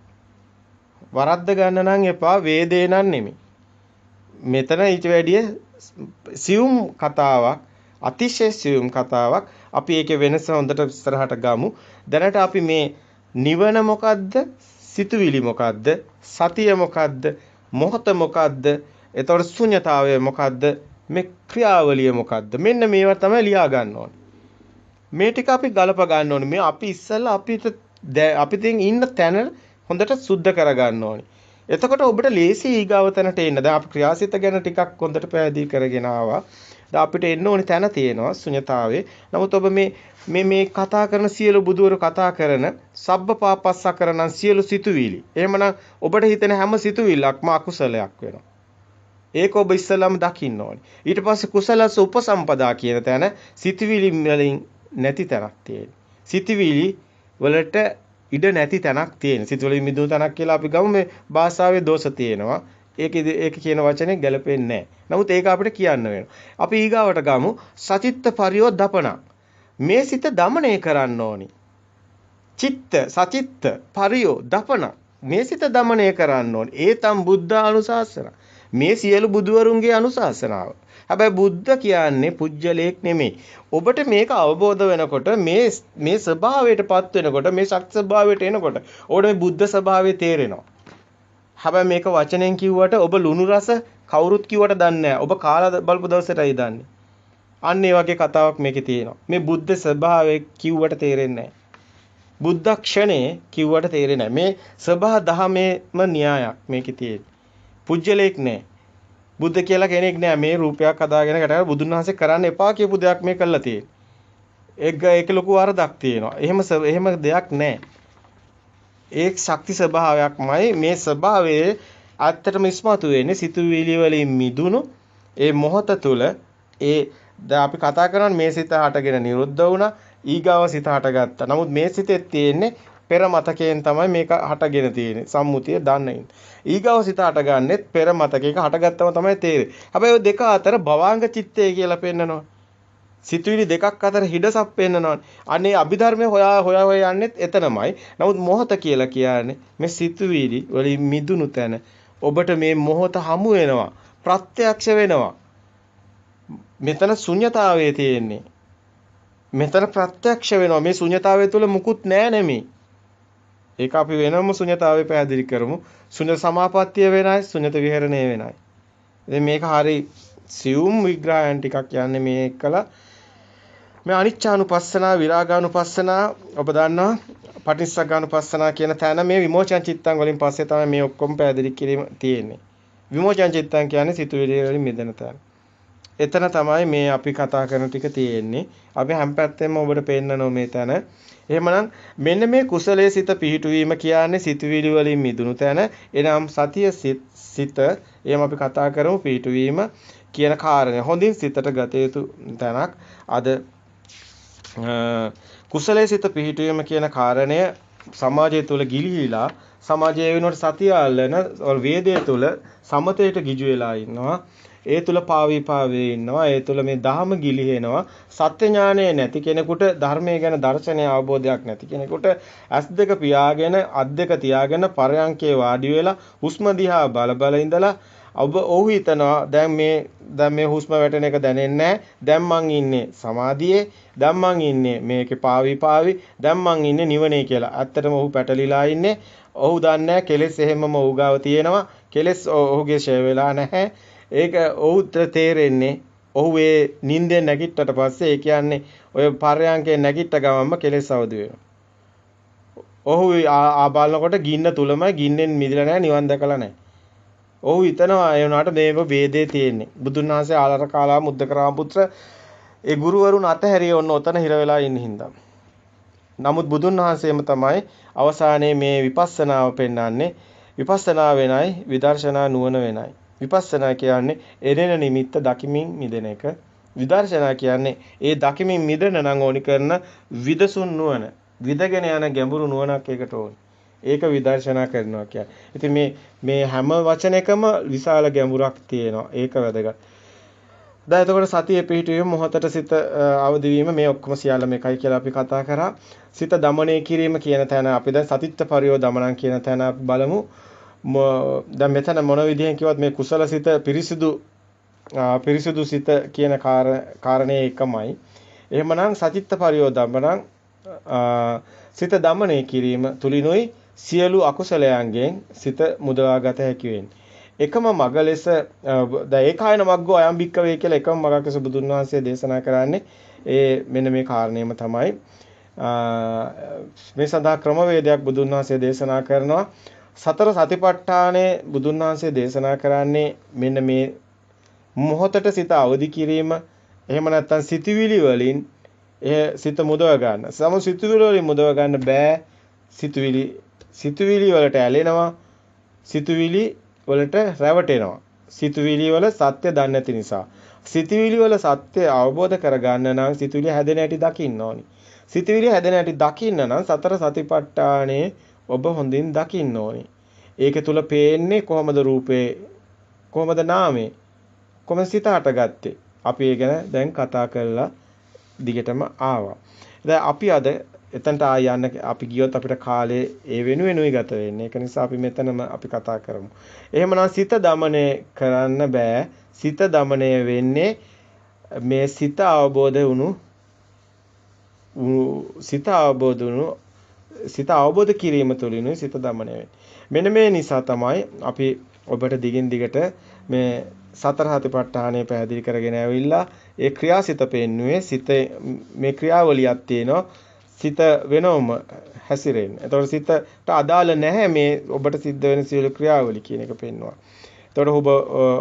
වරද්ද ගන්න නම් එපා වේදේ නම් නෙමෙයි. මෙතන ඊට වැඩිය සියුම් කතාවක්, අතිශය සියුම් කතාවක්. අපි ඒකේ වෙනස හොඳට ඉස්සරහට ගමු. දැනට අපි මේ නිවන මොකද්ද? සිතුවිලි මොකද්ද? සතිය මොකද්ද? මොහත මොකද්ද? එතකොට ශුන්‍යතාවය මොකද්ද? මේ ක්‍රියාවලිය මොකද්ද? මෙන්න මේවා තමයි ලියා ගන්න ඕනේ. මේ ටික අපි ගලප ගන්න ඕනේ. මේ අපි ඉස්සෙල්ලා අපි දැන් ඉන්න තැන හොඳට සුද්ධ කර ගන්න ඕනේ. එතකොට ඔබට ලේසි ඊගාව තැනට එන්න. දැන් අපි ක්‍රියාසිත ගැන ටිකක් හොඳට පැහැදිලි කරගෙන ආවා. දැන් අපිට එන්න ඕනේ තැන තියෙනවා ශුන්‍යතාවේ. නමුත් ඔබ මේ කතා කරන සියලු බුදුවරු කතා කරන සබ්බපාපස්සකරණන් සියලු සිතුවිලි. එහෙමනම් ඔබට හිතෙන හැම සිතුවිල්ලක්ම අකුසලයක් වෙනවා. ඒක ඔබ ඉස්සෙල්ලාම දකින්න ඕනේ. ඊට පස්සේ කුසලස උපසම්පදා කියන තැන සිතුවිලි වලින් නැති තැනක් තියෙනවා. සිතුවිලි වලට ඉඩ නැති තැනක් තියෙන. සිතුවිලි මිදුණු තැනක් කියලා අපි ගමු මේ භාෂාවේ දෝෂ තියෙනවා. ඒක කියන වචනේ ගැලපෙන්නේ නැහැ. නමුත් ඒක අපිට කියන්න වෙනවා. අපි ඊගාවට ගමු සචිත්ත පරියෝදපණ. මේ සිත දමණය කරන්න ඕනි. චිත්ත සචිත්ත පරියෝදපණ. මේ සිත දමණය කරන්න ඕනි. ඒතම් බුද්ධ අනුශාසන. මේ සියලු බුදුවරුන්ගේ අනුශාසනාව. හැබැයි බුද්ධ කියන්නේ පුජ්‍යලයක් නෙමෙයි. ඔබට මේක අවබෝධ වෙනකොට මේ ස්වභාවයටපත් වෙනකොට මේ ශක්ති ස්වභාවයට එනකොට ඔබට මේ බුද්ධ ස්වභාවය තේරෙනවා. හැබැයි මේක වචනෙන් කිව්වට ඔබ ලුණු රස කවුරුත් කිව්වට දන්නේ නැහැ. ඔබ කාලා බලපු දවසටයි දන්නේ. අන්න ඒ වගේ කතාවක් මේකේ තියෙනවා. මේ බුද්ධ ස්වභාවය කිව්වට තේරෙන්නේ නැහැ. බුද්ධ ක්ෂණේ කිව්වට තේරෙන්නේ නැහැ. මේ ස්වභාව දහමේම න්‍යායක් මේකේ තියෙන්නේ. පුජ්‍යලයක් නැහැ. බුද්ධ කියලා කෙනෙක් නෑ. මේ රූපයක් හදාගෙන කටහඬ බුදුන් වහන්සේ කරන්න එපා කියපු දෙයක් මේ කළා තියෙන්නේ. ඒක ලොකු වරදක් තියෙනවා. එහෙම දෙයක් නෑ. ඒ ශක්ති ස්වභාවයක්මයි මේ ස්වභාවයේ ඇත්තටම ඉස්මතු වෙන්නේ සිතුවිලි වලින් මිදුණු ඒ මොහොත තුල ඒ දැන් අපි කතා කරන්නේ මේ සිත හටගෙන නිරුද්ධ වුණා. ඊගාව සිත හටගත්තා. නමුත් මේ සිතේ තියෙන්නේ පෙර මතකයෙන් තමයි මේක හටගෙන තියෙන්නේ. සම්මුතිය දන්න ඉන්න. ඊගාව සිත හටගන්නෙත් පෙර මතකයක හටගත්තම තමයි තේරෙන්නේ. හැබැයි ඔය දෙක අතර භවාංග චිත්තය කියලා පෙන්නනවා. සිතුවිලි දෙකක් අතර හිඩසක් පෙන්නනවා. අනේ අභිධර්මයේ හොයා යන්නෙත් එතනමයි. නමුත් මොහත කියලා කියන්නේ මේ සිතුවිලි වලින් මිදුණු තැන ඔබට මේ මොහත හමු වෙනවා. ප්‍රත්‍යක්ෂ වෙනවා. මෙතන ශුන්‍යතාවයේ තියෙන්නේ. මෙතන ප්‍රත්‍යක්ෂ වෙනවා. මේ ශුන්‍යතාවය තුල මුකුත් නෑ නෙමෙයි. ඒක අපි වෙනම ශුන්‍යතාවය පැහැදිලි කරමු. ශුන්‍ය සමාපත්තිය වෙනයි, ශුන්‍යත විහරණය වෙනයි. ඉතින් මේක හරි සියුම් විග්‍රහයන් ටිකක් යන්නේ මේ එක්කලා. මේ අනිච්චානුපස්සනා, විරාගානුපස්සනා ඔබ දන්නවා පටිච්චසමුප්පාදානුපස්සනා කියන තැන මේ විමෝචන චිත්තං වලින් පස්සේ තමයි මේ ඔක්කොම පැහැදිලි කිරීම තියෙන්නේ. විමෝචන චිත්තං කියන්නේ සිතුවිලි වලින් මිදෙන තැන. එතන තමයි මේ අපි කතා කරන ටික තියෙන්නේ. අපි හැම පැත්තෙම ඔබට පෙන්නනවා මේ තැන. එහෙමනම් මෙන්න මේ කුසලයේ සිත පිහිටුවීම කියන්නේ සිතුවිලි වලින් මිදුණු තැන. එනම් සතිය සිත එහෙම අපි කතා කරමු පිහිටුවීම කියන කාරණය. හොඳින් සිතට ගත යුතු තැනක්. අද කුසලයේ සිත පිහිටුවීම කියන කාරණය සමාජය තුළ ගිලිහිලා සමාජයේ වෙනකොට සතිය අල්ලන වේදයේ තුළ සමතයට ගිජු වෙලා ඉන්නවා. ඒ තුල පාවී ඉන්නවා. ඒ තුල මේ ධහම ගිලිහෙනවා. සත්‍ය ඥානය නැති කෙනෙකුට ධර්මයේ ගැන දර්ශනය අවබෝධයක් නැති කෙනෙකුට ඇස් දෙක පියාගෙන අත් දෙක තියාගෙන පරයන්කේ වාඩි වෙලා හුස්ම දිහා බල ඉඳලා ඔහු හිතනවා දැන් මේ හුස්ම වැටෙන එක දැනෙන්නේ නැහැ. දැන් මං ඉන්නේ සමාධියේ. දැන් මං ඉන්නේ මේකේ පාවි. දැන් මං ඉන්නේ නිවනේ කියලා. ඇත්තටම ඔහු පැටලිලා ඉන්නේ. ඔහු දන්නේ කෙලෙස් එහෙමම ඔහු ගාව තියෙනවා. කෙලෙස් ඔහුගේ ෂේ වෙලා නැහැ. ඒක ඔහුට තේරෙන්නේ ඔහු ඒ නිින්දෙන් නැගිට්ටට පස්සේ ඒ කියන්නේ ඔය පර්යංකේ නැගිට්ට ගමන්ම කෙලෙස් අවදි වෙනවා. ඔහු බලනකොට ගින්න තුලමයි ගින්නෙන් මිදලා නැහැ නිවන් දැකලා නැහැ. ඔහු හිතනවා ඒ වුණාට මේක වේදේ තියෙන්නේ. බුදුන් වහන්සේ ආලර කාලා මුද්දකරාම පුත්‍ර ඒ ගුරුවරුන් අතහැරිය ඔන්න ඔතන හිර වෙලා ඉන්න හින්දා. නමුත් බුදුන් වහන්සේම තමයි අවසානයේ මේ විපස්සනාව පෙන්වන්නේ. විපස්සනා වෙනයි විදර්ශනා නුවණ වෙනයි. විපස්සනා කියන්නේ එරෙන නිමිත්ත දකිමින් මිදෙන එක. විදර්ශනා කියන්නේ ඒ දකිමින් මිදෙන නම් ඕනි කරන විදසුන් නුවණ. විදගෙන යන ගැඹුරු නුවණක් ඒකට ඕනි. ඒක විදර්ශනා කරනවා කියන්නේ. ඉතින් මේ හැම වචනයකම විශාල ගැඹුරක් තියෙනවා. ඒක වැදගත්. දැන් එතකොට සතියේ පිහිටුවීම මොහතට සිත අවදි වීම මේ ඔක්කොම සියල්ලම එකයි කියලා අපි කතා කරා. සිත দমনය කිරීම කියන තැන අපි දැන් සතිත්ත පරියෝ දමනං කියන තැන අපි බලමු. දැන් මෙතන මොන විදිහෙන් කිව්වත් මේ කුසල සිත පිරිසිදු සිත කියන කාරණේ එකමයි. එහෙමනම් සචිත්ත පරියෝදමනං සිත දමනය කිරීම තුලිනුයි සියලු අකුසලයන්ගෙන් සිත මුදවාගත හැකි වෙන්නේ. එකම මග ලෙස ද ඒකායන මග්ගෝ අයම් භික්කවේ කියලා එකම මගක් ලෙස බුදුන් වහන්සේ දේශනා කරන්නේ මෙන්න මේ කාරණේම තමයි. මේ සඳහා ක්‍රමවේදයක් බුදුන් වහන්සේ දේශනා කරනවා. සතර සතිපට්ඨානේ බුදුන් වහන්සේ දේශනා කරන්නේ මෙන්න මේ මොහොතට සිත අවදි කිරීම එහෙම නැත්නම් සිතුවිලි වලින් සිත මුදව ගන්න. සම සිතුවිලි වලින් මුදව ගන්න බෑ. සිතුවිලි වලට ඇලෙනවා. සිතුවිලි වලට රැවටෙනවා. සිතුවිලි වල සත්‍ය දන්නේ නැති නිසා. සිතුවිලි වල සත්‍ය අවබෝධ කරගන්න නම් සිතුවිලි හැදෙන හැටි දකින්න ඕනි. සිතුවිලි හැදෙන හැටි දකින්න නම් සතර සතිපට්ඨානේ ඔබ හොඳින් දකින්න ඕනි. ඒක තුල පේන්නේ කොහොමද රූපේ, කොහොමද නාමේ, කොහොමද සිත හටගත්තේ. අපි ඒ ගැන දැන් කතා කරලා දිගටම ආවා. දැන් අපි අද එතනට යන්න අපි ගියොත් අපිට කාලේ ඒ වෙනුවෙනුයි ගත වෙන්නේ. ඒක නිසා අපි මෙතනම අපි කතා කරමු. එහෙමනම් සිත දමනය කරන්න බෑ. සිත දමනය වෙන්නේ මේ සිත අවබෝධ කිරීම තුළිනුයි සිත දමනය වෙන්නේ. මෙන්න මේ නිසා තමයි අපි ඔබට දිගින් දිගට මේ සතර සතිපට්ඨානය පැහැදිලි කරගෙන ඇවිල්ලා ඒ ක්‍රියාසිත පෙන්නුවේ සිත මේ ක්‍රියාවලියක් තියෙනවා. සිත වෙනවම හැසිරෙන්න. එතකොට සිතට අදාළ නැහැ මේ ඔබට සිද්ධ වෙන සියලු ක්‍රියාවලි කියන එක පෙන්වනවා. එතකොට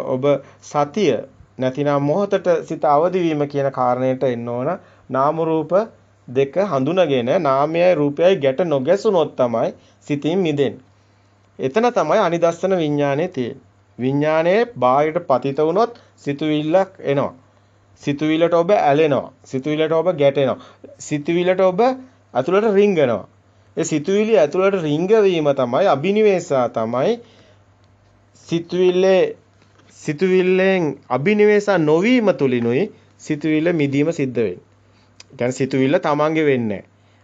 ඔබ සතිය නැතිනම් මොහොතට සිත අවදි වීම කියන කාරණයට එන්න ඕන. නාම රූප දෙක හඳුනගෙන නාමයයි රූපයයි ගැට නොගැසුනොත් තමයි සිතින් මිදෙන්නේ. එතන තමයි අනිදස්සන විඥානයේ තියෙන්නේ. විඥානයේ බාහිරට පතිත වුණොත් සිතුවිල්ලක් එනවා. සිතුවිල්ලට ඔබ ඇලෙනවා. සිතුවිල්ලට ඔබ ගැටෙනවා. සිතුවිල්ලට ඔබ ඇතුළට රිංගනවා. ඒ සිතුවිලි ඇතුළට රිංගවීම තමයි අබිනිවේෂා තමයි සිතුවිල්ලෙන් අබිනිවේෂා නොවීම තුලිනුයි සිතුවිල්ල මිදීම සිද්ධ වෙන්නේ. දැන් සිතුවිල්ල තමන්ගේ වෙන්නේ.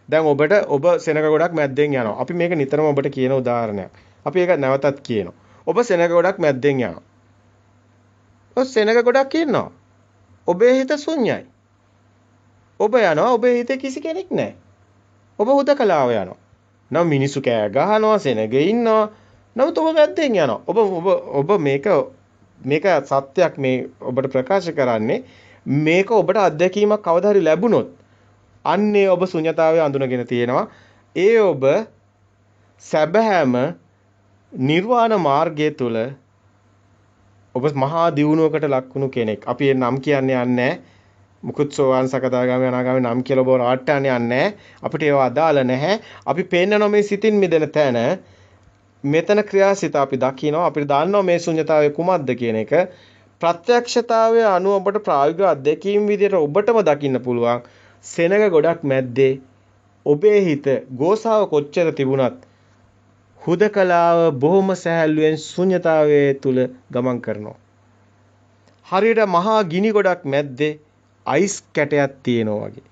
දැන් ඔබ සෙනග ගොඩක් මැද්දෙන් යනවා. අපි මේක නිතරම ඔබට කියන උදාහරණයක්. අපි ඒක නැවතත් කියනවා. ඔබ සෙනග ගොඩක් මැද්දෙන් යනවා. ඔය සෙනග ගොඩක් ඉන්නවා. ඔබේ හිත ශුන්‍යයි. ඔබ යනවා ඔබේ හිතේ කිසි කෙනෙක් නැහැ. ඔබ හුදකලාව යනවා. නම් මිනිස්සු කෑ ගහනවා සෙනගේ ඉන්නවා. නමුත් ඔබ මැද්දෙන් යනවා. ඔබ මේක සත්‍යයක් මේ ඔබට ප්‍රකාශ කරන්නේ මේක ඔබට අත්දැකීමක් කවදා හරි ලැබුණොත් අන්නේ ඔබ ශුන්‍යතාවය අඳුනගෙන තියෙනවා. ඒ ඔබ සැබෑම නිර්වාණ මාර්ගය තුල ඔබ මහා දියුණුවකට ලක්වුණු කෙනෙක්. අපි නම් කියන්නේ යන්නේ මුකුත් සෝවාන් සකදාගාමී අනාගාමී නම් කියලා ඔබ රාට්ටන්නේ යන්නේ. අපිට ඒව අදාළ නැහැ. අපි පේන්නනවා මේ සිතින් මිදෙන තැන. මෙතන ක්‍රියාසිත අපි දකිනවා. අපිට දන්නවා මේ ශුන්‍යතාවය කුමක්ද කියන එක. ප්‍රත්‍යක්ෂතාවය අනුව ඔබට ප්‍රායෝගික අත්දැකීම් විදිහට ඔබටම දකින්න පුළුවන්. සෙනග ගොඩක් මැද්දේ ඔබේ හිත ගෝසාව කොච්චර තිබුණත් හුදකලාව බොහොම සැහැල්ලුවෙන් ශුන්‍යතාවයේ තුල ගමන් කරනවා. හරියට මහා ගිනි ගොඩක් මැද්දේ අයිස් කැටයක් තියෙනවා වගේ.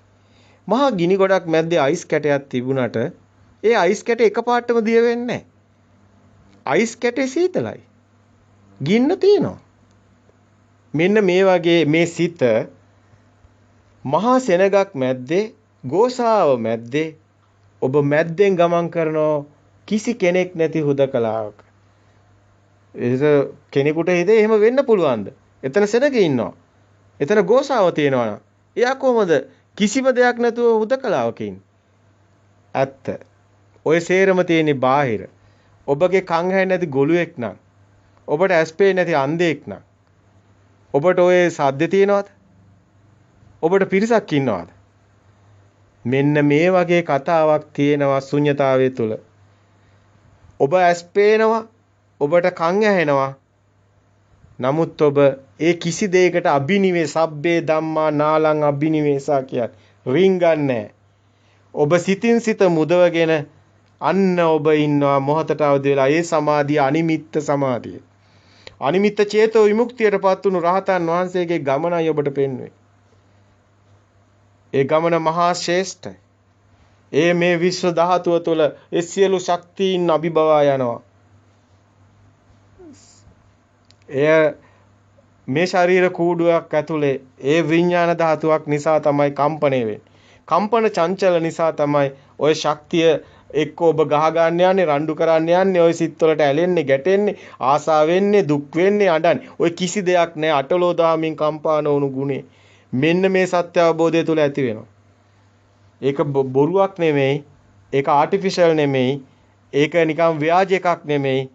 මහා ගිනි ගොඩක් මැද්දේ අයිස් කැටයක් තිබුණාට ඒ අයිස් කැට එකපාරටම දිය වෙන්නේ නැහැ. අයිස් කැටේ සීතලයි. ගින්න තියෙනවා. මෙන්න මේ වගේ මේ සිත මහා සෙනගක් මැද්දේ ගෝසාව මැද්දේ ඔබ මැද්දෙන් ගමන් කරනවා. කිසි කෙනෙක් නැති හුදකලාවක. ඒක කෙනෙකුට හිතේ එහෙම වෙන්න පුළුවන්ද? එතන සෙනග ඉන්නවා. එතන ගෝසාව තියෙනවා නම් එයා කොහමද කිසිම දෙයක් නැතුව හුදකලාවක ඉන්නේ? ඇත්ත. ඔය සේරම තියෙන්නේ බාහිර. ඔබගේ කන් ඇහෙන්නේ නැති ගොළුෙක් නම්, ඔබට ඇස් පේන්නේ නැති අන්ධෙක් නම්, ඔබට ඔය සද්ද තියෙනවද? ඔබට පිරිසක් ඉන්නවද? මෙන්න මේ වගේ කතාවක් තියෙනවා ශුන්‍යතාවය තුල. ඔබ ඇස් පේනවා, ඔබට කන් ඇහෙනවා. නමුත් ඔබ ඒ කිසි දෙයකට අබිනිවේ සබ්බේ ධම්මා නාලං අබිනිවේසා කියන්නේ රින්ගන්නේ. ඔබ සිතින් සිත මුදවගෙන අන්න ඔබ ඉන්නවා මොහතට අවදි වෙලා ඒ සමාධිය අනිමිත්ත සමාධිය. අනිමිත්ත චේතෝ විමුක්තියටපත් වුණු රහතන් වහන්සේගේ ගමනයි ඔබට පෙන්වෙන්නේ. ඒ ගමන මහා ශ්‍රේෂ්ඨයි. ඒ මේ විශ්ව ධාතුව තුළ ඒ සියලු ශක්තියින් අභිබවා යනවා. එය මේ ශරීර කූඩුවක් ඇතුලේ ඒ විඥාන ධාතුවක් නිසා තමයි කම්පණය වෙන්නේ. කම්පන චංචල නිසා තමයි ওই ශක්තිය එක්ක ඔබ ගහ ගන්න යන්නේ, රණ්ඩු කරන්න යන්නේ, ওই සිත් වලට ඇලෙන්නේ, ගැටෙන්නේ, ආසාව වෙන්නේ, දුක් වෙන්නේ, අඬන්නේ. ওই කිසි දෙයක් නැහැ අටලෝ දහමින් කම්පාන වුණු ගුණේ. මෙන්න මේ සත්‍ය අවබෝධය තුළ ඇති වෙනවා. ඒක බොරුවක් නෙමෙයි. ඒක ආටිෆිෂල් නෙමෙයි. ඒක නිකන් ව්‍යාජ එකක් නෙමෙයි.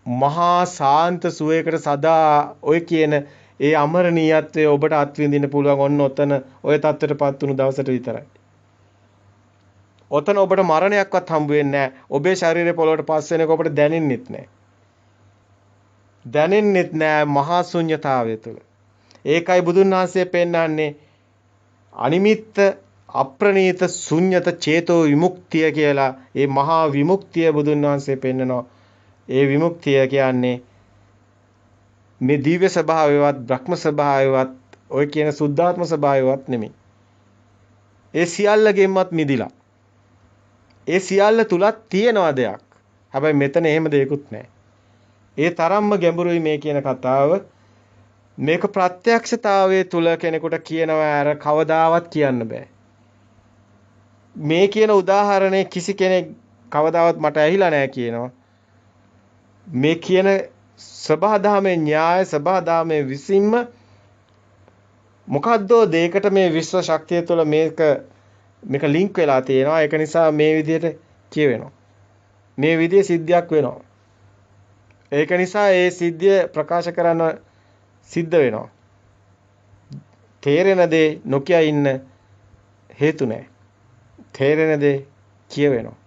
මහා සාන්ත සුවයකට සදා ඔය කියන ඒ අමරණීයත්වය ඔබට අත්විඳින්න පුළුවන් ඔන්න ඔතන ඔය தත්ත්වයටපත් වුණු දවසට විතරයි. ඔතන ඔබට මරණයක්වත් හම්බ වෙන්නේ නැහැ. ඔබේ ශරීරය පොළොවට පස් වෙනක ඔබට දැනෙන්නෙත් නැහැ. දැනෙන්නෙත් නැහැ මහා ශුන්්‍යතාවය තුළ. ඒකයි බුදුන් වහන්සේ පෙන්වන්නේ අනිමිත්ත අප්‍රණීත ශුන්්‍යත චේතෝ විමුක්තිය කියලා. ඒ මහා විමුක්තිය බුදුන් වහන්සේ පෙන්නනවා. ඒ විමුක්තිය කියන්නේ මේ දිව්‍ය ස්වභාවයවත් බ්‍රහ්ම ස්වභාවයවත් ඔය කියන සුද්ධාත්ම ස්වභාවයවත් නෙමෙයි. ඒ සියල්ලගෙන්වත් මිදිලා. ඒ සියල්ල තුලත් තියෙනවා දෙයක්. හැබැයි මෙතන එහෙම දෙයක්වත් නැහැ. ඒ තරම්ම ගැඹුරුයි මේ කියන කතාව. මේක ප්‍රත්‍යක්ෂතාවයේ තුල කෙනෙකුට කියනවා අර කවදාවත් කියන්න බෑ. මේ කියන උදාහරණේ කිසි කෙනෙක් කවදාවත් මට ඇහිලා නැහැ කියනවා. මේ කියන සබහාදාමේ න්‍යාය සබහාදාමේ විසින්ම මොකද්දෝ දෙයකට මේ විශ්ව ශක්තිය තුළ මේක ලින්ක් වෙලා තියෙනවා. ඒක නිසා මේ විදිහට කියවෙනවා. මේ විදිහේ සිද්ධියක් වෙනවා. ඒක නිසා ඒ සිද්ධිය ප්‍රකාශ කරන්න සිද්ධ වෙනවා. තේරෙන දේ නොකිය ඉන්න හේතු නැහැ. තේරෙන දේ කියවෙනවා.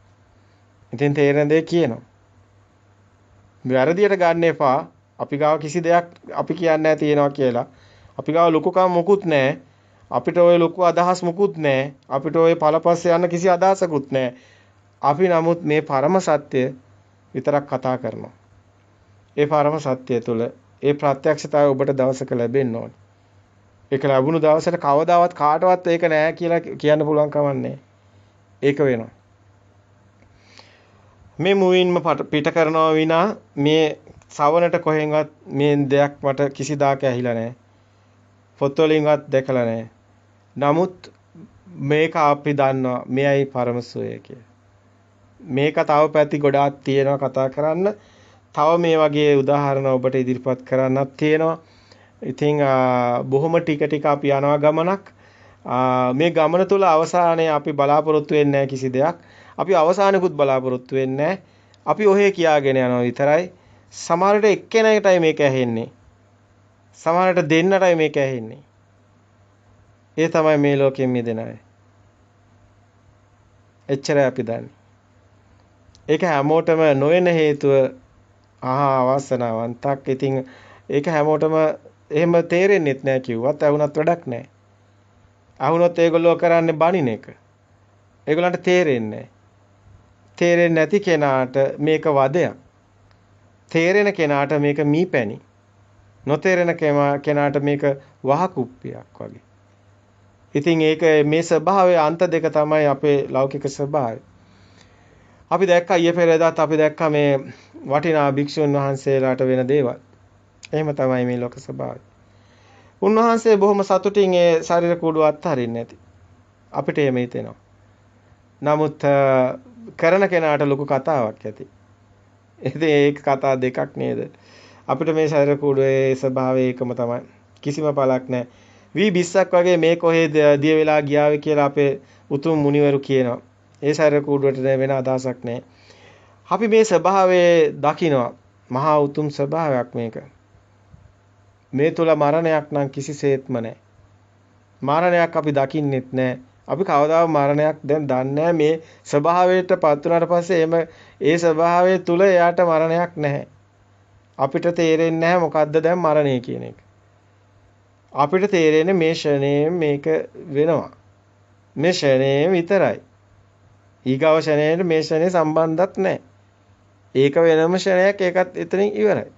ඉතින් තේරෙන දේ කියනවා. වැරදියට ගන්න එපා. අපි ගාව කිසි දෙයක් අපි කියන්නේ නැහැ තියනවා කියලා. අපි ගාව ලොකුකම් මොකුත් නැහැ. අපිට ওই ලොකු අදහස් මොකුත් නැහැ. අපිට ওই පළපස්සේ යන්න කිසි අදහසකුත් නැහැ. අපි නමුත් මේ පරම සත්‍ය විතරක් කතා කරනවා. ඒ පරම සත්‍ය තුළ ඒ ප්‍රත්‍යක්ෂතාවය ඔබට දවසක ලැබෙන්න ඕනේ. ඒක ලැබුණු දවසට කවදාවත් කාටවත් ඒක නෑ කියලා කියන්න පුළුවන් කමක් නැහැ. ඒක වෙනවා. මේ මුවින්ම පිට කරනවා විනා මේ සවනට කොහෙන්වත් මේ දෙයක් මට කිසිදාක ඇහිලා නැහැ. පොත්වලින්වත් දැකලා නැහැ. නමුත් මේක අපි දන්නවා මෙයයි පරම සෝය කියලා. මේක තව පැති ගොඩාක් තියෙනවා කතා කරන්න. තව මේ වගේ උදාහරණ ඔබට ඉදිරිපත් කරන්නත් තියෙනවා. ඉතින් බොහොම ටික ටික අපි යනවා ගමනක්. මේ ගමන තුල අවසානයේ අපි බලාපොරොත්තු වෙන්නේ නැහැ කිසි දෙයක්. අපි අවසානෙකුත් බලාපොරොත්තු වෙන්නේ නැහැ. අපි ඔහේ කියාගෙන යනවා විතරයි. සමහරට එක්කෙනෙක්ටයි මේක ඇහෙන්නේ. සමහරට දෙන්නටයි මේක ඇහෙන්නේ. ඒ තමයි මේ ලෝකෙන් මිදෙන අය. එච්චරයි අපි දන්නේ. ඒක හැමෝටම නොවන හේතුව අවසනාවන්තක්. ඉතින් ඒක හැමෝටම එහෙම තේරෙන්නෙත් නැහැ කිව්වත් ඇහුණත් වැඩක් නැහැ. අහුනොත් ඒගොල්ලෝ කරන්නේ බනින එක. ඒගොල්ලන්ට තේරෙන්නේ තේරෙන්නේ නැති කෙනාට මේක වදයක්. තේරෙන කෙනාට මේක මීපැණි. නොතේරෙන කෙනාට මේක වහකුප්පියක් වගේ. ඉතින් ඒක මේ ස්වභාවයේ අන්ත දෙක තමයි අපේ ලෞකික ස්වභාවය. අපි දැක්කා ඊයේ පෙරේදාත් අපි දැක්කා මේ වටිනා භික්ෂුන් වහන්සේලාට වෙන දේවල්. එහෙම තමයි මේ ලෝක ස්වභාවය. උන්වහන්සේ බොහොම සතුටින් ඒ ශරීර කූඩුව අත්හරින්නේ නැති. අපිට එහෙම හිතෙනවා. නමුත් කරන කෙනාට ලොකු කතාවක් ඇති. ඉතින් ඒක කතා දෙකක් නේද? අපිට මේ ශරීර කූඩුවේ ස්වභාවය ඒකම තමයි. කිසිම පළක් නැහැ. වී 20ක් වගේ මේ කොහෙද දිය වෙලා ගියාවේ කියලා අපේ උතුම් මුනිවරු කියනවා. ඒ ශරීර කූඩුවට වෙන අදහසක් නැහැ. අපි මේ ස්වභාවයේ දකිනවා. මහා උතුම් ස්වභාවයක් මේක. මේ තුල මරණයක් නම් කිසිසේත්ම නැහැ. මරණයක් අපි දකින්නෙත් නැහැ. අපි කවදාවත් මරණයක් දැන් දන්නේ නැහැ. මේ ස්වභාවයට පත් වුණාට පස්සේ ඒ ස්වභාවය තුල එයාට මරණයක් නැහැ. අපිට තේරෙන්නේ නැහැ මොකද්ද දැන් මරණය කියන එක. අපිට තේරෙන්නේ මේ ෂණේ මේක වෙනවා. මේ ෂණේ විතරයි. ඊගව ෂණේට මේ ෂණේ සම්බන්ධයක් නැහැ. ඒක වෙනම ෂණයක් ඒකත් එතනින් ඉවරයි.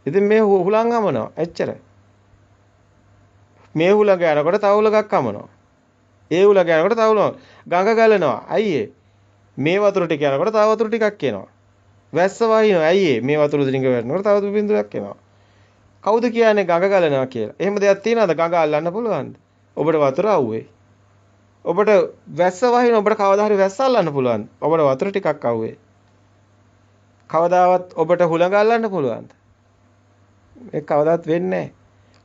ඉතින් මේ හුලං හමනවා එච්චරයි. මේ හුලඟ යනකොට තව හුලඟක් හමනවා. ඒ හුලඟ යනකොට තව හුලඟ ගඟ ගලනවා. අයියේ මේ වතුර ටික යනකොට තව වතුර ටිකක් එනවා. වැස්ස වහිනවා. අයියේ මේ වතුර ටික වැටෙනකොට තව බිඳුවක් එනවා. කවුද කියන්නේ ගඟ ගලනවා කියලා? එහෙම දෙයක් තියනවද ගඟ අල්ලන්න පුළුවන්ද? ඔබට වතුර අවුවේ. ඔබට වැස්ස වහින ඔබට කවදා හරි වැස්ස අල්ලන්න පුළුවන්ද? ඔබට වතුර ටිකක් අවුවේ. කවදාවත් ඔබට හුලඟ අල්ලන්න පුළුවන්ද? ඒක කවදාවත් වෙන්නේ නැහැ.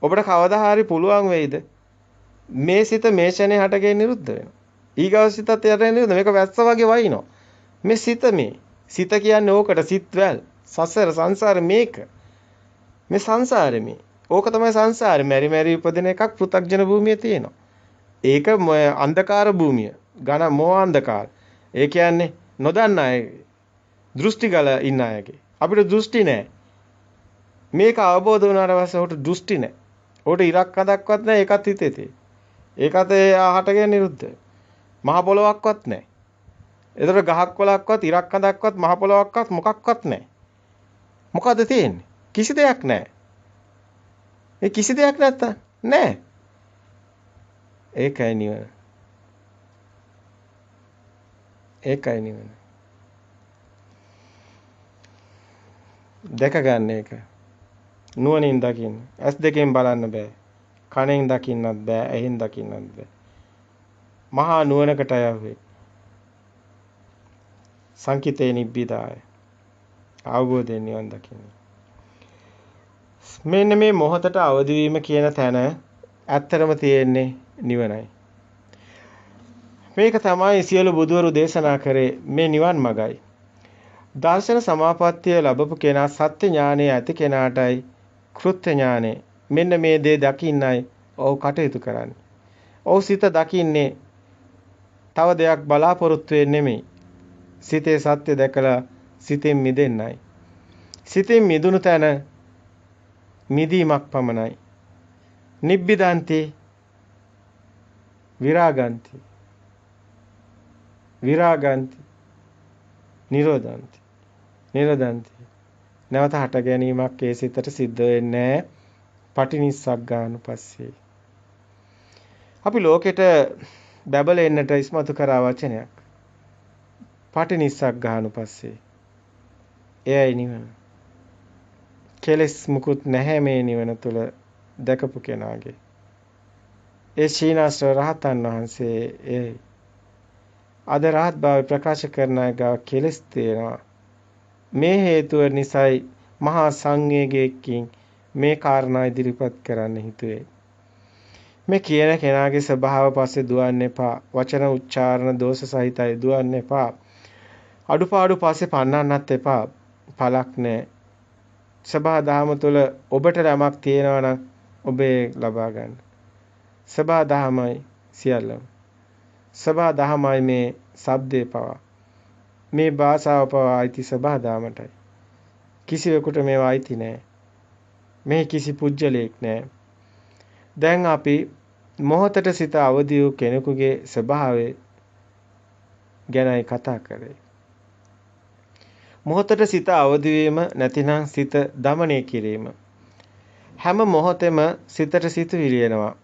ඔබට කවදා හරි පුළුවන් වෙයිද? මේ සිත මේ ෂණේ හටගෙන නිරුද්ධ වෙනවා. ඊගව සිතත් යට නිරුද්ධ. මේක වැස්ස වගේ වහිනවා. මේ සිත කියන්නේ ඕකට සිත්වැල්. සසර සංසාර මේක. මේ සංසාරෙ මේ ඕක තමයි සංසාරේ. මෙරි මෙරි උපදින එකක් පෘථග්ජන භූමියේ තියෙනවා. ඒක අන්ධකාර භූමිය. ඝන මෝහ අන්ධකාර. ඒ කියන්නේ නොදන්න අය දෘෂ්ටිගල ඉන්න අයගේ. අපිට දෘෂ්ටි නැහැ. මේක අවබෝධ වුණාට පස්සේ උට දෘෂ්ටි නැහැ. උට ඉරක් හදක්වත් නැහැ. ඒකත් හිතේ තියෙයි. ඒකත් හටගෙන නිරුද්ධ. මහ පොලොවක්වත් නැහැ. ඒතර ගහක් කොලක්වත් ඉරක් හදක්වත් මහ පොලොවක්වත් මොකක්වත් නැහැ. මොකද තියෙන්නේ? කිසි දෙයක් නැහැ. ඒ කිසි දෙයක් නැත්තම් නැහැ. ඒකයි නිවන. ඒකයි නිවන. දැක ගන්න එක. නුවණින් දකින්න. ඇස් දෙකෙන් බලන්න බෑ. කනෙන් දකින්නත් බෑ. ඇහෙන් දකින්නත් බෑ. මහා නුවණකට යවෙ. සංකිතේ නිබ්බිදාය. අවබෝධයෙන් නිවන් දකින්න. මෙන්න මේ මොහතට අවදි වීම කියන තැන ඇත්තරම තියෙන්නේ නිවනයි. මේක තමයි සියලු බුදවරු දේශනා කරේ මේ නිවන් මගයි. දර්ශන සමාපත්තිය ලැබපු කෙනා සත්‍ය ඥානය ඇති කෙනාටයි කෘත්‍ය ඥානය. මෙන්න මේ දේ දකින්නයි ඔහු කටයුතු කරන්නේ. ඔහු සිත දකින්නේ තව දෙයක් බලාපොරොත්තු වෙන්නේ නෙමෙයි. සිතේ සත්‍ය දැකලා සිතෙන් මිදෙන්නයි. සිතෙන් මිදුණු තැන මිදීමක් පමණයි. නිබ්බිදාන්ති විරාගන්ති විරාගන්ති නිරෝධන්ති නිරෝධන්ති නැවත හට ගැනීමක් ඒ සිතට සිද්ධ වෙන්නේ පටිනිස්සග්ගානුපස්සේ. අපි ලෝකෙට බබලෙන්නට ඉස්මතු කරා වචනයක් පටිනිස්සග්ගානුපස්සේ. එයයි නිවන. කෙලස් මුකුත් නැහැ මේ නිවන තුල දැකපු කෙනාගේ. ඒ ශීනාශ්‍රව රහතන් වහන්සේ ඒ අද රහත් භාවය ප්‍රකාශ කරන අය ගාව කෙලස් තියෙනවා. මේ හේතුව නිසායි මහා සංවේගයකින් මේ කාරණා ඉදිරිපත් කරන්න හිතුවේ. මේ කියන කෙනාගේ ස්වභාව පස්සේ දුවන්න එපා. වචන උච්චාරණ දෝෂ සහිතයි දුවන්න එපා. අඩුපාඩු පස්සේ පන්නන්නත් එපා. පළක් නැහැ. සබහා දහම තුළ ඔබට යමක් තියෙනවා නම් ඔබේ ලබා ගන්න. සබහා දහමයි සියල්ලම. සබහා දහමයි මේ ශබ්දේ පවා. මේ භාෂාව පවා අයිති සබහා දහමටයි. කිසිවෙකුට මේවා අයිති නෑ. මේ කිසි පුජ්‍යලයක් නෑ. දැන් අපි මොහතට සිත අවදි වූ කෙනෙකුගේ ස්වභාවය ගැනයි කතා කරේ. මොහතට සිත අවදි වීම නැතිනම් සිත দমনය කිරීම. හැම මොහොතෙම සිතට සිතුවිලි එනවා.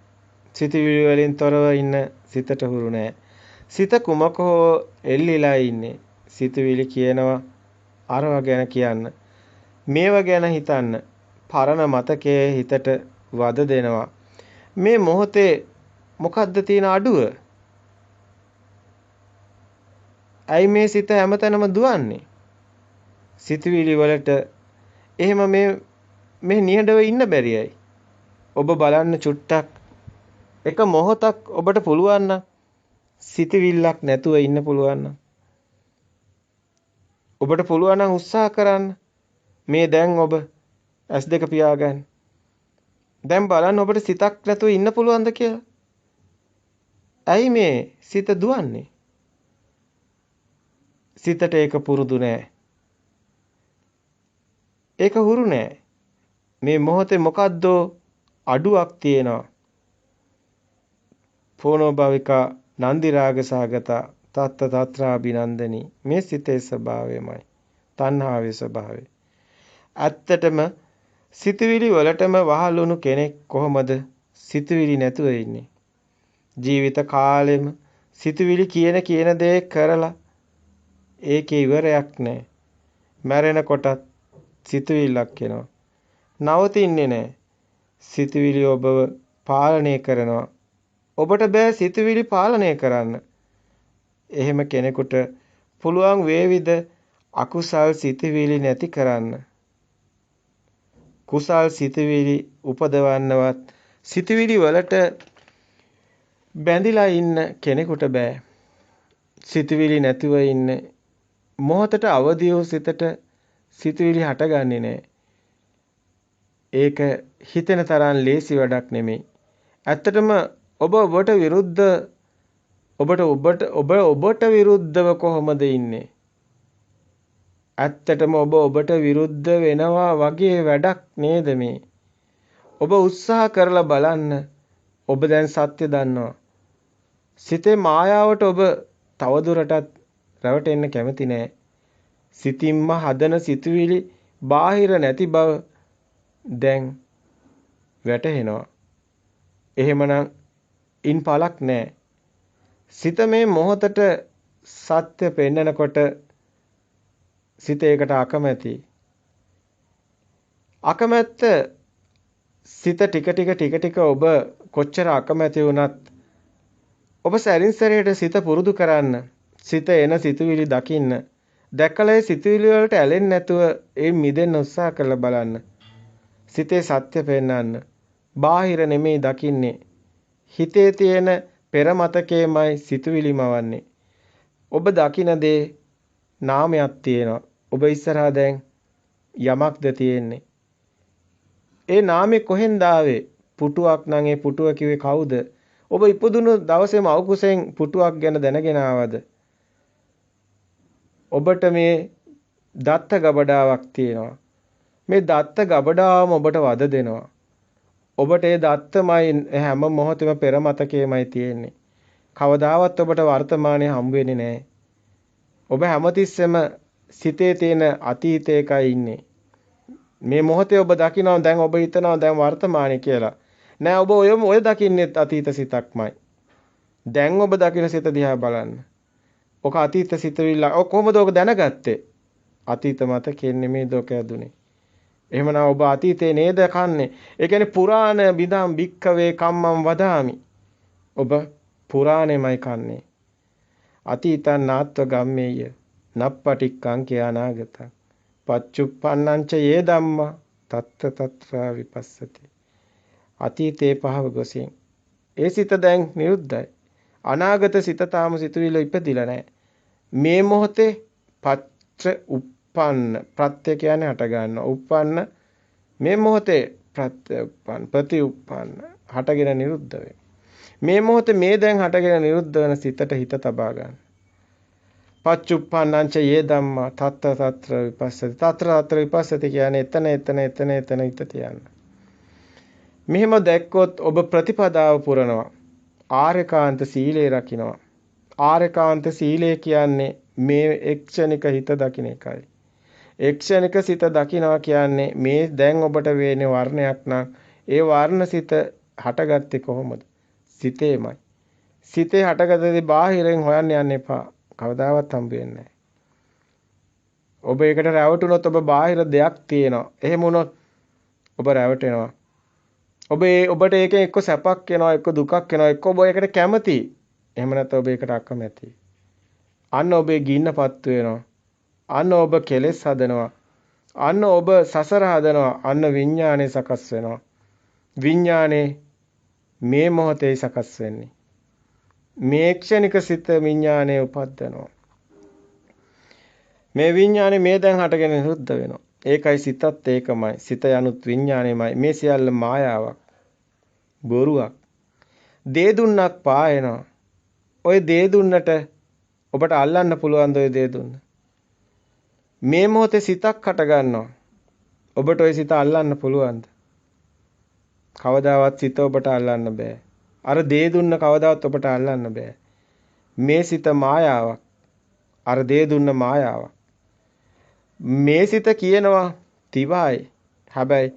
සිතුවිලි වලින් තොරව ඉන්න සිතට හුරු නෑ. සිත කුමක හෝ එල්ලිලා ඉන්නේ. සිතුවිලි කියනවා අරව ගැන කියන්න. මේව ගැන හිතන්න. පරණ මතකයේ හිතට වද දෙනවා. මේ මොහොතේ මොකද්ද තියෙන අඩුව? ඇයි මේ සිත හැමතැනම දුවන්නේ? සිතුවිලි වලට එහෙම මේ නිහඬව ඉන්න බැරියයි. ඔබ බලන්න චුට්ටක් එක මොහොතක් ඔබට පුළුවන් නම් සිතුවිල්ලක් නැතුව ඉන්න පුළුවන් නම් ඔබට පුළුවන් නම් උත්සාහ කරන්න. මේ දැන් ඔබ S2 පියාගන්න. දැන් බලන්න ඔබට සිතක් නැතුව ඉන්න පුළුවන්ද කියලා. ඇයි මේ සිත දුවන්නේ? සිතට ඒක පුරුදු නෑ. ඒක හුරු නෑ. මේ මොහොතේ මොකද්ද අඩුවක් තියෙනවා. පොනෝ භවිකා නන්දි රාග සහගත තත්ත තත්‍රාබිනන්දනි. මේ සිතේ ස්වභාවයමයි. තණ්හාවේ ස්වභාවය. ඇත්තටම සිතුවිලි වලටම වහලුණු කෙනෙක් කොහොමද සිතුවිලි නැතුව ඉන්නේ? ජීවිත කාලෙම සිතුවිලි කියන දේ කරලා ඒකේ ඉවරයක් නැහැ. මැරෙන කොටත් සිතුවිල්ලක් එනවා. නවතින්නේ නැහැ. සිතුවිලි ඔබව පාලනය කරනවා. ඔබට බෑ සිතුවිලි පාලනය කරන්න. එහෙම කෙනෙකුට පුළුවන් වේවිද අකුසල් සිතුවිලි නැති කරන්න. කුසල් සිතුවිලි උපදවන්නවත් සිතුවිලි වලට බැඳිලා ඉන්න කෙනෙකුට බෑ. සිතුවිලි නැතුව ඉන්න මොහොතට අවදි වූ සිතට සිතුවිලි හටගන්නේ නැහැ. ඒක හිතෙන තරම් ලේසි වැඩක් නෙමෙයි. ඇත්තටම ඔබට විරුද්ධ ඔබට විරුද්ධව කොහොමද ඉන්නේ? ඇත්තටම ඔබට විරුද්ධ වෙනවා වගේ වැඩක් නේද මේ? ඔබ උත්සාහ කරලා බලන්න. ඔබ දැන් සත්‍ය දන්නවා. සිතේ මායාවට ඔබ තවදුරටත් රැවටෙන්න කැමති නෑ. සිතින්ම හදන සිතුවිලි බාහිර නැති බව දැන් වැටහෙනවා. එහෙමනම් ඉන් පළක් නෑ. සිත මේ මොහොතට සත්‍ය පෙන්නකොට සිත ඒකට අකමැති. අකමැත්ත සිත ටික ඔබ කොච්චර අකමැති වුණත් ඔබ සැරින් සැරේට සිත පුරුදු කරන්න. සිත එන සිතුවිලි දකින්න. දැකලා ඒ සිතුවිලි වලට ඇලෙන්නේ නැතුව ඒ මිදෙන්න උත්සාහ කරලා බලන්න. සිතේ සත්‍ය පෙන්නන්න. බාහිර නෙමෙයි දකින්නේ. හිතේ තියෙන පෙර මතකයේමයි සිතුවිලිමවන්නේ. ඔබ දකින දේ නාමයක් තියෙනවා. ඔබ ඉස්සරහා දැන් යමක්ද තියෙන්නේ. ඒ නාමේ කොහෙන්ද ආවේ? පුටුවක් නම් ඒ පුටුව කිව්වේ කවුද? ඔබ ඉපදුණු දවසේම අවකුසෙන් පුටුවක් ගැන දැනගෙන ආවද? ඔබට මේ දත්ත ගබඩාවක් තියෙනවා. මේ දත්ත ගබඩාවම ඔබට වද දෙනවා. ඔබට ඒ දත්තමයි හැම මොහොතෙම පෙර මතකයේමයි තියෙන්නේ. කවදාවත් ඔබට වර්තමානයේ හම්බ වෙන්නේ නැහැ. ඔබ හැමතිස්සෙම සිතේ තියෙන අතීතයකයි ඉන්නේ. මේ මොහොතේ ඔබ දකිනවා දැන් ඔබ හිතනවා දැන් වර්තමානයේ කියලා. නෑ ඔබ ඔය දකින්නේ අතීත සිතක්මයි. දැන් ඔබ දකින සිත දිහා බලන්න. ඔක අතීත සිතවිල්ල. ඔක කොහොමද ඔක දැනගත්තේ? අතීත මතකෙ නෙමෙයි දොක ඇදුනේ. එහෙමනම් ඔබ අතීතේ නේද කන්නේ? ඒ කියන්නේ පුරාණ බිදම් භික්කවේ කම්මං වදාමි. ඔබ පුරාණෙමයි කන්නේ. අතීතං නාත්ව ගම්මේය. නප්පටික්කං කියානාගතං. පච්චුප්පන්නං ච යේ ධම්මා තත්ත තත්‍රා විපස්සති. අතීතේ පහව ගොසින්. ඒ සිත දැන් නිරුද්ධයි. අනාගත සිත තාම සිතුවිල්ල ඉපදිලා නැහැ. මේ මොහොතේ පච්ච උප්පන්න ප්‍රත්‍ය කියන්නේ හට ගන්නවා. උප්පන්න මේ මොහොතේ ප්‍රත්‍ය උප්පන්න ප්‍රතිඋප්පන්න හටගෙන නිරුද්ධ වෙනවා. මේ මොහොතේ මේ දැන් හටගෙන නිරුද්ධ වෙන සිතට හිත තබා ගන්න. පච්චුප්පන්නං ච යේ ධම්මා තත්ත තත්‍ර විපස්සති. තත්‍ර විපස්සති කියන්නේ එතන හිත තියන්න. මෙහෙම දැක්කොත් ඔබ ප්‍රතිපදාව පුරනවා. ආර්යකාන්ත සීලය රකින්නවා. ආර්යකාන්ත සීලය කියන්නේ මේ එක්ෂණික හිත දකින්න එකයි. එක්ෂණික සිත දකින්නවා කියන්නේ මේ දැන් ඔබට වේනේ වර්ණයක් නම් ඒ වර්ණ සිත හටගත්තේ කොහොමද? සිතේමයි. සිතේ හටගත්තේ බාහිරෙන් හොයන්න යන්න එපා. කවදාවත් හම්බ වෙන්නේ නැහැ. ඔබ ඒකට රැවටුනොත් ඔබ බාහිර දෙයක් තියෙනවා. එහෙම වුණොත් ඔබ රැවටෙනවා. ඔබට ඒකෙන් එක්ක සැපක් එනවා, එක්ක දුකක් එනවා, එක්ක ඔබ ඒකට කැමති. එහෙම නැත්නම් ඔබ ඒකට අකමැති. අන්න ඔබේ ගින්නපත් වෙනවා. අන්න ඔබ කෙලෙස් හදනවා. අන්න ඔබ සසර හදනවා. අන්න විඥානේ සකස් වෙනවා. විඥානේ මේ මොහොතේ සකස් වෙන්නේ. මේ ක්ෂණික සිත විඥානේ උපද්දනවා. මේ විඥානේ මේ දැන් හටගෙන නිරුද්ධ වෙනවා. ඒකයි සිතත් ඒකමයි. සිත යනුත් විඥානේමයි. මේ සියල්ල මායාවක්. බොරුවක්. දේ දුන්නක් පායනවා. ඔය දේ දුන්නට ඔබට අල්ලන්න පුළුවන් ඔය දේ දුන්න. මේ මොහොතේ සිතක් හට ගන්නවා. ඔබට ඔය සිත අල්ලන්න පුළුවන්ද? කවදාවත් සිත ඔබට අල්ලන්න බෑ. අර දේ දුන්න කවදාවත් ඔබට අල්ලන්න බෑ. මේ සිත මායාවක්. අර දේ දුන්න මායාවක්. මේ සිත කියනවා තිවයි. හැබැයි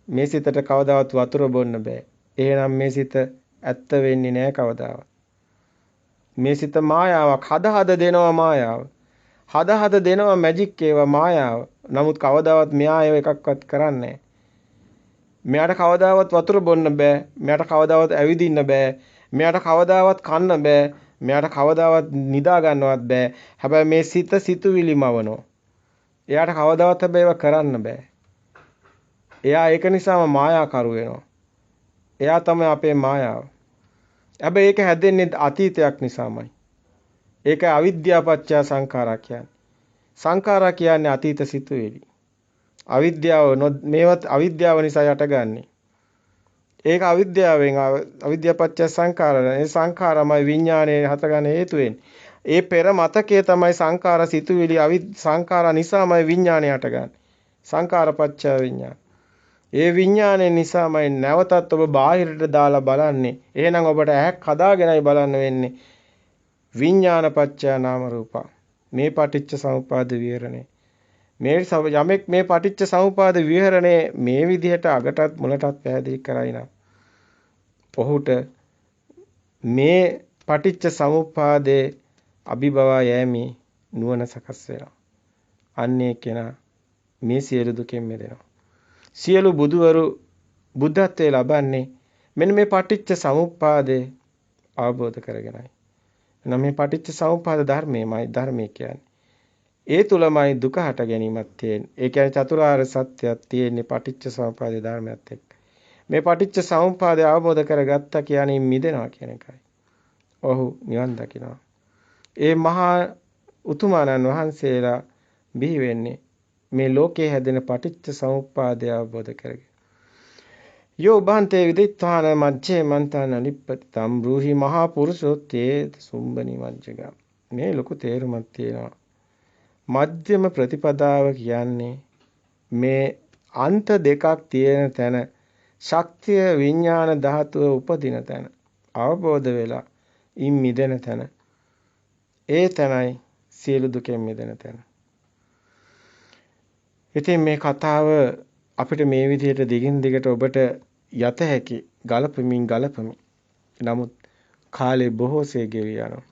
මේ සිතට කවදාවත් වතුර බොන්න බෑ. එහෙනම් මේ සිත ඇත්ත වෙන්නේ නෑ කවදාවත්. මේ සිත මායාවක්. හද දෙනවා මායාව. හද දෙනවා මැජික් ඒවා මායාව. නමුත් කවදාවත් මෙයා ඒව එකක්වත් කරන්නේ නෑ. මෙයාට කවදාවත් වතුර බොන්න බෑ. මෙයාට කවදාවත් ඇවිදින්න බෑ. මෙයාට කවදාවත් කන්න බෑ. මෙයාට කවදාවත් නිදා ගන්නවත් බෑ. හැබැයි මේ සිත සිතුවිලි මවනවා. එයාට කවදාවත් හැබැයි ඒවා කරන්න බෑ. එයා ඒක නිසාම මායාකරු වෙනවා. එයා තමයි අපේ මායාව. හැබැයි ඒක හැදෙන්නේ අතීතයක් නිසාමයි. ඒක අවිද්‍යාව පත්‍ය සංඛාරා කියන්නේ. සංඛාරා කියන්නේ අතීත සිතුවිලි. මේවත් අවිද්‍යාව නිසා යටගන්නේ. ඒක අවිද්‍යාවෙන් අවිද්‍යාපච්ච සංඛාර. ඒ සංඛාරමයි විඥානයේ හතගන්න හේතු වෙන්නේ. ඒ පෙර මතකයේ තමයි සංඛාර සිතුවිලි සංඛාර නිසාමයි විඥානය හටගන්නේ. සංඛාරපච්ච විඥාන. ඒ විඥානය නිසාමයි නැවතත් ඔබ බාහිරට දාලා බලන්නේ. එහෙනම් ඔබට ඇහක් හදාගෙනයි බලන්න වෙන්නේ. විඥානපච්ච නාම රූප. මේ පටිච්ච සමුප්පාද විහරණය. යමෙක් මේ පටිච්ච සමුප්පාද විහරණය මේ විදිහට අගටත් මුලටත් පැහැදිලි කරයි නම් ඔහුට මේ පටිච්ච සමුප්පාදේ අභිබවා යෑමේ නුවණ සකස් වෙනවා. අන්නේ කෙනා මේ සියලු දුකෙන් මිදෙනවා. සියලු බුදුවරු බුද්ධත්වයේ ලබන්නේ මෙන්න මේ පටිච්ච සමුප්පාදේ අවබෝධ කරගෙනයි. එනම් මේ පටිච්ච සමුප්පාද ධර්මයේ කියන්නේ. ඒ තුලමයි දුක හට ගැනීමක් තියෙන්නේ. ඒ කියන්නේ චතුරාර්ය සත්‍යයක් තියෙන්නේ පටිච්ච සමුප්පාදේ ධර්මයත් එක්ක. මේ පටිච්ච සමුප්පාදය අවබෝධ කරගත්තා කියන්නේ මිදෙනවා කියන එකයි. ඔහු නිවන් දකිනවා. ඒ මහා උතුමාණන් වහන්සේලා බිහි වෙන්නේ මේ ලෝකයේ හැදෙන පටිච්ච සමුප්පාදය අවබෝධ කරගෙන. යෝ බන්තේ විදිත්වාන මජ්ජේ මන්තන ලිප්පතම් බ්‍රූහි මහා පුරුෂෝත්තේ සුම්බනි මජ්ජග. මේ ලොකු තේරුමක් තියෙනවා. මධ්‍යම ප්‍රතිපදාව කියන්නේ මේ අන්ත දෙකක් තියෙන තැන ශක්තිය විඥාන ධාතුව උපදින තැන අවබෝධ වෙලා ඉන් මිදෙන තැන ඒ තැනයි සියලු දුකෙන් මිදෙන තැන. ඉතින් මේ කතාව අපිට මේ විදිහට දිගින් දිගට ඔබට යත හැකි ගලපමින්. නමුත් කාලේ බොහෝසේ ගෙවි යනවා.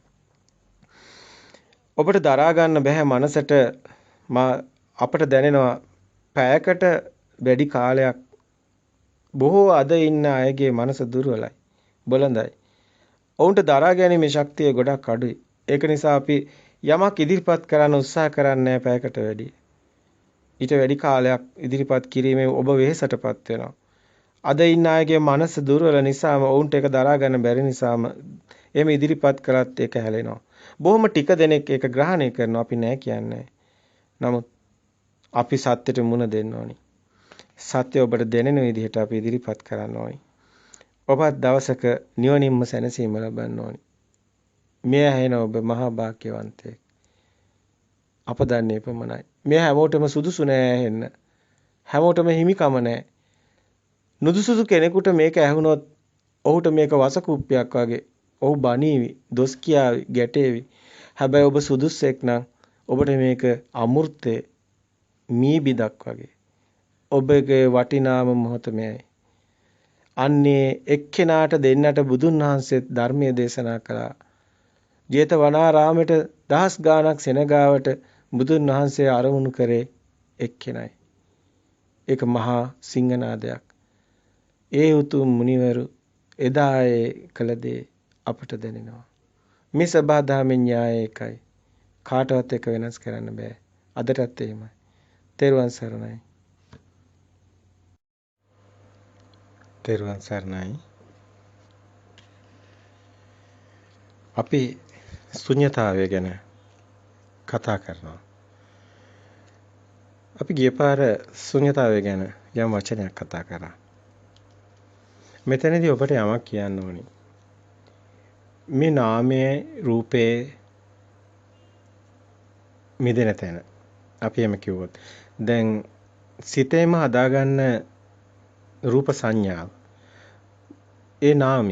ඔබට දරා ගන්න බැහැ මනසට අපට දැනෙනවා පැයකට වැඩි කාලයක් බොහෝ අද ඉන්න අයගේ මනස දුර්වලයි, බොළඳයි. ඔවුන්ට දරා ගැනීමේ ශක්තිය ගොඩක් අඩුයි. ඒක නිසා අපි යමක් ඉදිරිපත් කරන්න උත්සාහ කරන්නේ පැයකට වැඩි. ඊට වැඩි කාලයක් ඉදිරිපත් කිරීමෙන් ඔබ වෙහෙසටපත් වෙනවා. අද ඉන්න අයගේ මනස දුර්වල නිසාම ඔවුන්ට ඒක දරා ගන්න බැරි නිසාම එහෙම ඉදිරිපත් කළත් ඒක හැලෙනවා. බොහොම ටික දෙනෙක් ඒක ග්‍රහණය කරනවා. අපි නෑ කියන්නේ. නමුත් අපි සත්‍යයට මුණ දෙන්න ඕනි. සත්‍ය ඔබට දැනෙන විදිහට අපි ඉදිරිපත් කරන්න ඕනි. ඔබත් දවසක නිවනින්ම සැනසීම ලබන්න ඕනි. මේ ඇහෙන ඔබ මහා භාග්‍යවන්තයෙක්. අප දන්නේ පමණයි. මේ හැමෝටම සුදුසු නෑ ඇහෙන්න. හැමෝටම හිමිකම නෑ. නුදුසුසු කෙනෙකුට මේක ඇහුනොත් ඔහුට මේක වසකුප්පයක් වගේ. ඔහු බනීවි, දොස් කියාවි, ගැටේවි. හැබැයි ඔබ සුදුස්සෙක් නම් ඔබට මේක අමෘතේ මී බිදක් වගේ. ඔබගේ වටිනාම මොහොත මෙයයි. අන්නේ එක්කෙනාට දෙන්නට බුදුන් වහන්සේ ධර්මයේ දේශනා කළා. ජේතවනාරාමයට දහස් ගාණක් සෙනගාවට බුදුන් වහන්සේ ආරමුණු කරේ එක්කෙනයි. ඒක මහා සිංහනාදයක්. ඒ උතුම් මුනිවරු එදා ඒ කළ දේ අපට දැනෙනවා. මේ සබදාමෙන් න්‍යාය එකයි. කාටවත් එක වෙනස් කරන්න බෑ. අදටත් එහෙමයි. තෙරුවන් සරණයි. තෙරුවන් සරණයි. අපි ශුන්‍යතාවය ගැන කතා කරනවා. අපි ගිය පාර ශුන්‍යතාවය ගැන යම් වචනයක් කතා කරා. මෙතනදී ඔබට යමක් කියන්න ඕනි. මේ නාමයේ රූපේ මිදෙන තැන. අපි එම කිව්වොත් දැන් සිතේම හදාගන්න රූප සංඥාව. ඒ නාමය